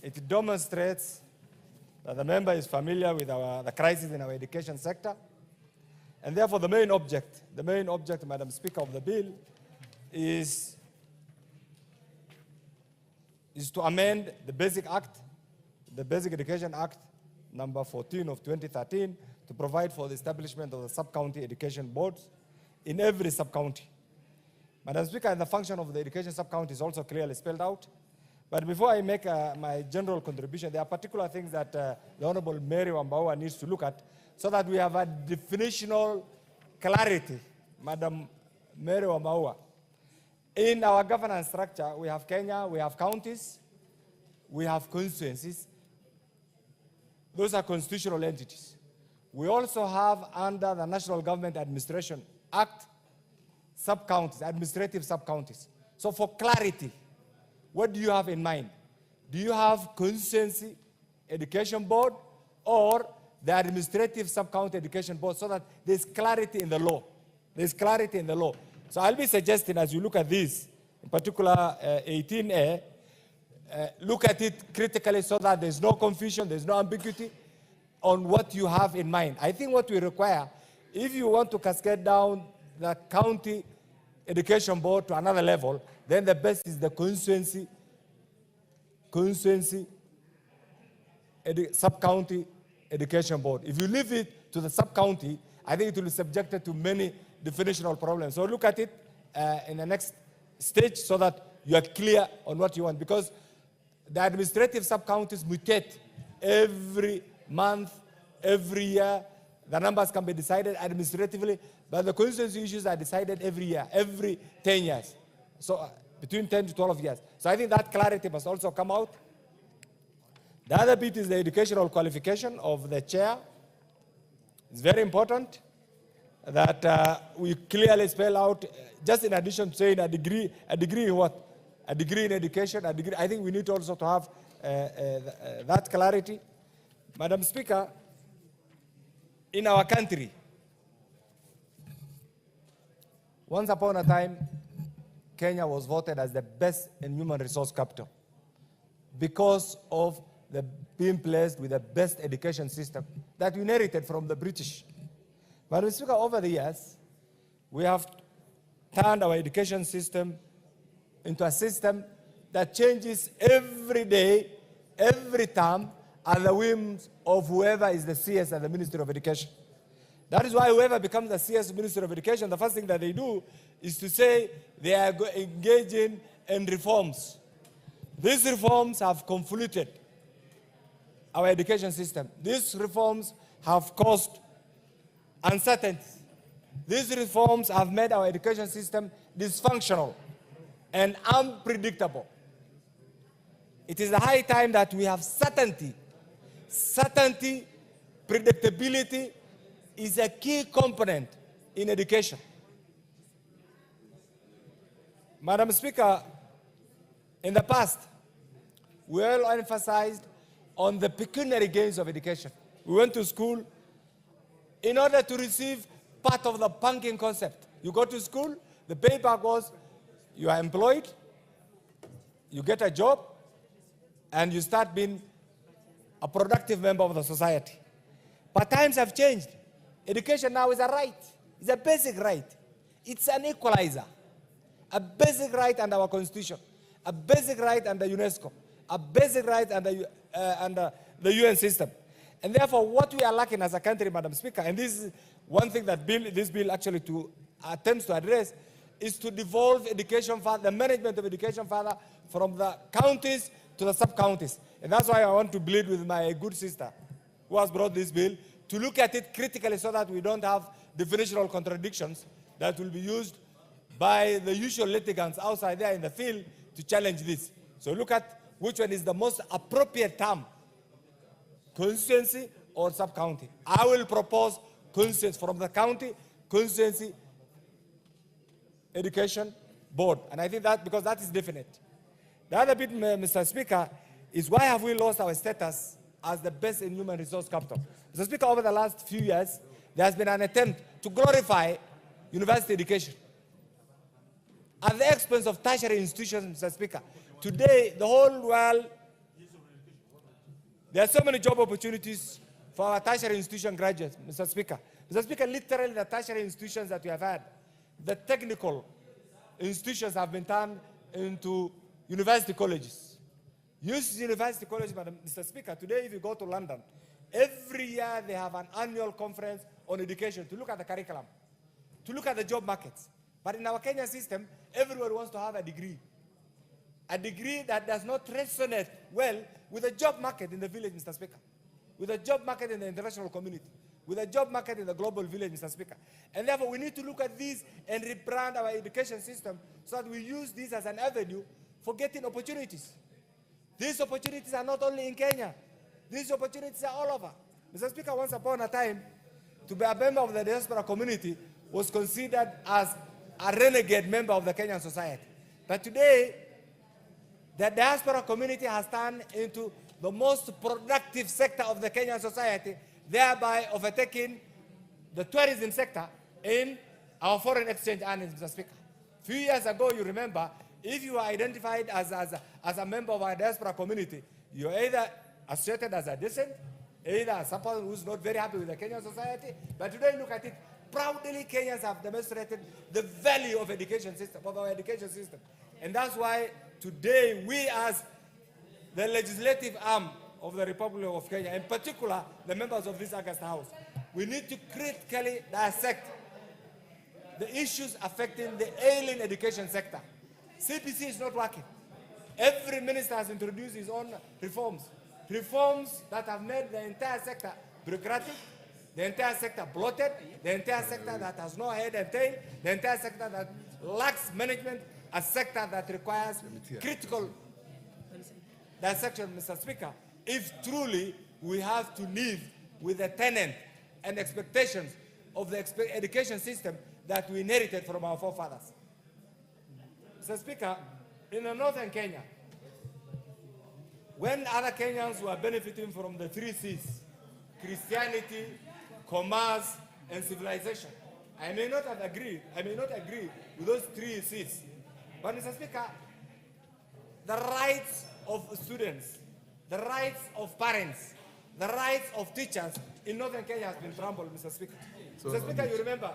It demonstrates that the member is familiar with the crisis in our education sector. And therefore, the main object, Madam Speaker, of the bill is to amend the Basic Act, the Basic Education Act, number 14 of 2013, to provide for the establishment of the sub-county education boards in every sub-county. Madam Speaker, the function of the education sub-county is also clearly spelled out. But before I make my general contribution, there are particular things that the Honorable Mary Wambaua needs to look at so that we have a definitional clarity, Madam Mary Wambaua. In our governance structure, we have Kenya, we have counties, we have constituencies. Those are constitutional entities. We also have, under the National Government Administration Act, sub-counties, administrative sub-counties. So for clarity, what do you have in mind? Do you have constituency education board or the administrative sub-county education board, so that there's clarity in the law? There's clarity in the law. So I'll be suggesting, as you look at this, in particular 18A, look at it critically so that there's no confusion, there's no ambiguity on what you have in mind. I think what we require, if you want to cascade down the county education board to another level, then the best is the constituency sub-county education board. If you leave it to the sub-county, I think it will be subjected to many definitional problems. So look at it in the next stage so that you are clear on what you want, because the administrative sub-counties mutate every month, every year. The numbers can be decided administratively, but the constituency issues are decided every year, every 10 years. So between 10 to 12 years. So I think that clarity must also come out. The other bit is the educational qualification of the chair. It's very important that we clearly spell out, just in addition to saying a degree in what? a degree in education, a degree. I think we need also to have that clarity. Madam Speaker, in our country, once upon a time, Kenya was voted as the best in human resource capital because of being placed with the best education system that we inherited from the British. Madam Speaker, over the years, we have turned our education system into a system that changes every day, every term, at the whims of whoever is the CS at the Ministry of Education. That is why whoever becomes the CS Minister of Education, the first thing that they do is to say they are engaging in reforms. These reforms have convoluted our education system. These reforms have caused uncertainty. These reforms have made our education system dysfunctional and unpredictable. It is the high time that we have certainty. Certainty, predictability is a key component in education. Madam Speaker, in the past, we all emphasized on the pecuniary gains of education. We went to school in order to receive part of the banking concept. You go to school, the payback was you are employed, you get a job, and you start being a productive member of the society. But times have changed. Education now is a right. It's a basic right. It's an equalizer. A basic right under our Constitution. A basic right under UNESCO. A basic right under the UN system. And therefore, what we are lacking as a country, Madam Speaker, and this is one thing that this bill actually attempts to address, is to devolve education, the management of education further from the counties to the sub-counties. And that's why I want to plead with my good sister who has brought this bill to look at it critically so that we don't have definitional contradictions that will be used by the usual litigants outside there in the field to challenge this. So look at which one is the most appropriate term, constituency or sub-county. I will propose constituency from the county, constituency, education board. And I think that, because that is definite. The other bit, Mr. Speaker, is why have we lost our status as the best in human resource capital? Mr. Speaker, over the last few years, there has been an attempt to glorify university education at the expense of tertiary institutions, Mr. Speaker. Today, the whole world, there are so many job opportunities for our tertiary institution graduates, Mr. Speaker. Mr. Speaker, literally the tertiary institutions that we have had, the technical institutions have been turned into university colleges. University college, Mr. Speaker, today if you go to London, every year they have an annual conference on education to look at the curriculum, to look at the job markets. But in our Kenya system, everyone wants to have a degree that does not resonate well with the job market in the village, Mr. Speaker, with the job market in the international community, with the job market in the global village, Mr. Speaker. And therefore, we need to look at this and rebrand our education system so that we use this as an avenue for getting opportunities. These opportunities are not only in Kenya. These opportunities are all over. Mr. Speaker, once upon a time, to be a member of the diaspora community was considered as a renegade member of the Kenyan society. But today, the diaspora community has turned into the most productive sector of the Kenyan society, thereby overtaking the tourism sector in our foreign exchange earnings, Mr. Speaker. A few years ago, you remember, if you are identified as a member of our diaspora community, you're either associated as a dissident, either as someone who's not very happy with the Kenyan society. But today, look at it. Proudly, Kenyans have demonstrated the value of education system, of our education system. And that's why today, we as the legislative arm of the Republic of Kenya, in particular, the members of this August House, we need to critically dissect the issues affecting the ailing education sector. CPC is not working. Every minister has introduced his own reforms. Reforms that have made the entire sector bureaucratic, the entire sector bloated, the entire sector that has no head and tail, the entire sector that lacks management, a sector that requires critical dissection, Mr. Speaker, if truly we have to live with the tenet and expectations of the education system that we inherited from our forefathers. Mr. Speaker, in the northern Kenya, when other Kenyans were benefiting from the 3 C's, Christianity, commerce, and civilization, I may not agree with those 3 C's. But Mr. Speaker, the rights of students, the rights of parents, the rights of teachers in northern Kenya has been trampled, Mr. Speaker. Mr. Speaker, you remember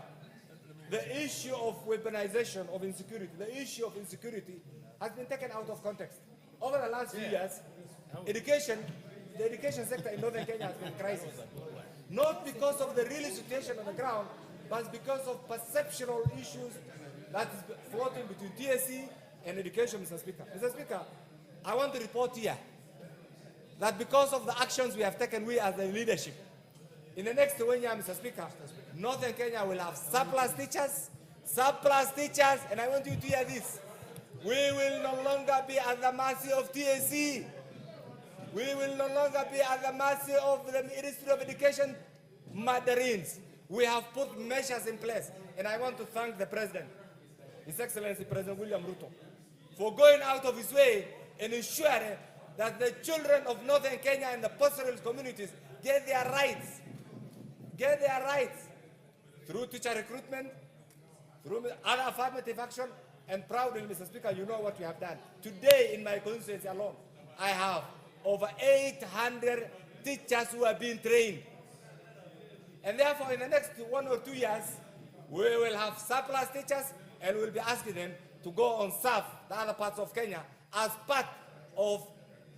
the issue of weaponization of insecurity, the issue of insecurity has been taken out of context. Over the last few years, the education sector in northern Kenya has been in crisis. Not because of the real situation on the ground, but because of perceptual issues that is floating between TSC and education, Mr. Speaker. Mr. Speaker, I want to report here that because of the actions we have taken, we as the leadership, in the next 1 year, Mr. Speaker, northern Kenya will have surplus teachers, and I want you to hear this. We will no longer be at the mercy of TSC. We will no longer be at the mercy of the Ministry of Education mandarins. We have put measures in place, and I want to thank the President, His Excellency President William Ruto, for going out of his way and ensuring that the children of northern Kenya and the pastoral communities get their rights through teacher recruitment, through other affirmative action, and proudly, Mr. Speaker, you know what we have done. Today, in my constituency alone, I have over 800 teachers who are being trained. And therefore, in the next 1 or 2 years, we will have surplus teachers, and we'll be asking them to go on serve the other parts of Kenya as part of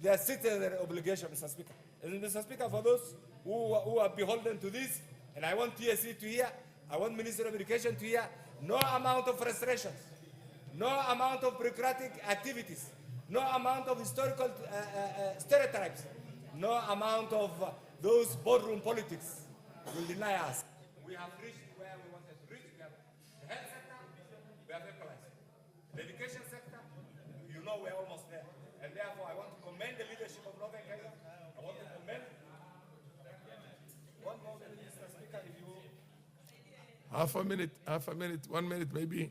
their citizenry obligation, Mr. Speaker. And Mr. Speaker, for those who are beholden to this, and I want TSC to hear, I want Ministry of Education to hear, no amount of frustrations, no amount of bureaucratic activities, no amount of historical stereotypes, no amount of those boardroom politics will deny us. We have reached where we wanted to reach. We have the health sector, we have equalized. The education sector, you know we're almost there. And therefore, I want to commend the leadership of Northern Kenya. I want to commend one more minute, Mr. Speaker, if you will. Half a minute, 1 minute maybe.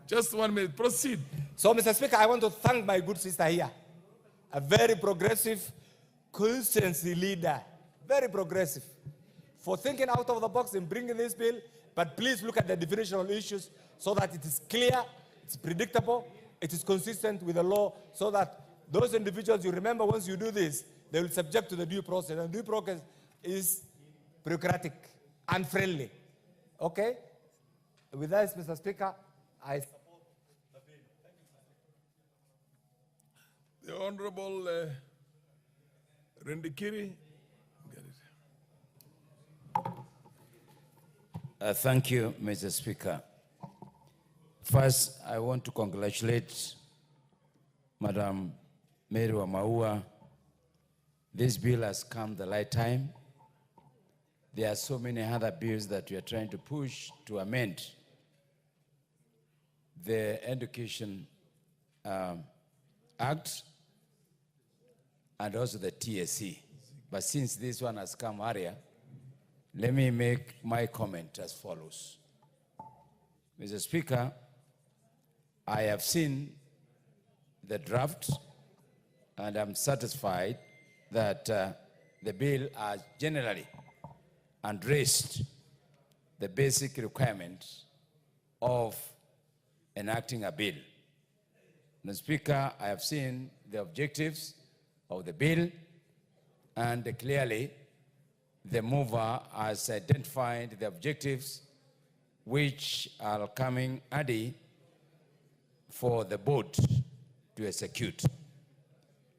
Just 1 minute, proceed. So, Mr. Speaker, I want to thank my good sister here, a very progressive constituency leader, very progressive, for thinking out of the box and bringing this bill. But please look at the definitional issues so that it is clear, it's predictable, it is consistent with the law, so that those individuals, you remember, once you do this, they will subject to the due process. And due process is bureaucratic, unfriendly. Okay? With that, Mr. Speaker, I support the bill. Thank you, The Honorable Rendikiri. Thank you, Mr. Speaker. First, I want to congratulate Madam Mary Wamaua. This bill has come the right time. There are so many other bills that we are trying to push to amend the Education Act and also the TSC. But since this one has come earlier, let me make my comment as follows. Mr. Speaker, I have seen the draft, and I'm satisfied that the bill has generally addressed the basic requirements of enacting a bill. Mr. Speaker, I have seen the objectives of the bill, and clearly the mover has identified the objectives which are coming handy for the board to execute.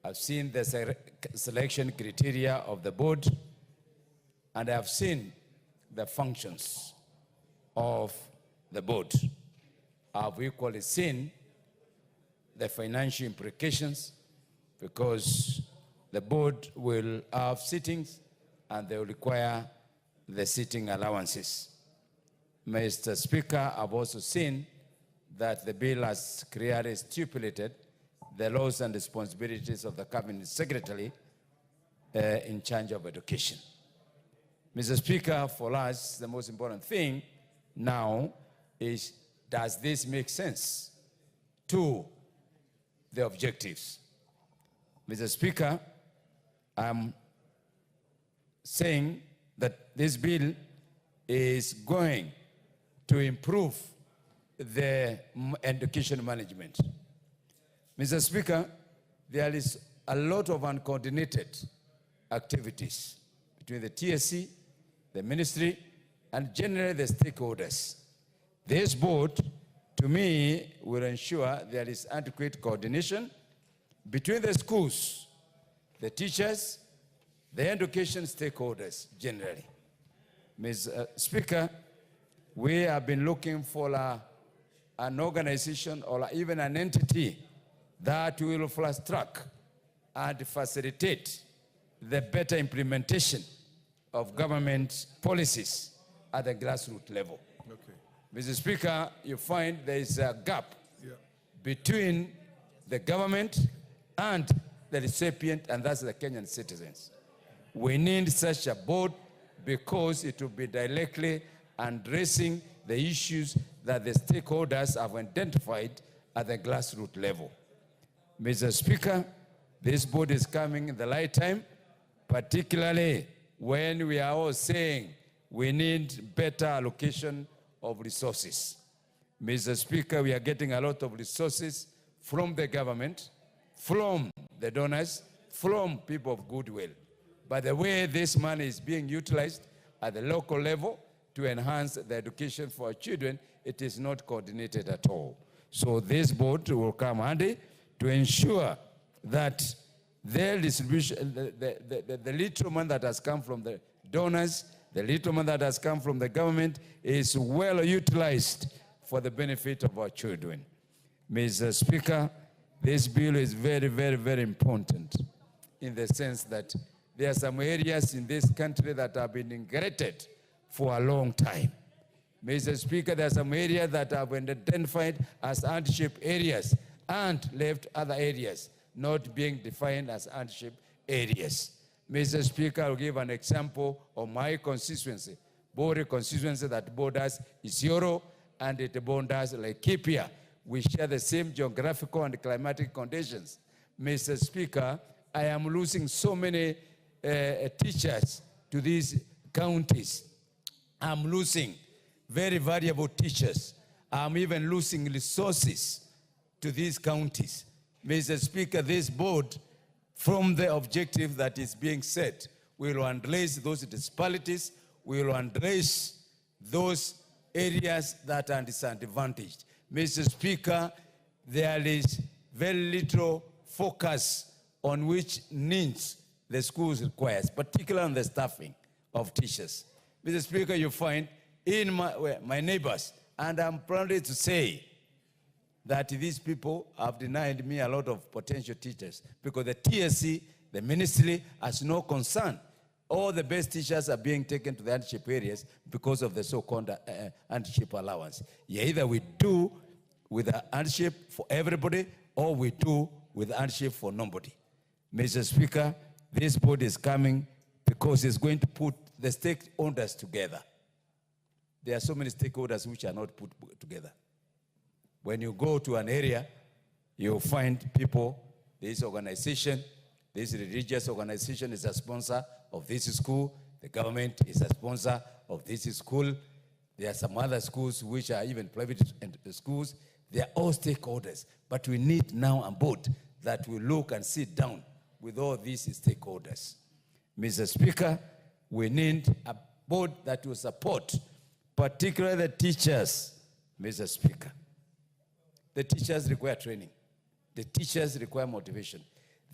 I've seen the selection criteria of the board, and I've seen the functions of the board. I've equally seen the financial implications, because the board will have sittings and they will require the sitting allowances. Mr. Speaker, I've also seen that the bill has clearly stipulated the roles and responsibilities of the Cabinet Secretary in charge of education. Mr. Speaker, for us, the most important thing now is, does this make sense to the objectives. Mr. Speaker, I'm saying that this bill is going to improve the education management. Mr. Speaker, there is a lot of uncoordinated activities between the TSC, the ministry, and generally the stakeholders. This board, to me, will ensure there is adequate coordination between the schools, the teachers, the education stakeholders generally. Mr. Speaker, we have been looking for an organization or even an entity that will fast track and facilitate the better implementation of government policies at the grassroots level. Okay. Mr. Speaker, you find there is a gap between the government and the recipient, and that's the Kenyan citizens. We need such a board because it will be directly addressing the issues that the stakeholders have identified at the grassroots level. Mr. Speaker, this board is coming in the right time, particularly when we are all saying we need better allocation of resources. Mr. Speaker, we are getting a lot of resources from the government, from the donors, from people of goodwill. But the way this money is being utilized at the local level to enhance the education for our children, it is not coordinated at all. So this board will come handy to ensure that their distribution, the little money that has come from the donors, the little money that has come from the government is well utilized for the benefit of our children. Mr. Speaker, this bill is very, very, very important in the sense that there are some areas in this country that have been neglected for a long time. Mr. Speaker, there are some areas that have been identified as hardship areas and left other areas not being defined as hardship areas. Mr. Speaker, I'll give an example of my constituency, Bori constituency that borders Isiolo and it borders Laikipia. We share the same geographical and climatic conditions. Mr. Speaker, I am losing so many teachers to these counties. I'm losing very valuable teachers. I'm even losing resources to these counties. Mr. Speaker, this board, from the objective that is being set, will address those disparities, will address those areas that are disadvantaged. Mr. Speaker, there is very little focus on which needs the schools requires, particularly on the staffing of teachers. Mr. Speaker, you find in my neighbors, and I'm proud to say that these people have denied me a lot of potential teachers because the TSC, the ministry, has no concern. All the best teachers are being taken to the hardship areas because of the so-called hardship allowance. Yeah, either we do with a hardship for everybody or we do with hardship for nobody. Mr. Speaker, this board is coming because it's going to put the stakeholders together. There are so many stakeholders which are not put together. When you go to an area, you'll find people, this organization, this religious organization is a sponsor of this school, the government is a sponsor of this school, there are some other schools which are even private schools, they are all stakeholders. But we need now a board that will look and sit down with all these stakeholders. Mr. Speaker, we need a board that will support, particularly the teachers, Mr. Speaker. The teachers require training. The teachers require motivation.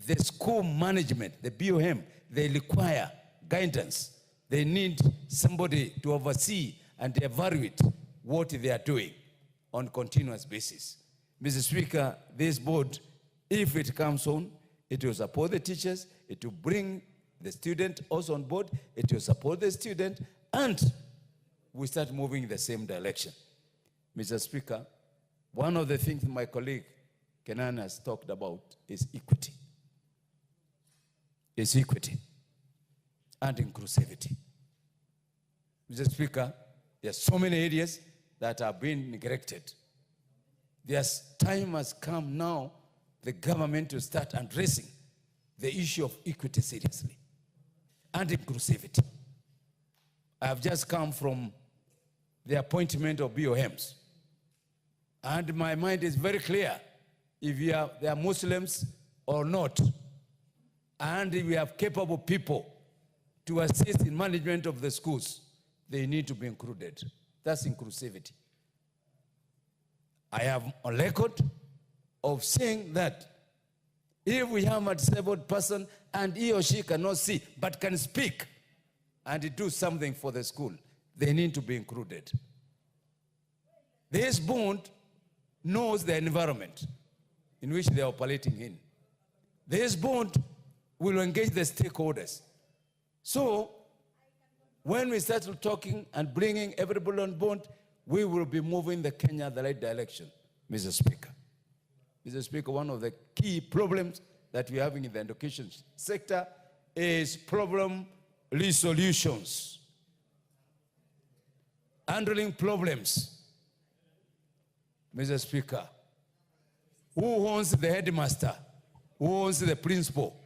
The school management, the BOM, they require guidance. They need somebody to oversee and evaluate what they are doing on a continuous basis. Mr. Speaker, this board, if it comes on, it will support the teachers, it will bring the student also on board, it will support the student, and we start moving in the same direction. Mr. Speaker, one of the things my colleague Kenan has talked about is equity. It's equity and inclusivity. Mr. Speaker, there are so many areas that have been neglected. Time has come now, the government to start addressing the issue of equity seriously and inclusivity. I have just come from the appointment of BOMs. And my mind is very clear if they are Muslims or not. And if we have capable people to assist in management of the schools, they need to be included. That's inclusivity. I have a record of saying that if we have a disabled person and he or she cannot see but can speak and do something for the school, they need to be included. This bond knows the environment in which they are operating in. This bond will engage the stakeholders. So when we start talking and bringing everybody on board, we will be moving the Kenya in the right direction, Mr. Speaker. Mr. Speaker, one of the key problems that we're having in the education sector is problem resolutions. Handling problems. Mr. Speaker, who owns the headmaster? Who owns the principal?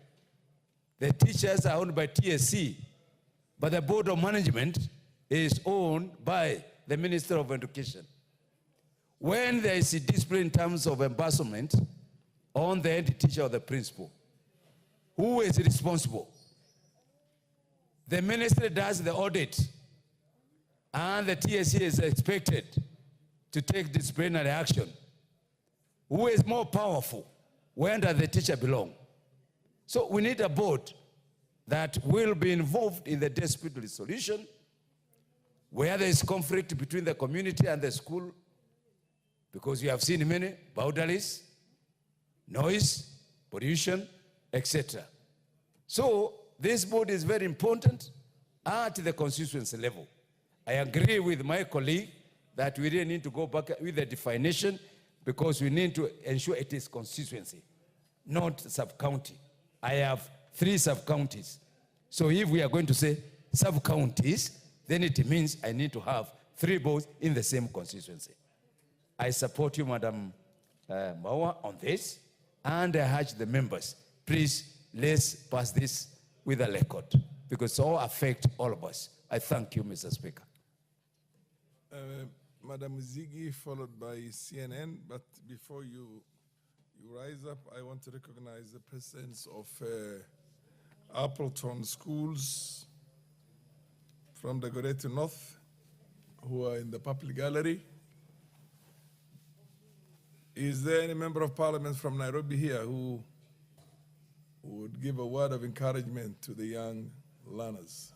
The teachers are owned by TSC, but the board of management is owned by the Minister of Education. When there is a discipline in terms of embezzlement on the head teacher or the principal, who is responsible? The ministry does the audit, and the TSC is expected to take disciplinary action. Who is more powerful? Where does the teacher belong? So we need a board that will be involved in the dispute resolution, where there is conflict between the community and the school, because we have seen many boundaries, noise, pollution, etc. So this board is very important at the constituency level. I agree with my colleague that we really need to go back with the definition, because we need to ensure it is constituency, not sub-county. I have 3 sub-counties. So if we are going to say sub-counties, then it means I need to have 3 boards in the same constituency. I support you, Madam Mawa, on this, and I urge the members, please, let's pass this with a record, because it all affects all of us. I thank you, Mr. Speaker. Madam Ziggy, followed by CNN, but before you rise up, I want to recognize the presence of Appleton schools from the Greater North who are in the public gallery. Is there any member of parliament from Nairobi here who would give a word of encouragement to the young learners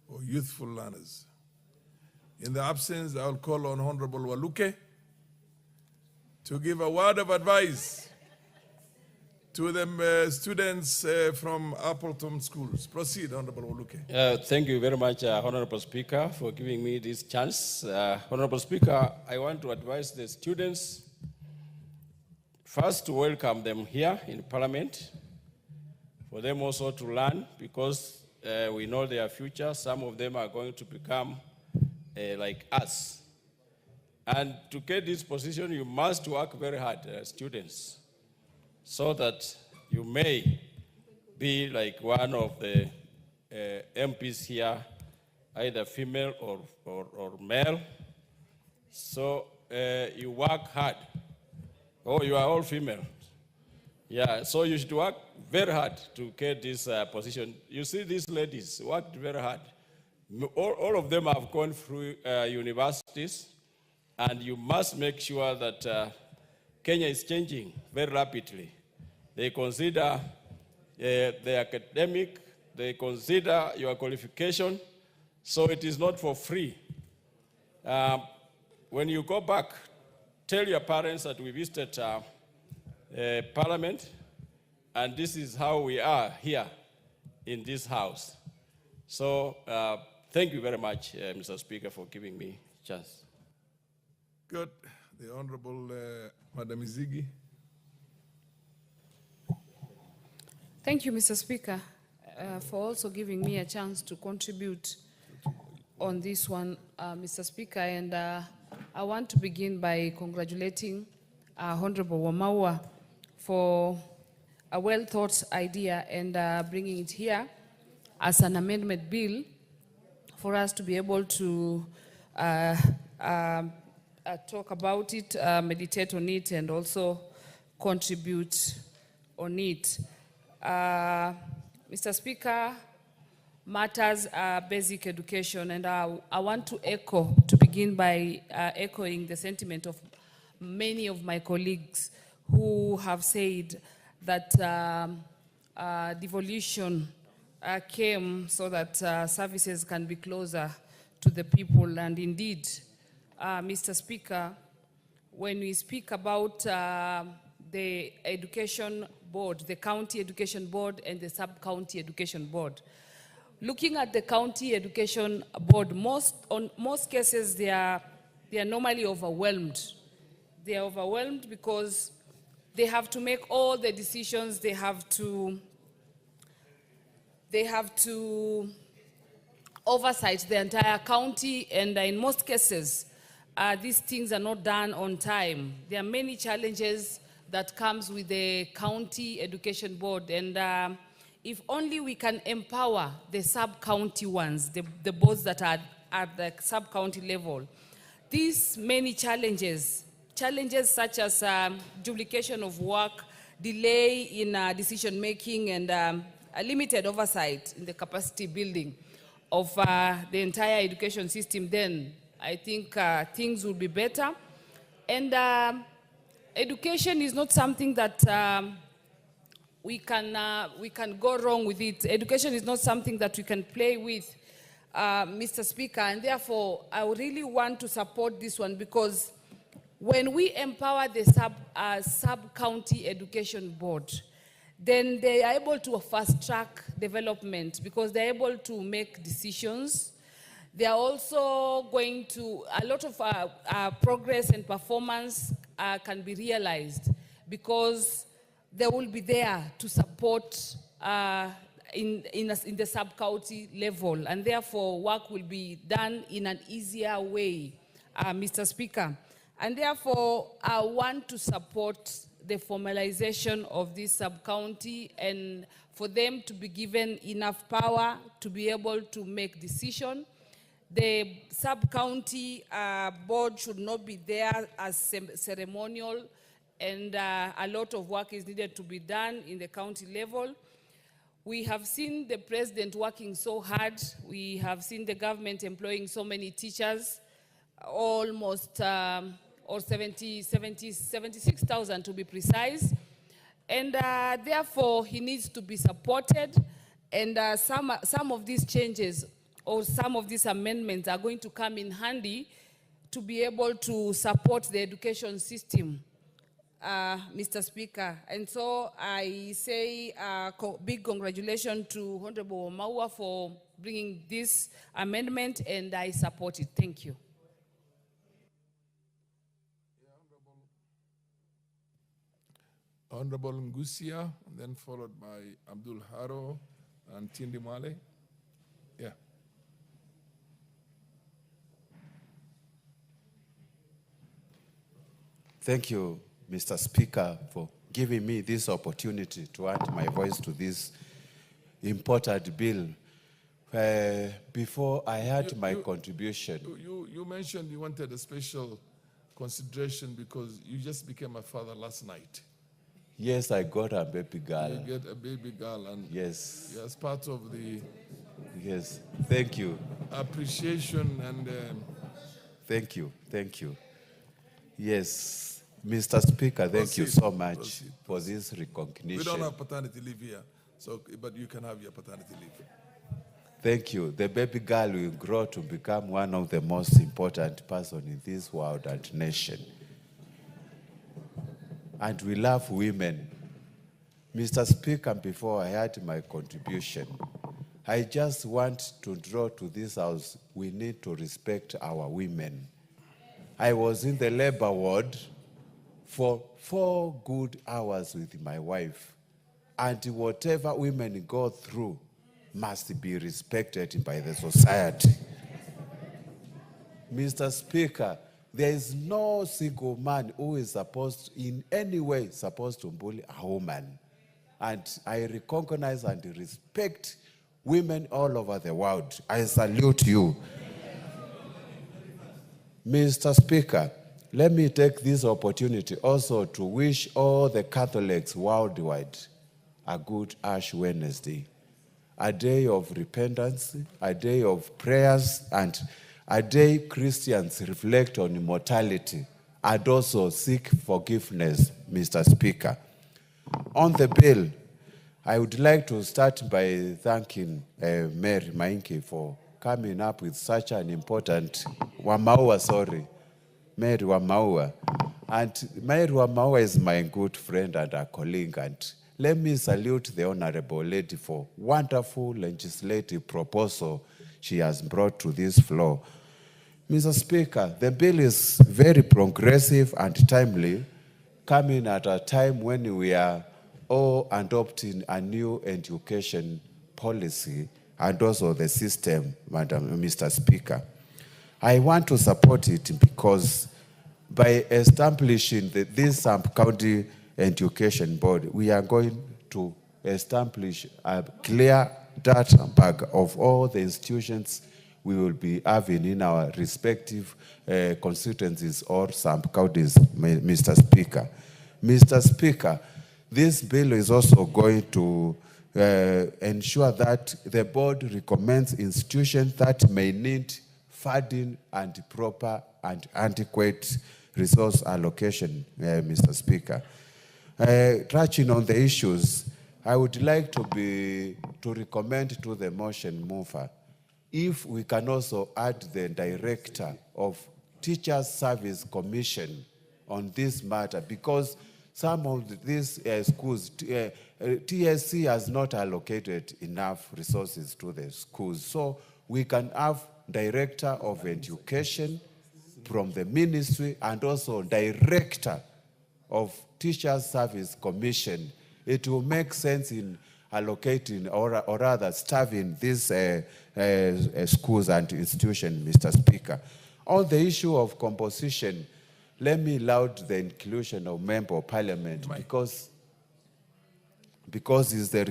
or youthful learners? In the absence, I'll call on Honorable Waluke to give a word of advice to the students from Appleton schools. Proceed, Honorable Waluke. Thank you very much, Honorable Speaker, for giving me this chance. Honorable Speaker, I want to advise the students first to welcome them here in Parliament, for them also to learn, because we know their future. Some of them are going to become like us. And to get this position, you must work very hard, students, so that you may be like one of the MPs here, either female or male. So you work hard. Oh, you are all female. Yeah, so you should work very hard to get this position. You see, these ladies worked very hard. All of them have gone through universities, and you must make sure that Kenya is changing very rapidly. They consider the academic, they consider your qualification, so it is not for free. When you go back, tell your parents that we visited Parliament, and this is how we are here in this house. So thank you very much, Mr. Speaker, for giving me a chance. Good. The Honorable Madam Ziggy. Thank you, Mr. Speaker, for also giving me a chance to contribute on this one, Mr. Speaker. And I want to begin by congratulating Honorable Wamaua for a well-thought idea and bringing it here as an amendment bill for us to be able to talk about it, meditate on it, and also contribute on it. Mr. Speaker, matters are basic education, and I want to begin by echoing the sentiment of many of my colleagues who have said that devolution came so that services can be closer to the people. And indeed, Mr. Speaker, when we speak about the education board, the county education board and the sub-county education board, looking at the county education board, on most cases they are normally overwhelmed. They are overwhelmed because they have to make all the decisions. They have to oversight the entire county, and in most cases, these things are not done on time. There are many challenges that comes with the county education board, and if only we can empower the sub-county ones, the boards that are at the sub-county level. These many challenges such as duplication of work, delay in decision-making, and a limited oversight in the capacity building of the entire education system, then I think things will be better. And education is not something that we can go wrong with it. Education is not something that we can play with, Mr. Speaker, and therefore I really want to support this one, because when we empower the sub-county education board, then they are able to fast-track development because they're able to make decisions. They are also going to, a lot of progress and performance can be realized because they will be there to support in the sub-county level, and therefore work will be done in an easier way, Mr. Speaker. And therefore, I want to support the formalization of this sub-county and for them to be given enough power to be able to make decisions. The sub-county board should not be there as ceremonial, and a lot of work is needed to be done in the county level. We have seen the president working so hard. We have seen the government employing so many teachers, almost or 76,000 to be precise. And therefore, he needs to be supported. And some of these changes or some of these amendments are going to come in handy to be able to support the education system, Mr. Speaker. And so I say big congratulations to Honorable Wamaua for bringing this amendment, and I support it. Thank you. Honorable Ngusia, then followed by Abdul Haro and Tindi Mwale. Yeah. Thank you, Mr. Speaker, for giving me this opportunity to add my voice to this important bill. Before I had my contribution. You mentioned you wanted a special consideration because you just became a father last night. Yes, I got a baby girl. You get a baby girl, and yes, as part of the yes, thank you. Appreciation and thank you. Yes, Mr. Speaker, thank you so much for this recognition. We don't have paternity leave here, so but you can have your paternity leave. Thank you. The baby girl will grow to become one of the most important persons in this world and nation. And we love women. Mr. Speaker, before I had my contribution, I just want to draw to this house, we need to respect our women. I was in the labor ward for 4 good hours with my wife, and whatever women go through must be respected by the society. Mr. Speaker, There is no single man who is supposed, in any way, supposed to bully a woman. And I recognize and respect women all over the world. I salute you. Mr. Speaker, let me take this opportunity also to wish all the Catholics worldwide a good Ash Wednesday, a day of repentance, a day of prayers, and a day Christians reflect on mortality and also seek forgiveness, Mr. Speaker. On the bill, I would like to start by thanking Mary Mainki for coming up with such an important Mary Wamaua. And Mary Wamaua is my good friend and a colleague. And let me salute the Honorable Lady for wonderful legislative proposal she has brought to this floor. Mr. Speaker, the bill is very progressive and timely, coming at a time when we are all adopting a new education policy and also the system, Mr. Speaker. I want to support it because by establishing this sub-county education board, we are going to establish a clear data bank of all the institutions we will be having in our respective constituencies or sub-counties, Mr. Speaker. Mr. Speaker, this bill is also going to ensure that the board recommends institutions that may need funding and proper and adequate resource allocation, Mr. Speaker. Touching on the issues, I would like to recommend to the motion mover if we can also add the director of Teachers Service Commission on this matter, because some of these schools, TSC has not allocated enough resources to the schools. So we can have director of education from the ministry and also director of Teachers Service Commission. It will make sense in allocating or rather staffing these schools and institutions, Mr. Speaker. On the issue of composition, let me laud the inclusion of member of parliament because he's the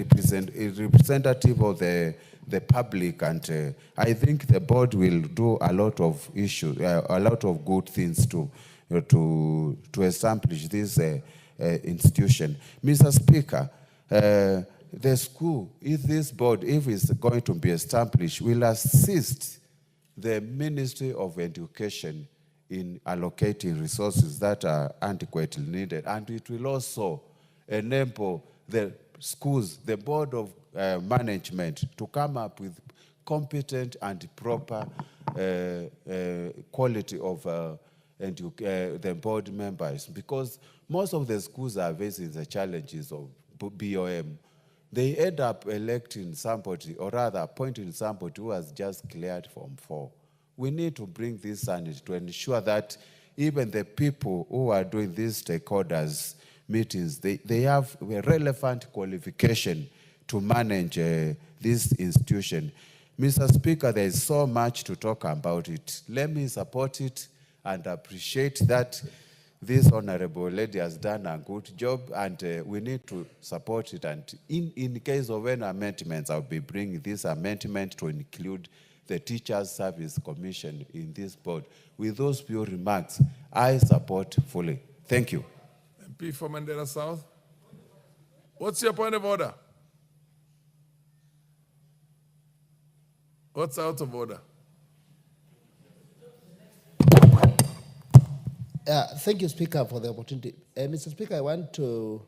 representative of the public, and I think the board will do a lot of issues, a lot of good things to establish this institution. Mr. Speaker, the school, if this board, if it's going to be established, will assist the Ministry of Education in allocating resources that are adequately needed. And it will also enable the schools, the board of management, to come up with competent and proper quality of the board members. Because most of the schools are facing the challenges of BOM. They end up electing somebody, or rather appointing somebody who has just cleared Form 4. We need to bring this sanity to ensure that even the people who are doing these stakeholders meetings, they have a relevant qualification to manage this institution. Mr. Speaker, there is so much to talk about it. Let me support it and appreciate that this honorable lady has done a good job, and we need to support it. And in case of any amendments, I'll be bringing this amendment to include the Teachers Service Commission in this board. With those few remarks, I support fully. Thank you. MP for Mandela South. What's your point of order? What's out of order? Thank you, Speaker, for the opportunity. Mr. Speaker, I want to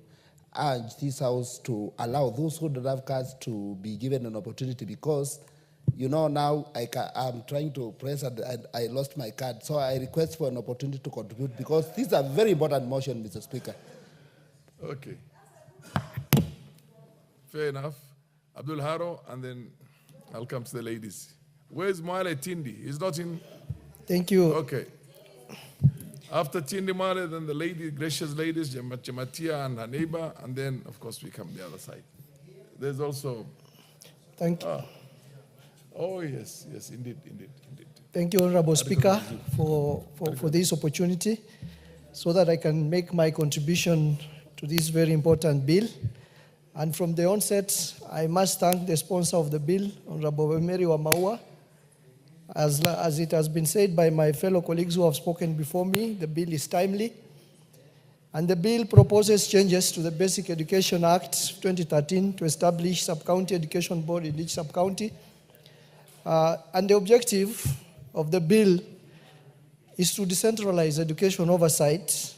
urge this House to allow those who don't have cards to be given an opportunity, because, you know, now I'm trying to press and I lost my card. So I request for an opportunity to contribute, because this is a very important motion, Mr. Speaker. Okay. Fair enough. Abdul Haro, and then I'll come to the ladies. Where's Mwale Tindi? He's not in? Thank you. Okay. After Tindi Mwale, then the lady, gracious ladies, Jematia and her neighbor, and then, of course, we come the other side. There's also... Thank you. Oh, yes, yes, indeed, indeed, indeed. Thank you, Honorable Speaker, for this opportunity so that I can make my contribution to this very important bill. And from the onset, I must thank the sponsor of the bill, Honorable Mary Wamaua. As it has been said by my fellow colleagues who have spoken before me, the bill is timely. And the bill proposes changes to the Basic Education Act 2013 to establish sub-county education board in each sub-county. And the objective of the bill is to decentralize education oversight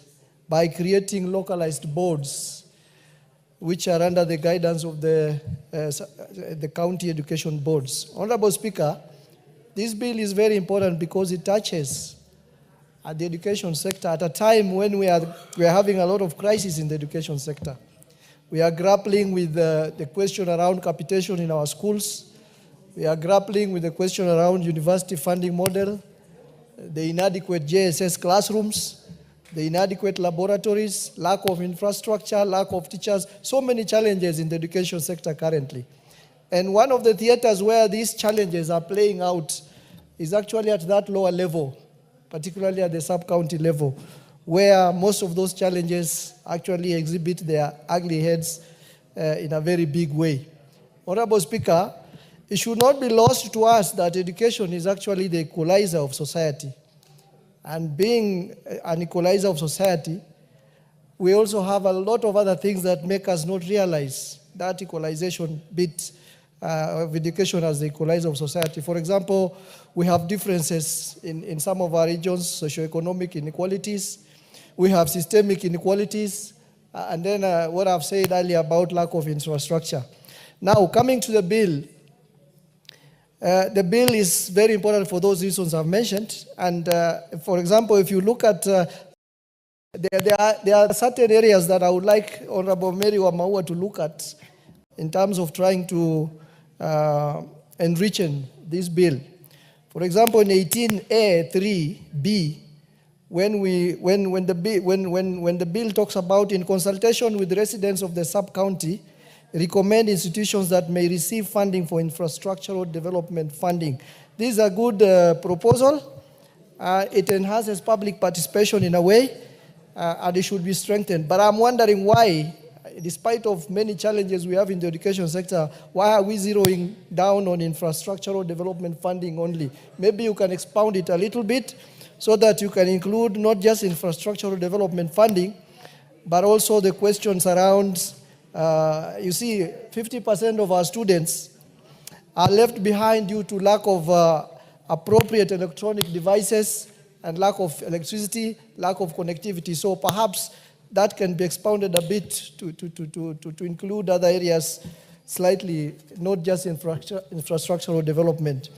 by creating localized boards which are under the guidance of the county education boards. Honorable Speaker, this bill is very important because it touches the education sector at a time when we are having a lot of crisis in the education sector. We are grappling with the question around capitation in our schools. We are grappling with the question around university funding model, the inadequate JSS classrooms, the inadequate laboratories, lack of infrastructure, lack of teachers, so many challenges in the education sector currently. And one of the theaters where these challenges are playing out is actually at that lower level, particularly at the sub-county level, where most of those challenges actually exhibit their ugly heads in a very big way. Honorable Speaker, it should not be lost to us that education is actually the equalizer of society. And being an equalizer of society, we also have a lot of other things that make us not realize that equalization bit of education as the equalizer of society. For example, we have differences in some of our regions, socioeconomic inequalities. We have systemic inequalities. And then what I've said earlier about lack of infrastructure. Now, coming to the bill, the bill is very important for those reasons I've mentioned. And for example, if you look at, there are certain areas that I would like Honorable Mary Wamaua to look at in terms of trying to enrich this bill. For example, in 18A3B, when the bill talks about, in consultation with residents of the sub-county, recommend institutions that may receive funding for infrastructural development funding. This is a good proposal. It enhances public participation in a way, and it should be strengthened. But I'm wondering why, despite of many challenges we have in the education sector, why are we zeroing down on infrastructural development funding only? Maybe you can expound it a little bit so that you can include not just infrastructural development funding, but also the questions around you see, 50% of our students are left behind due to lack of appropriate electronic devices and lack of electricity, lack of connectivity. So perhaps that can be expounded a bit to include other areas slightly, not just infrastructural development.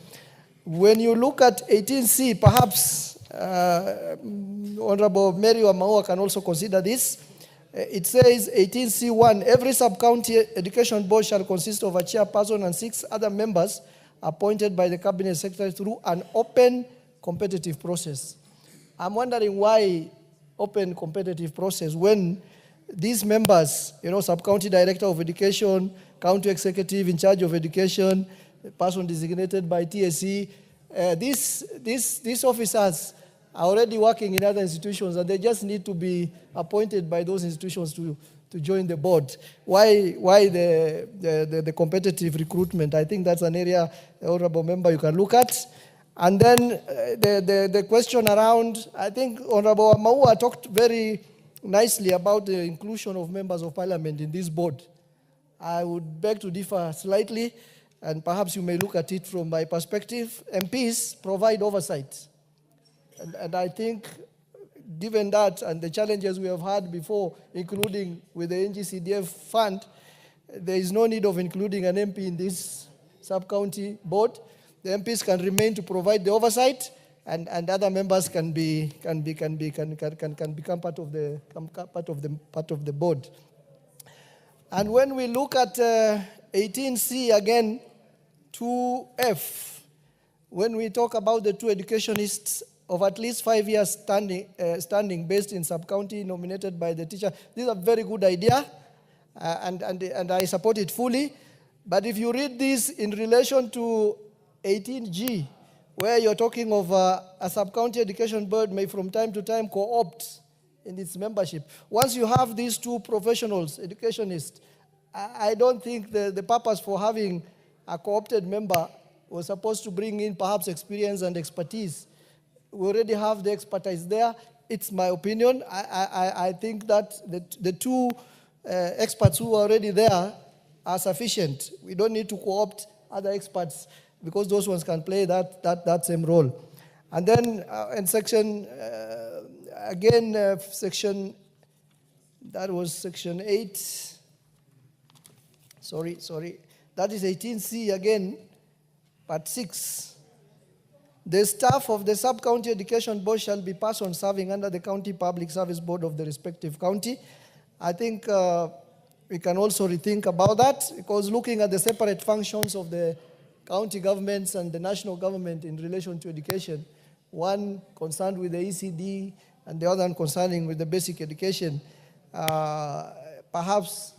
When you look at 18C, perhaps Honorable Mary Wamaua can also consider this. It says 18C1, every sub-county education board shall consist of a chairperson and 6 other members appointed by the cabinet secretary through an open competitive process. I'm wondering why open competitive process when these members, sub-county director of education, county executive in charge of education, person designated by TSE, these officers are already working in other institutions and they just need to be appointed by those institutions to join the board. Why the competitive recruitment? I think that's an area, Honorable Member, you can look at. And then the question around, I think Honorable Wamaua talked very nicely about the inclusion of members of parliament in this board. I would beg to differ slightly, and perhaps you may look at it from my perspective. MPs provide oversight. And I think, given that and the challenges we have had before, including with the NGCDF fund, there is no need of including an MP in this sub-county board. The MPs can remain to provide the oversight, and other members can become part of the board. And when we look at 18C again, 2F, when we talk about the 2 educationists of at least 5 years standing based in sub-county nominated by the teacher. This is a very good idea, and I support it fully. But if you read this in relation to 18G, where you're talking of a sub-county education board may from time to time co-opt in its membership. Once you have these two professionals, educationists, I don't think the purpose for having a co-opted member was supposed to bring in perhaps experience and expertise. We already have the expertise there. It's my opinion. I think that the two experts who are already there are sufficient. We don't need to co-opt other experts because those ones can play that same role. And then in section, section, that was section 8. Sorry. That is 18C again, part 6. The staff of the sub-county education board shall be persons serving under the county public service board of the respective county. I think we can also rethink about that, because looking at the separate functions of the county governments and the national government in relation to education, one concerned with the ECD and the other one concerning with the basic education, perhaps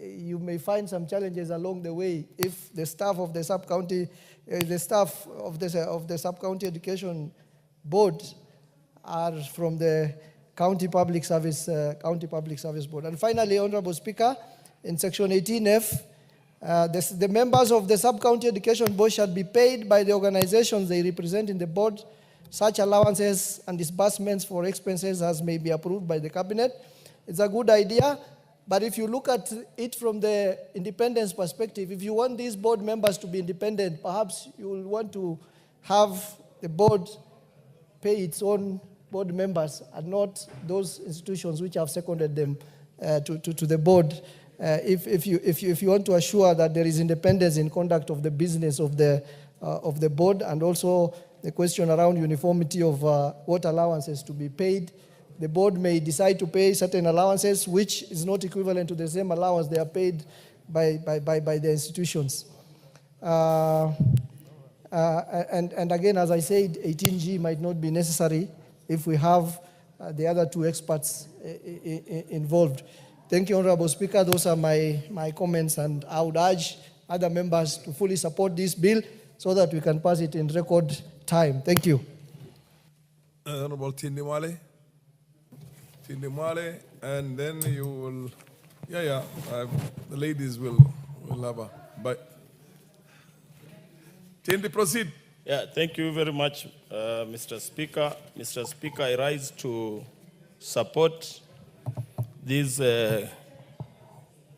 you may find some challenges along the way if the staff of the sub-county, the staff of the sub-county education board are from the county public service board. And finally, Honorable Speaker, in section 18F, the members of the sub-county education board shall be paid by the organizations they represent in the board such allowances and disbursements for expenses as may be approved by the cabinet. It's a good idea, but if you look at it from the independence perspective, if you want these board members to be independent, perhaps you will want to have the board pay its own board members and not those institutions which have seconded them to the board. If you want to assure that there is independence in conduct of the business of the board, and also the question around uniformity of what allowances to be paid, the board may decide to pay certain allowances which is not equivalent to the same allowance they are paid by the institutions. And again, as I said, 18G might not be necessary if we have the other two experts involved. Thank you, Honorable Speaker. Those are my comments, and I would urge other members to fully support this bill so that we can pass it in record time. Thank you. Honorable Tindimwale, and then you will, the ladies will have a, but Tindi, proceed. Yeah, thank you very much, Mr. Speaker. Mr. Speaker, I rise to support this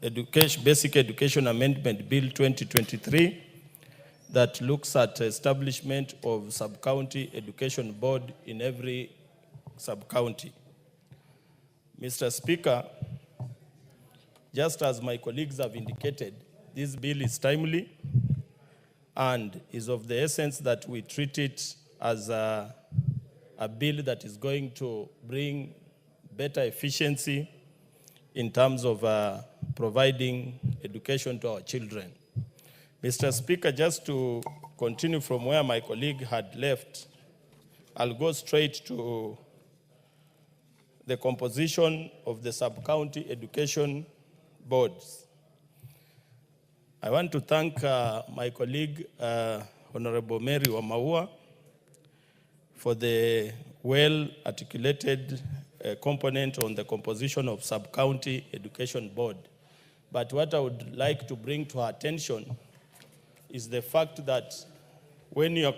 Basic Education Amendment Bill 2023 that looks at establishment of sub-county education board in every sub-county. Mr. Speaker, just as my colleagues have indicated, this bill is timely and is of the essence that we treat it as a bill that is going to bring better efficiency in terms of providing education to our children. Mr. Speaker, just to continue from where my colleague had left, I'll go straight to the composition of the sub-county education boards. I want to thank my colleague, Honorable Mary Wamaua, for the well-articulated component on the composition of sub-county education board. But what I would like to bring to her attention is the fact that when you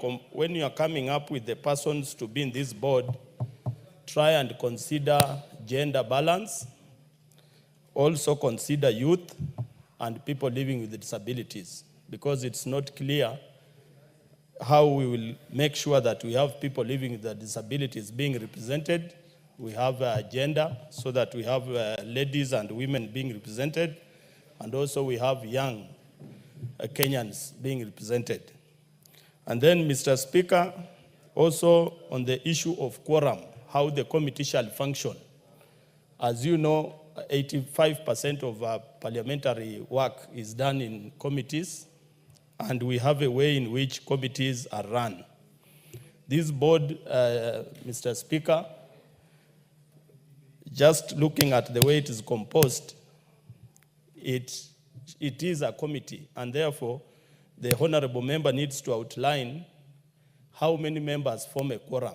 are coming up with the persons to be in this board, try and consider gender balance, also consider youth and people living with disabilities, because it's not clear how we will make sure that we have people living with disabilities being represented. We have gender, so that we have ladies and women being represented, and also we have young Kenyans being represented. And then, Mr. Speaker, also on the issue of quorum, how the committee shall function. As you know, 85% of parliamentary work is done in committees, and we have a way in which committees are run. This board, Mr. Speaker, just looking at the way it is composed, it is a committee, and therefore the honorable member needs to outline how many members form a quorum.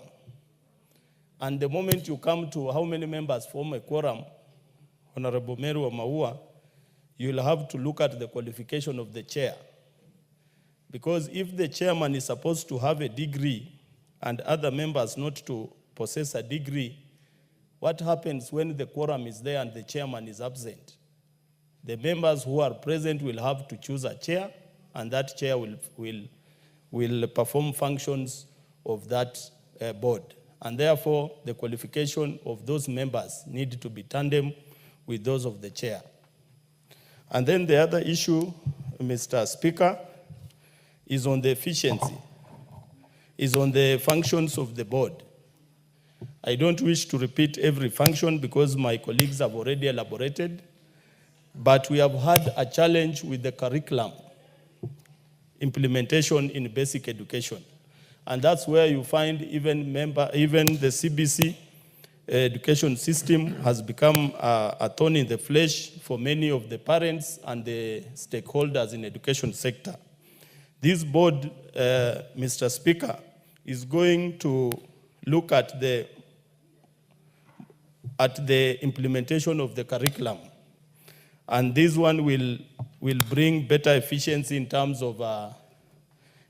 And the moment you come to how many members form a quorum, Honorable Meru Maua, you'll have to look at the qualification of the chair. Because if the chairman is supposed to have a degree and other members not to possess a degree, what happens when the quorum is there and the chairman is absent? The members who are present will have to choose a chair, and that chair will perform functions of that board. And therefore, the qualification of those members need to be tandem with those of the chair. And then the other issue, Mr. Speaker, is on the efficiency, is on the functions of the board. I don't wish to repeat every function because my colleagues have already elaborated, but we have had a challenge with the curriculum implementation in basic education. And that's where you find even the CBC education system has become a thorn in the flesh for many of the parents and the stakeholders in education sector. This board, Mr. Speaker, is going to look at the implementation of the curriculum. And this one will bring better efficiency in terms of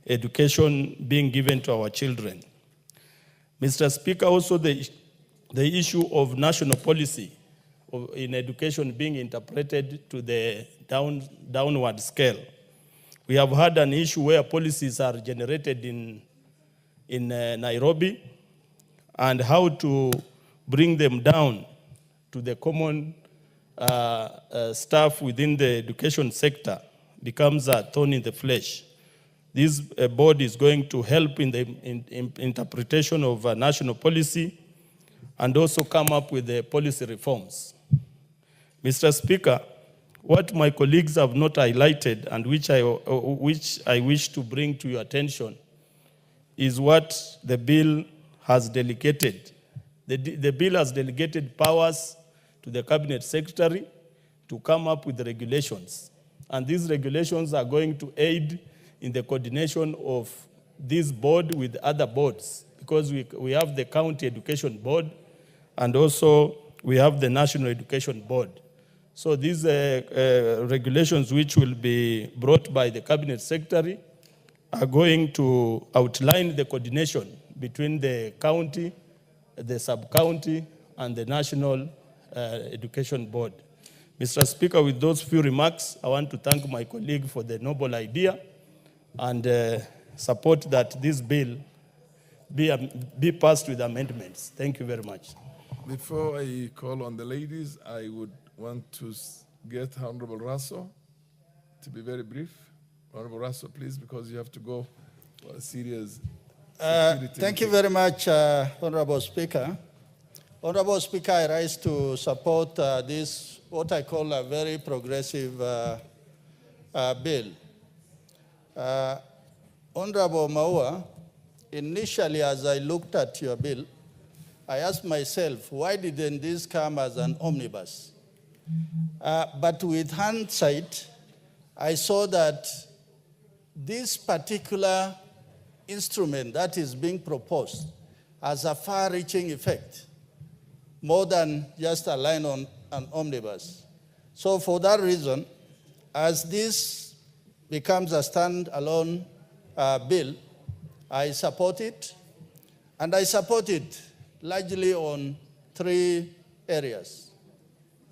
education being given to our children. Mr. Speaker, also the issue of national policy in education being interpreted to the downward scale. We have had an issue where policies are generated in Nairobi, and how to bring them down to the common staff within the education sector becomes a thorn in the flesh. This board is going to help in the interpretation of national policy and also come up with the policy reforms. Mr. Speaker, what my colleagues have not highlighted and which I wish to bring to your attention is what the bill has delegated. The bill has delegated powers to the Cabinet Secretary to come up with the regulations. And these regulations are going to aid in the coordination of this board with other boards, because we have the County Education Board and also we have the National Education Board. So these regulations which will be brought by the Cabinet Secretary are going to outline the coordination between the county, the sub-county, and the National Education Board. Mr. Speaker, with those few remarks, I want to thank my colleague for the noble idea and support that this bill be passed with amendments. Thank you very much. Before I call on the ladies, I would want to get Honorable Russell to be very brief. Honorable Russell, please, because you have to go for a serious security Thank you meeting. very much, Honorable Speaker. Honorable Speaker, I rise to support this, what I call a very progressive bill. Honorable Maua, initially as I looked at your bill, I asked myself, why didn't this come as an omnibus? But with hindsight, I saw that this particular instrument that is being proposed has a far-reaching effect, more than just a line on an omnibus. So for that reason, as this becomes a standalone bill, I support it, and I support it largely on three areas.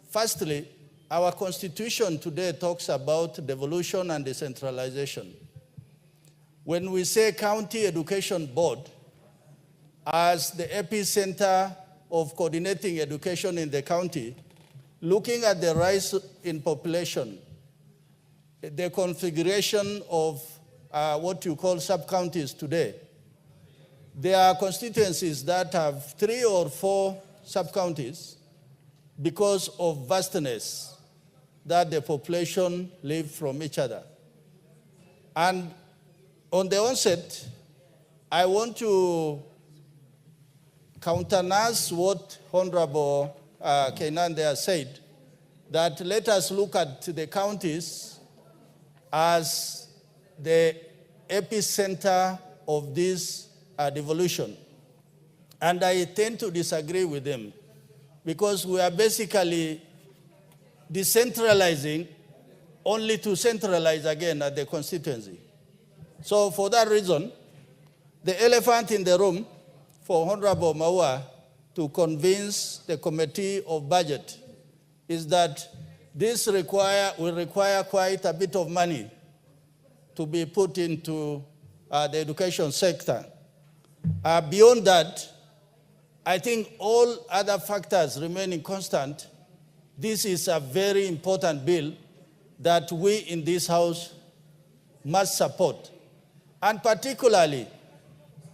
Firstly, our Constitution today talks about devolution and decentralization. When we say County Education Board as the epicenter of coordinating education in the county, looking at the rise in population, the configuration of what you call sub-counties today, there are constituencies that have 3 or 4 sub-counties because of vastness that the population live from each other. And on the onset, I want to countenance what Honorable Kenan there said, that let us look at the counties as the epicenter of this devolution. And I tend to disagree with them because we are basically decentralizing only to centralize again at the constituency. So for that reason, the elephant in the room for Honorable Maua to convince the Committee of Budget is that this will require quite a bit of money to be put into the education sector. Beyond that, I think all other factors remaining constant, this is a very important bill that we in this House must support. And particularly,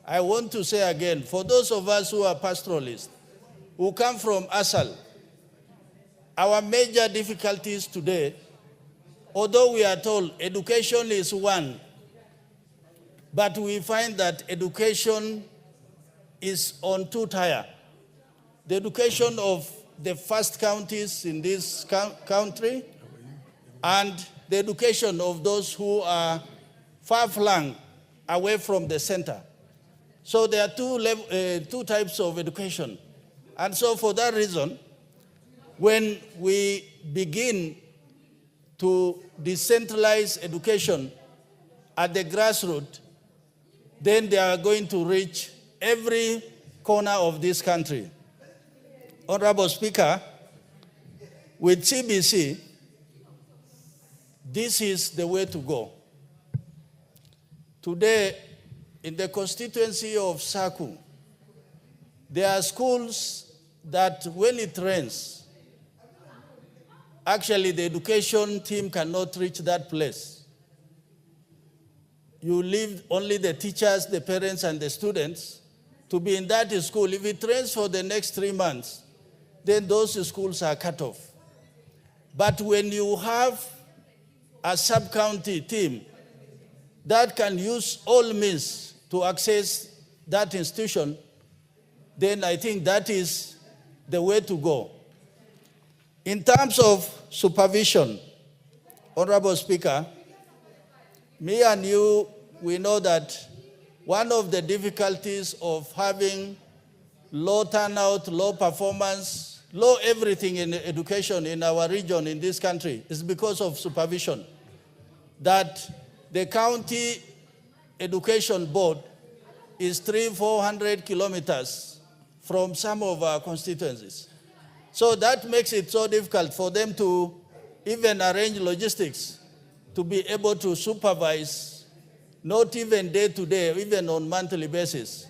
I want to say again, for those of us who are pastoralists, who come from ASAL, our major difficulties today, although we are told education is one, but we find that education is on two tiers. The education of the first counties in this country and the education of those who are far-flung away from the center. So there are two types of education. And so for that reason, when we begin to decentralize education at the grassroots, then they are going to reach every corner of this country. Honorable Speaker, with CBC, this is the way to go. Today, in the constituency of Saku, there are schools that when it rains, actually the education team cannot reach that place. You leave only the teachers, the parents, and the students to be in that school. If it rains for the next 3 months, then those schools are cut off. But when you have a sub-county team that can use all means to access that institution, then I think that is the way to go. In terms of supervision, Honorable Speaker, me and you, we know that one of the difficulties of having low turnout, low performance, low everything in education in our region, in this country, is because of supervision. That the county education board is 300-400 kilometers from some of our constituencies. So that makes it so difficult for them to even arrange logistics to be able to supervise, not even day to day, even on monthly basis.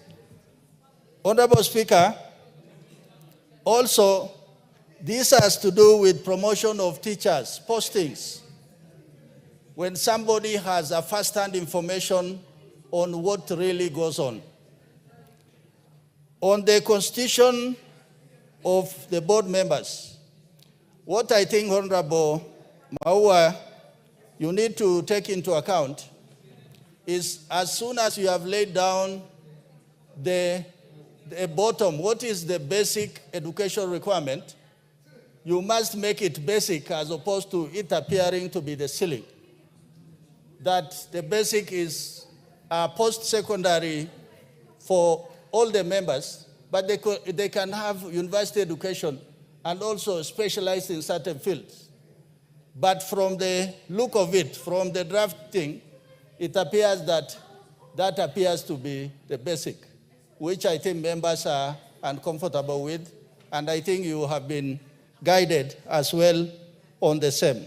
Honorable Speaker, also, this has to do with promotion of teachers, postings. When somebody has a first-hand information on what really goes on. On the constitution of the board members, what I think, Honorable Maua, you need to take into account is as soon as you have laid down the bottom, what is the basic education requirement, you must make it basic as opposed to it appearing to be the ceiling. That the basic is post-secondary for all the members, but they can have university education and also specialized in certain fields. But from the look of it, from the drafting, it appears that appears to be the basic, which I think members are uncomfortable with, and I think you have been guided as well on the same.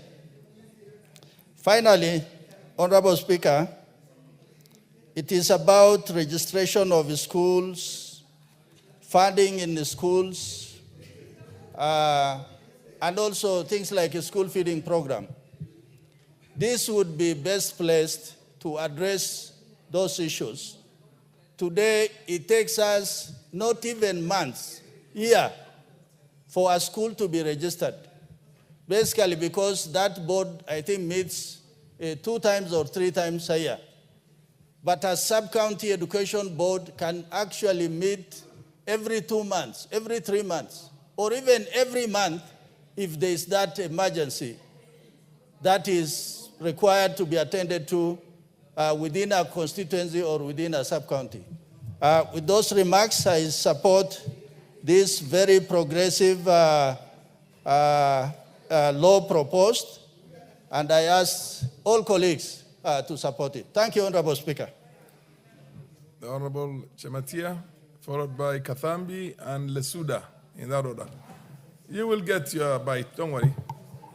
Finally, Honorable Speaker, it is about registration of schools, funding in the schools, and also things like a school feeding program. This would be best placed to address those issues. Today, it takes us not even months, year, for a school to be registered. Basically because that board, I think, meets 2 times or 3 times a year. But a sub-county education board can actually meet every 2 months, every 3 months, or even every month if there is that emergency that is required to be attended to within a constituency or within a sub-county. With those remarks, I support this very progressive law proposed, and I ask all colleagues to support it. Thank you, Honorable Speaker. The Honorable Chematia, followed by Kathambi and Lesuda, in that order. You will get your bite, don't worry.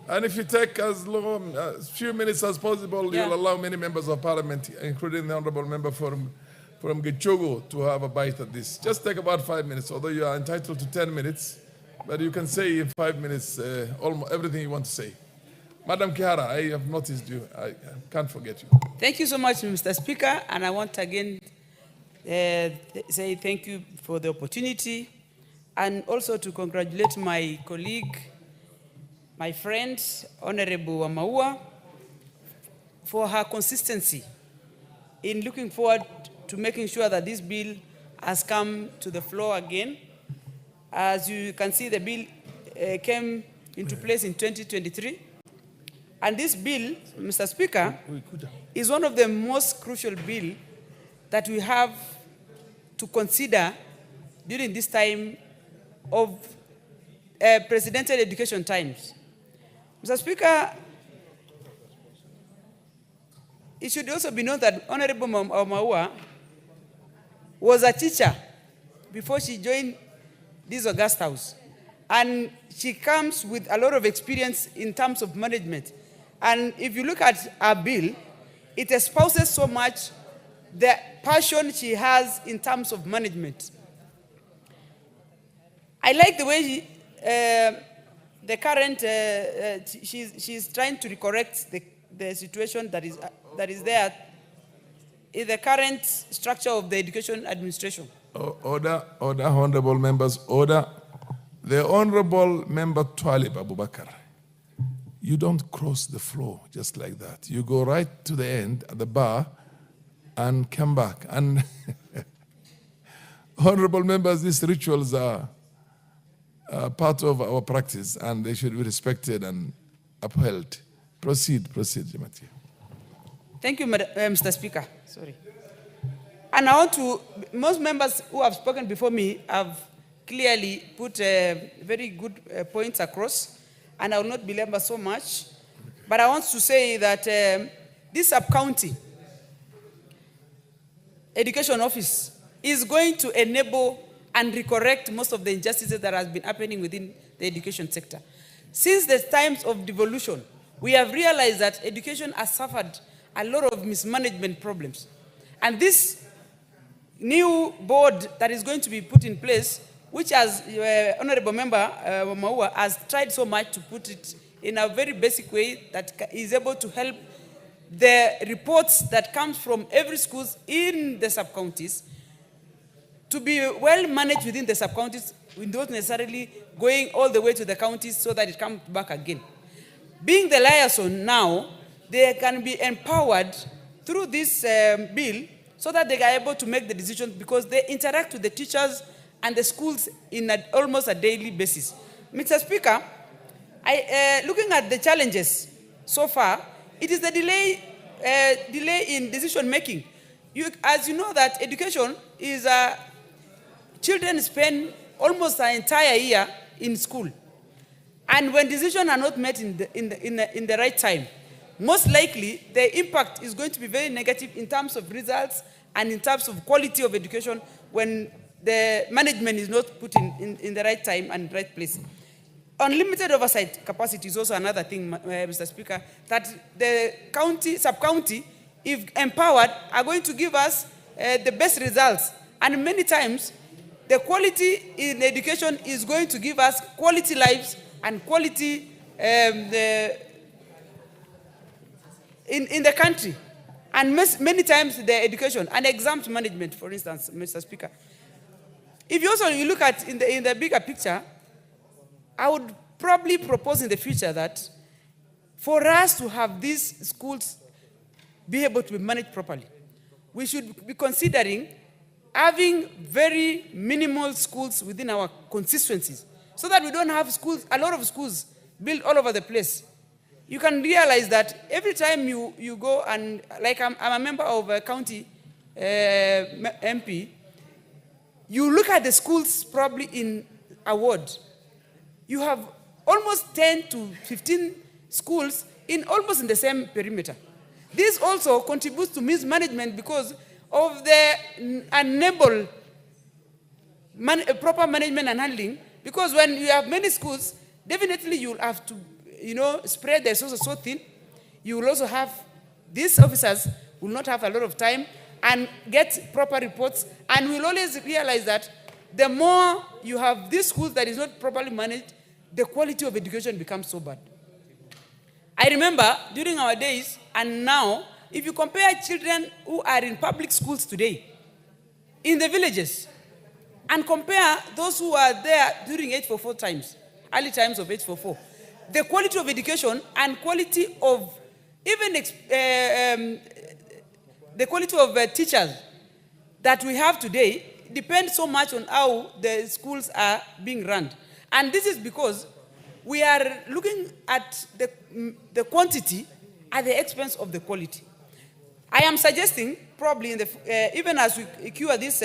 And if you take as long, as few minutes as possible, you'll allow many members of parliament, including the honorable member from Gichogo, to have a bite at this. Just take about 5 minutes, although you are entitled to 10 minutes, but you can say in 5 minutes almost everything you want to say. Madam Kihara, I have noticed you. I can't forget you. Thank you so much, Mr. Speaker, and I want again say thank you for the opportunity, and also to congratulate my colleague, my friend, Honorable Wamaua, for her consistency in looking forward to making sure that this bill has come to the floor again. As you can see, the bill came into place in 2023. And this bill, Mr. Speaker, is one of the most crucial bills that we have to consider during this time of presidential education times. Mr. Speaker, it should also be known that Honorable Maua was a teacher before she joined this august house. And she comes with a lot of experience in terms of management. And if you look at her bill, it espouses so much the passion she has in terms of management. I like the way the current, she's trying to correct the situation that is there in the current structure of the education administration. Order, honorable members, order. The honorable member Twalib Abubakar, you don't cross the floor just like that. You go right to the end at the bar and come back. And honorable members, these rituals are part of our practice, and they should be respected and upheld. Proceed, Jemati. Thank you, Mr. Speaker. Sorry. And I want to, most members who have spoken before me have clearly put very good points across, and I will not belabor so much. But I want to say that this sub-county education office is going to enable and recorrect most of the injustices that has been happening within the education sector. Since the times of devolution, we have realized that education has suffered a lot of mismanagement problems. And this new board that is going to be put in place, which as Honorable Member Maua has tried so much to put it in a very basic way that is able to help the reports that comes from every schools in the sub-counties to be well managed within the sub-counties without necessarily going all the way to the counties so that it comes back again. Being the liaison now, they can be empowered through this bill so that they are able to make the decisions because they interact with the teachers and the schools in almost a daily basis. Mr. Speaker, looking at the challenges so far, it is the delay in decision making. As you know that education is children spend almost an entire year in school. And when decisions are not made in the right time, most likely the impact is going to be very negative in terms of results and in terms of quality of education when the management is not put in the right time and right place. Unlimited oversight capacity is also another thing, Mr. Speaker, that the county, sub-county, if empowered, are going to give us the best results. And many times, the quality in education is going to give us quality lives and quality in the country. And many times the education and exams management, for instance, Mr. Speaker. If you also look at in the bigger picture, I would probably propose in the future that for us to have these schools be able to be managed properly, we should be considering having very minimal schools within our constituencies so that we don't have schools, a lot of schools built all over the place. You can realize that every time you go and, like I'm a member of a county MP, you look at the schools probably in a ward, you have almost 10 to 15 schools almost in the same perimeter. This also contributes to mismanagement because of the unable proper management and handling. Because when you have many schools, definitely you'll have to, spread the resources so thin. You will also have, these officers will not have a lot of time and get proper reports. And we'll always realize that the more you have these schools that is not properly managed, the quality of education becomes so bad. I remember during our days and now, if you compare children who are in public schools today, in the villages, and compare those who are there during 844 times, early times of 844, the quality of education and quality of even the quality of teachers that we have today depends so much on how the schools are being run. And this is because we are looking at the quantity at the expense of the quality. I am suggesting probably in the, even as we cure this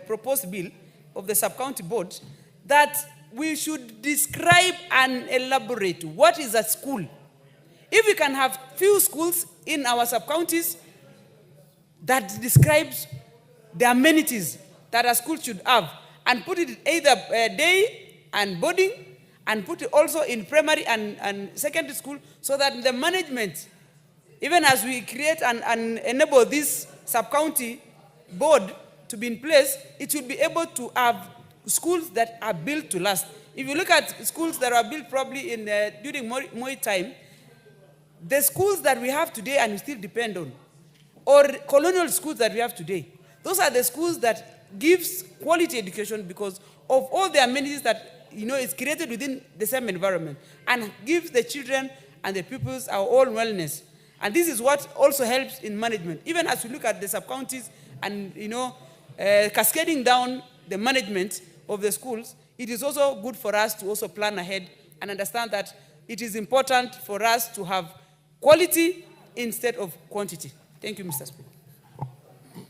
proposed bill of the sub-county board, that we should describe and elaborate what is a school. If we can have few schools in our sub-counties that describes the amenities that a school should have, and put it either day and boarding, and put it also in primary and secondary school, so that the management, even as we create and enable this sub-county board to be in place, it will be able to have schools that are built to last. If you look at schools that are built probably in during Moi time, the schools that we have today and we still depend on, or colonial schools that we have today, those are the schools that gives quality education because of all the amenities that is created within the same environment and gives the children and the pupils our own wellness. And this is what also helps in management. Even as we look at the sub-counties and cascading down the management of the schools, it is also good for us to also plan ahead and understand that it is important for us to have quality instead of quantity. Thank you, Mr. Speaker.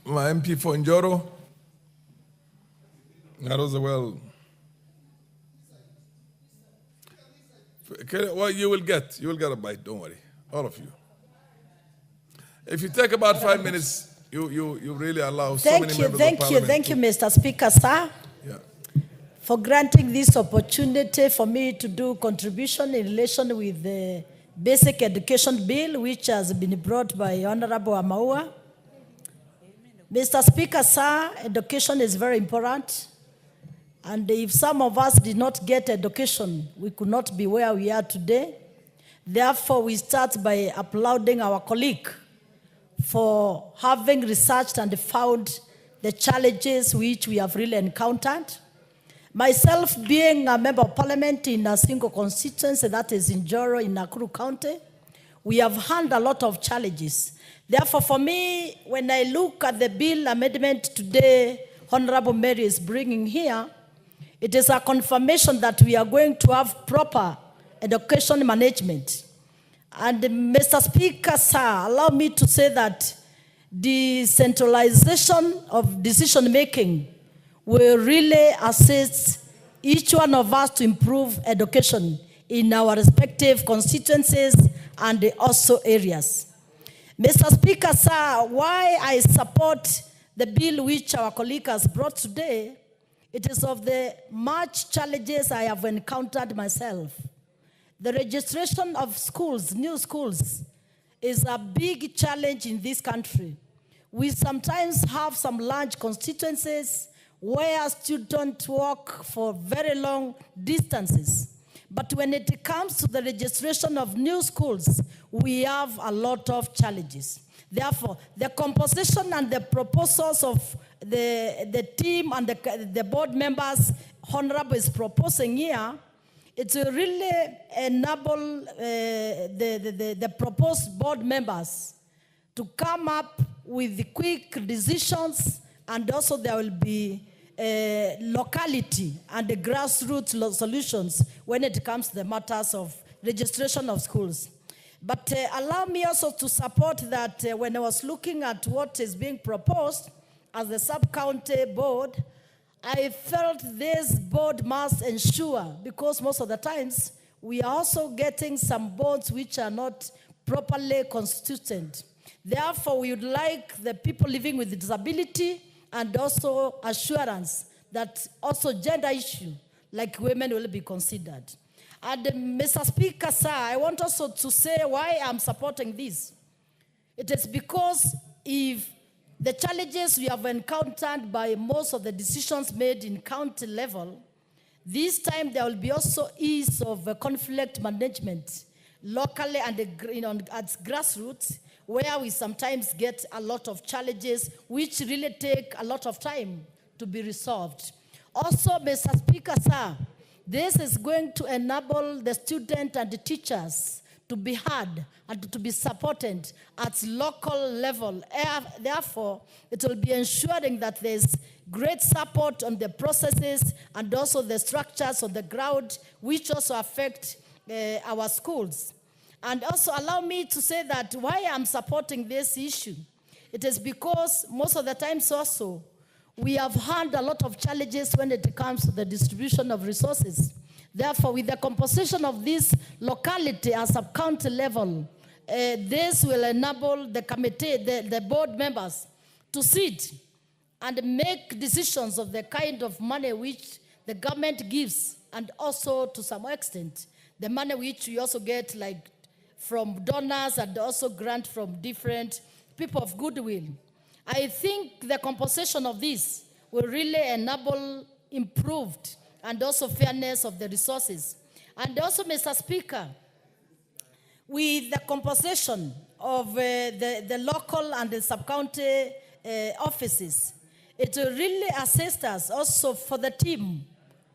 My MP for Njoro. Well, you will get a bite, don't worry, all of you. If you take about 5 minutes, you really allow so many members of parliament. Thank you, Mr. Speaker, sir, for granting this opportunity for me to do contribution in relation with the Basic Education Bill, which has been brought by Honorable Amaua. Mr. Speaker, sir, education is very important. And if some of us did not get education, we could not be where we are today. Therefore, we start by applauding our colleague for having researched and found the challenges which we have really encountered. Myself, being a member of parliament in a single constituency, that is in Njoro in Nakuru County, we have had a lot of challenges. Therefore, for me, when I look at the bill amendment today, Honorable Mary is bringing here, it is a confirmation that we are going to have proper education management. And Mr. Speaker, sir, allow me to say that the centralization of decision-making will really assist each one of us to improve education in our respective constituencies and also areas. Mr. Speaker, sir, why I support the bill which our colleague has brought today, it is of the much challenges I have encountered myself. The registration of schools, new schools, is a big challenge in this country. We sometimes have some large constituencies where students walk for very long distances. But when it comes to the registration of new schools, we have a lot of challenges. Therefore, the composition and the proposals of the team and the board members Honorable is proposing here, it will really enable the proposed board members to come up with the quick decisions, and also there will be locality and the grassroots solutions when it comes to the matters of registration of schools. But allow me also to support that when I was looking at what is being proposed as the sub-county board, I felt this board must ensure, because most of the times we are also getting some boards which are not properly constituted. Therefore, we would like the people living with disability and also assurance that also gender issue, like women, will be considered. And Mr. Speaker, sir, I want also to say why I'm supporting this. It is because if the challenges we have encountered by most of the decisions made in county level, this time there will be also ease of conflict management locally and at grassroots, where we sometimes get a lot of challenges which really take a lot of time to be resolved. Also, Mr. Speaker, sir, this is going to enable the student and the teachers to be heard and to be supported at local level. Therefore, it will be ensuring that there's great support on the processes and also the structures on the ground, which also affect our schools. And also allow me to say that why I'm supporting this issue, it is because most of the times also, we have had a lot of challenges when it comes to the distribution of resources. Therefore, with the composition of this locality at sub-county level, this will enable the committee, the board members, to sit and make decisions of the kind of money which the government gives, and also to some extent, the money which we also get like from donors and also grant from different people of goodwill. I think the composition of this will really enable improved and also fairness of the resources. And also, Mr. Speaker, with the composition of the local and the sub-county offices, it will really assist us also for the team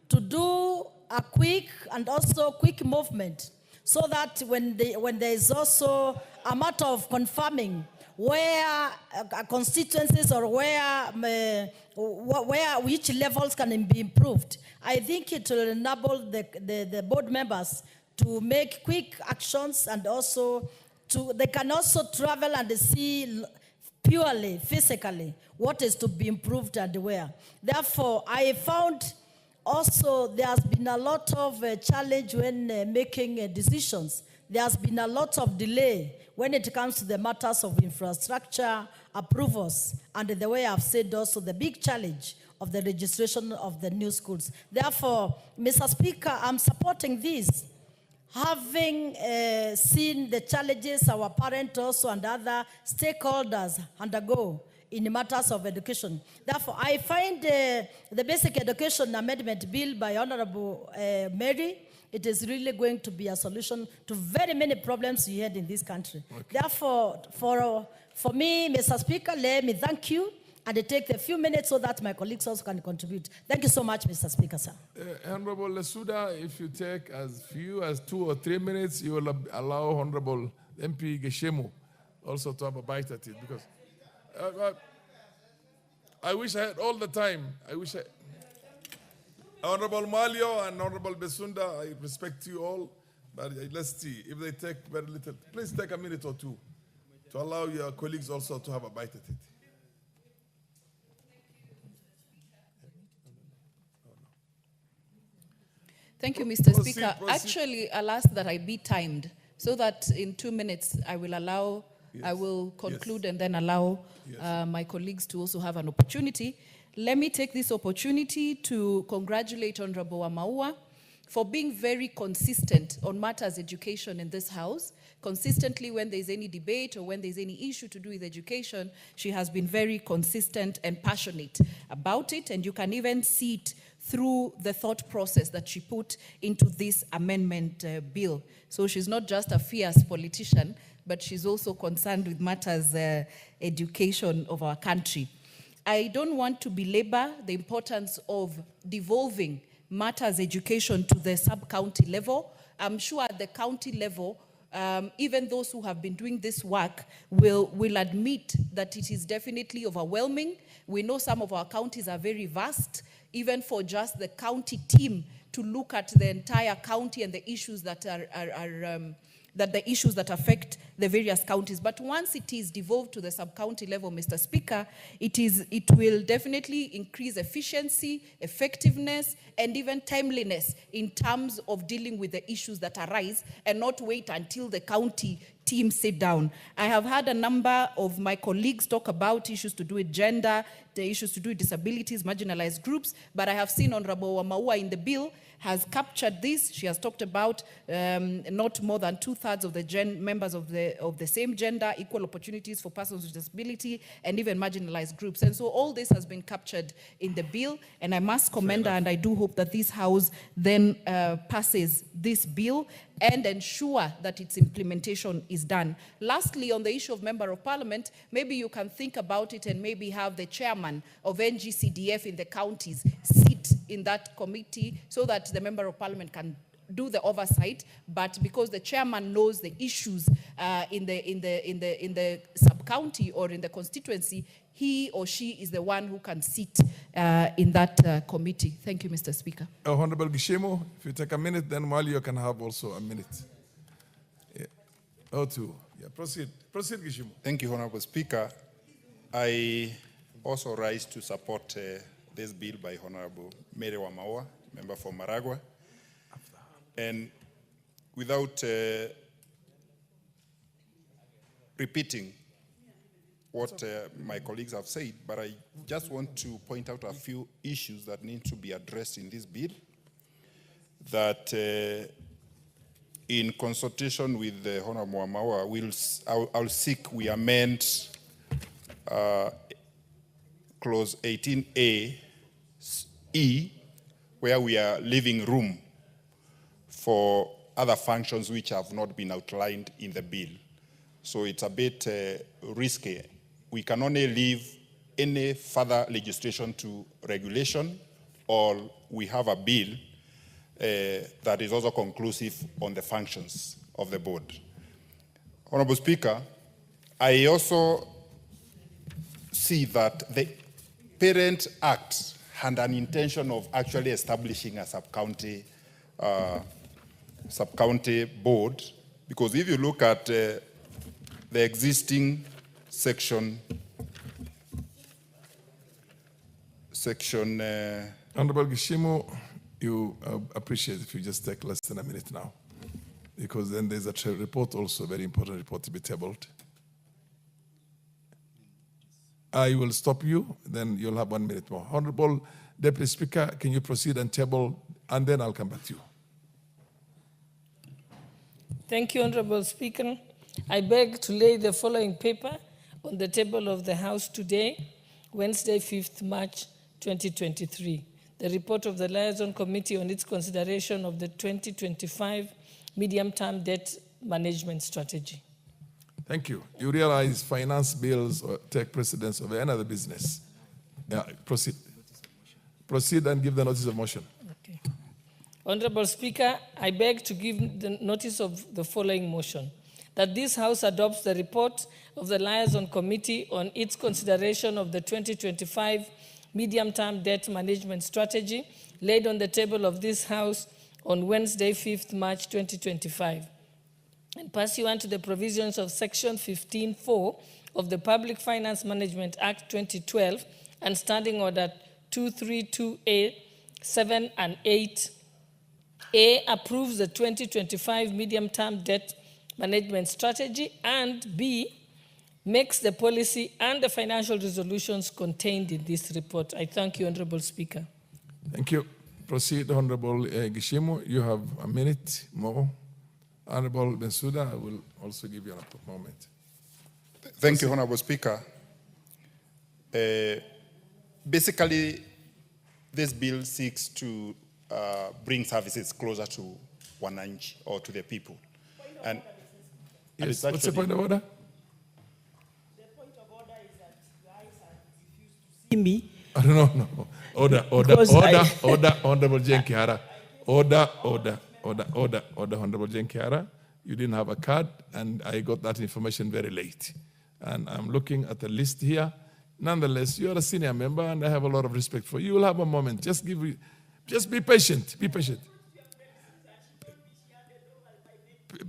to do a quick and also quick movement, so that when there is also a matter of confirming where constituencies or which levels can be improved, I think it will enable the board members to make quick actions, and also they can also travel and see purely, physically, what is to be improved and where. Therefore, I found also there has been a lot of challenge when making decisions. There has been a lot of delay when it comes to the matters of infrastructure, approvals, and the way I've said also the big challenge of the registration of the new schools. Therefore, Mr. Speaker, I'm supporting this, having seen the challenges our parents also and other stakeholders undergo in matters of education. Therefore, I find the Basic Education Amendment Bill by Honorable Mary, it is really going to be a solution to very many problems we had in this country. Okay. Therefore, for me, Mr. Speaker, let me thank you and take a few minutes so that my colleagues also can contribute. Thank you so much, Mr. Speaker, sir. Honorable Lesuda, if you take as few as 2 or 3 minutes, you will allow Honorable MP Geshemu also to have a bite at it, because I wish I had all the time. Honorable Malio and Honorable Besunda, I respect you all, but let's see if they take very little. Please take a minute or two to allow your colleagues also to have a bite at it. Thank you, Mr. Speaker. Actually, I'll ask that I be timed so that in 2 minutes I will allow, I will conclude and then allow my colleagues to also have an opportunity. Let me take this opportunity to congratulate Honorable Wamaua for being very consistent on matters education in this House. Consistently, when there's any debate or when there's any issue to do with education, she has been very consistent and passionate about it, and you can even see it through the thought process that she put into this amendment bill. So she's not just a fierce politician, but she's also concerned with matters education of our country. I don't want to belabor the importance of devolving matters education to the sub-county level. I'm sure at the county level, even those who have been doing this work will admit that it is definitely overwhelming. We know some of our counties are very vast, even for just the county team to look at the entire county and the issues that are that the issues that affect the various counties. But once it is devolved to the sub-county level, Mr. Speaker, it will definitely increase efficiency, effectiveness, and even timeliness in terms of dealing with the issues that arise and not wait until the county team sit down. I have had a number of my colleagues talk about issues to do with gender, the issues to do with disabilities, marginalized groups, but I have seen Honorable Wamaua in the bill has captured this. She has talked about not more than 2/3 of the members of the same gender, equal opportunities for persons with disability, and even marginalized groups. And so all this has been captured in the bill, and I must commend her, and I do hope that this House then passes this bill and ensure that its implementation is done. Lastly, on the issue of Member of Parliament, maybe you can think about it and maybe have the chairman of NGCDF in the counties sit in that committee so that the Member of Parliament can do the oversight, but because the chairman knows the issues in the sub-county or in the constituency, he or she is the one who can sit in that committee. Thank you, Mr. Speaker. Honorable Gishimo, if you take a minute, then while you can have also a minute. Proceed. Proceed, Gishimo. Thank you, Honorable Speaker. I also rise to support this bill by Honorable Mary Wamaua, member for Maragua. And without repeating what my colleagues have said, but I just want to point out a few issues that need to be addressed in this bill that in consultation with the Honorable Wamaua, I'll seek we amend clause 18A E, where we are leaving room for other functions which have not been outlined in the bill. So it's a bit risky. We can only leave any further legislation to regulation, or we have a bill that is also conclusive on the functions of the board. Honorable Speaker, I also see that the Parent Act had an intention of actually establishing a sub-county board, because if you look at the existing section Honorable Gishimo, you appreciate if you just take less than a minute now, because then there's a report also, very important report to be tabled. I will stop you, then you'll have 1 minute more. Honorable Deputy Speaker, can you proceed and table, and then I'll come back to you. Thank you, Honorable Speaker. I beg to lay the following paper on the table of the House today, Wednesday, 5th March 2023. The report of the Liaison Committee on its consideration of the 2025 Medium-Term Debt Management Strategy. Thank you. You realize finance bills take precedence over any other business. Yeah, proceed. Proceed and give the notice of motion. Okay. Honorable Speaker, I beg to give the notice of the following motion: that this House adopts the report of the Liaison Committee on its consideration of the 2025 Medium-Term Debt Management Strategy laid on the table of this House on Wednesday, 5th March 2025. And pursuant to the provisions of Section 15(4) of the Public Finance Management Act 2012 and Standing Order 232A, 7 and 8, A, approves the 2025 Medium-Term Debt Management Strategy, and B, makes the policy and the financial resolutions contained in this report. I thank you, Honorable Speaker. Thank you. Proceed, Honorable Gishimo. You have a minute more. Honorable Bensouda, I will also give you a moment. Thank you, Honorable Speaker. Basically, this bill seeks to bring services closer to wananchi, or to the people. And yes, what's the point of order? The point of order is that you guys have refused to see me. No. Order, Honorable Jenkihara. Order, Honorable Jenkihara. You didn't have a card, and I got that information very late. And I'm looking at the list here. Nonetheless, you are a senior member, and I have a lot of respect for you. You will have a moment. Just be patient. Be patient.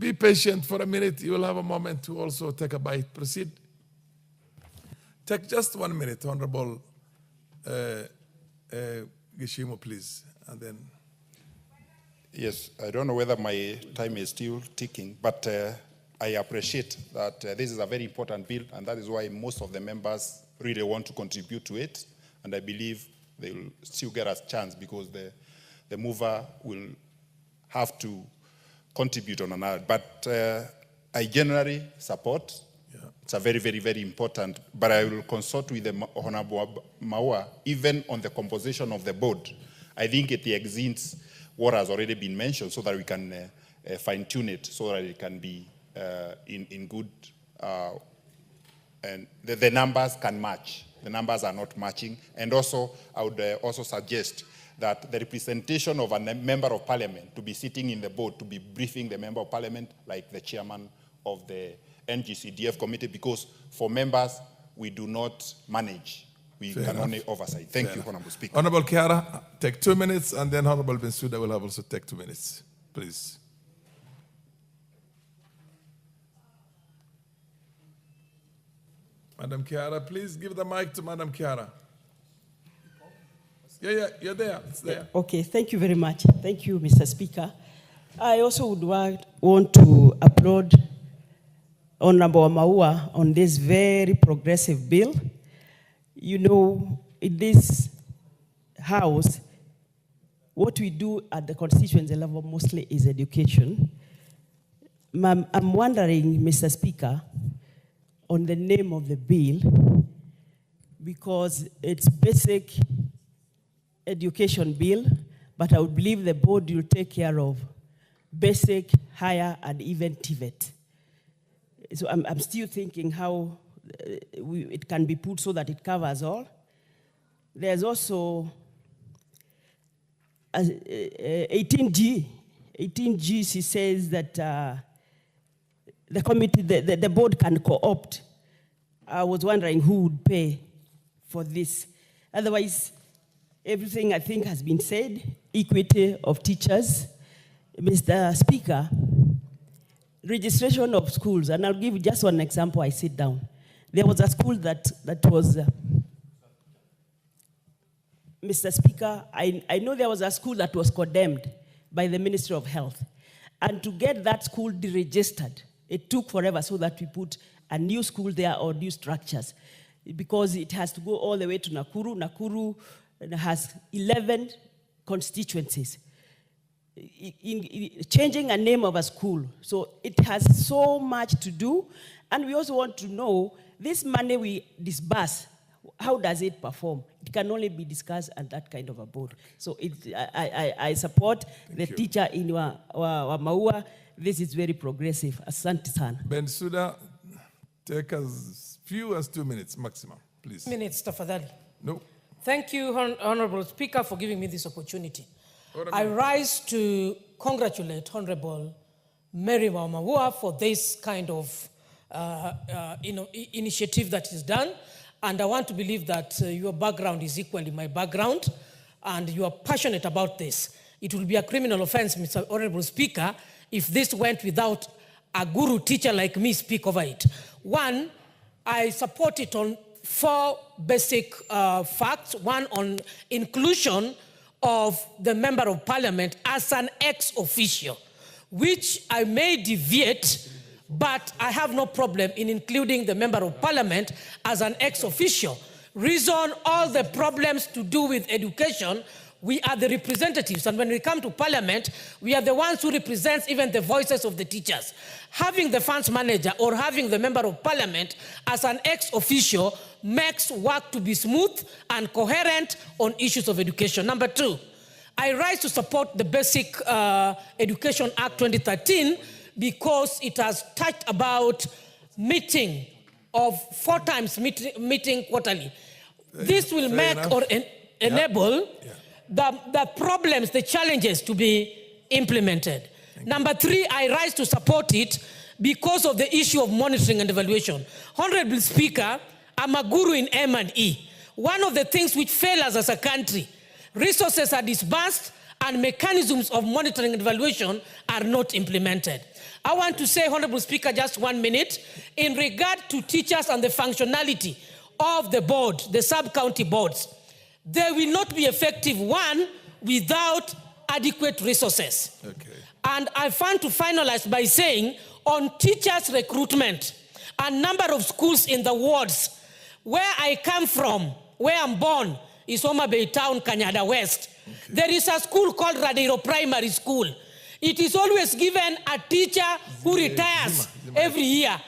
be patient for a minute. You will have a moment to also take a bite. Proceed. Take just 1 minute, Honorable Gishimo, please. And then. Yes, I don't know whether my time is still ticking, but I appreciate that this is a very important bill, and that is why most of the members really want to contribute to it. And I believe they will still get a chance because the mover will have to contribute on another. But I generally support. Yeah. It's a very, very, very important. But I will consult with the Honorable Maua, even on the composition of the board. I think it exceeds what has already been mentioned so that we can fine-tune it so that it can be in good, and the numbers can match. The numbers are not matching. And also, I would also suggest that the representation of a member of parliament to be sitting in the board, to be briefing the member of parliament, like the chairman of the NGCDF committee, because for members, we do not manage. We can only oversight. Thank you, Honorable Speaker. Honorable Kiara, take 2 minutes, and then Honorable Bensouda will have also take 2 minutes, please. Madam Kiara, please give the mic to Madam Kiara. Yeah, you're there. It's there. Okay, thank you very much. Thank you, Mr. Speaker. I also would want to applaud Honorable Maua on this very progressive bill. You know, in this house, what we do at the constituency level mostly is education. I'm wondering, Mr. Speaker, on the name of the bill, because it's basic education bill, but I would believe the board will take care of basic, higher, and even TVET. So I'm still thinking how it can be put so that it covers all. There's also 18G. 18G, she says that the committee, the board can co-opt. I was wondering who would pay for this. Otherwise, everything I think has been said. Equity of teachers. Mr. Speaker, registration of schools, and I'll give just one example. I sit down. There was a school that was, Mr. Speaker, I know there was a school that was condemned by the Ministry of Health. And to get that school deregistered, it took forever so that we put a new school there or new structures, because it has to go all the way to Nakuru. Nakuru has 11 constituencies. In changing a name of a school. So it has so much to do. And we also want to know, this money we disburse, how does it perform? It can only be discussed at that kind of a board. So I support the teacher in Maua. This is very progressive. Asante sana. Bensouda, take as few as 2 minutes maximum, please. Minutes, tafadhali. No. Thank you, Honorable Speaker, for giving me this opportunity. I rise to congratulate Honorable Mary Maua for this kind of initiative that is done. And I want to believe that your background is equally my background, and you are passionate about this. It will be a criminal offense, Mr. Honorable Speaker, if this went without a guru teacher like me speak over it. One, I support it on 4 basic facts. One, on inclusion of the member of parliament as an ex-officio, which I may deviate, but I have no problem in including the member of parliament as an ex-officio. Reason, all the problems to do with education, we are the representatives, and when we come to parliament, we are the ones who represent even the voices of the teachers. Having the funds manager or having the member of parliament as an ex-officio makes work to be smooth and coherent on issues of education. Number 2, I rise to support the Basic Education Act 2013 because it has touched about meeting of 4 times meeting quarterly. This will make or enable the problems, the challenges to be implemented. Number 3, I rise to support it because of the issue of monitoring and evaluation. Honorable Speaker, I'm a guru in M&E. One of the things which fail us as a country, resources are disbursed and mechanisms of monitoring and evaluation are not implemented. I want to say, Honorable Speaker, just 1 minute, in regard to teachers and the functionality of the board, the sub-county boards, they will not be effective, one, without adequate resources. Okay. And I want to finalize by saying, on teachers' recruitment, a number of schools in the wards, where I come from, where I'm born, is Homa Bay Town, Kanyada West. Okay. There is a school called Radiro Primary School. It is always given a teacher who retires every year.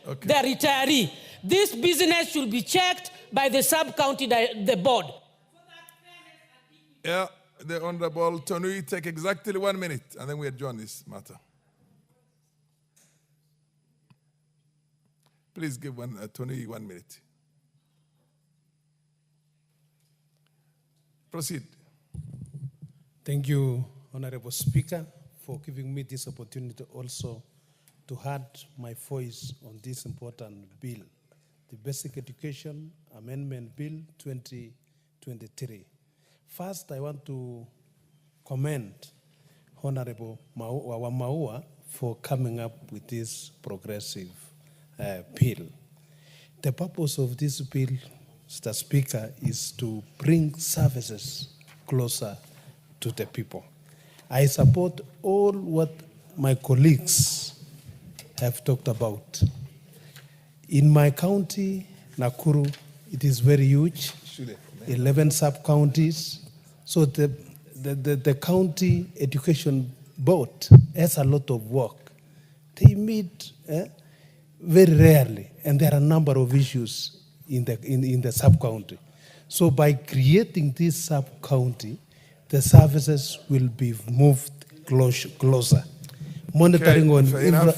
Okay. The retiree. This business should be checked by the sub-county, the board. Yeah, the Honorable Tonui, take exactly 1 minute, and then we adjourn this matter. Please give Tonui 1 minute. Proceed. Thank you, Honorable Speaker, for giving me this opportunity also to add my voice on this important bill, the Basic Education Amendment Bill 2023. First, I want to commend Honorable Maua for coming up with this progressive bill. The purpose of this bill, Mr. Speaker, is to bring services closer to the people. I support all what my colleagues have talked about. In my county, Nakuru, it is very huge, 11 sub-counties. So the county education board has a lot of work. They meet very rarely, and there are a number of issues in the sub-county. So by creating this sub-county, the services will be moved closer. Monitoring on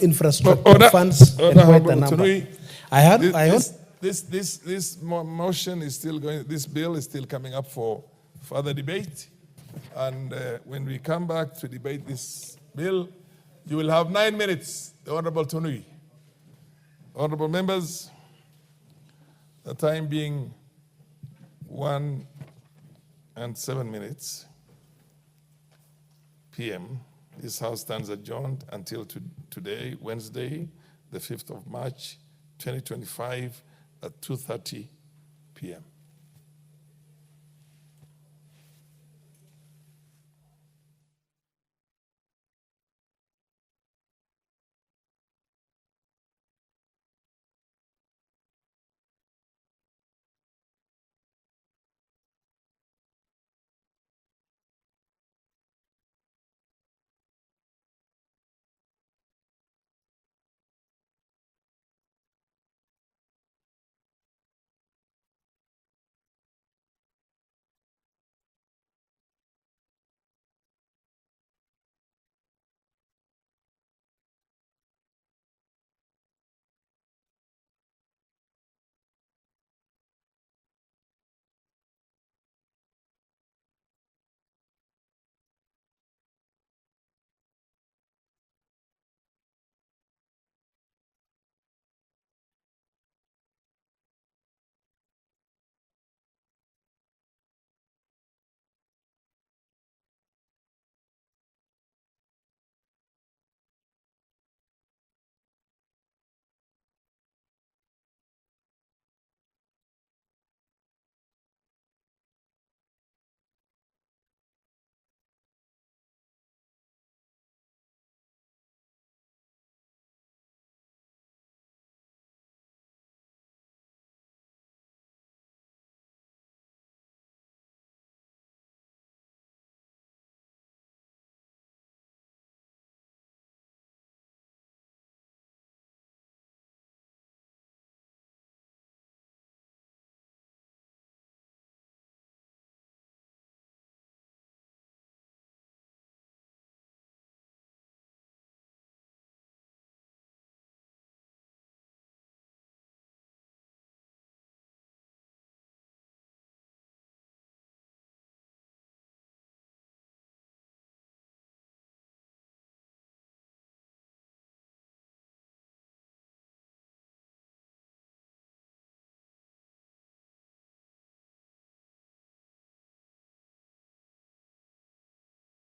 infrastructure funds and quite a number. This motion is still going, this bill is still coming up for further debate. And when we come back to debate this bill, you will have 9 minutes, the Honorable Tonui. Honorable members, the time being 1:07 p.m., this House stands adjourned until today, Wednesday, the 5th of March, 2025 at 2:30 p.m.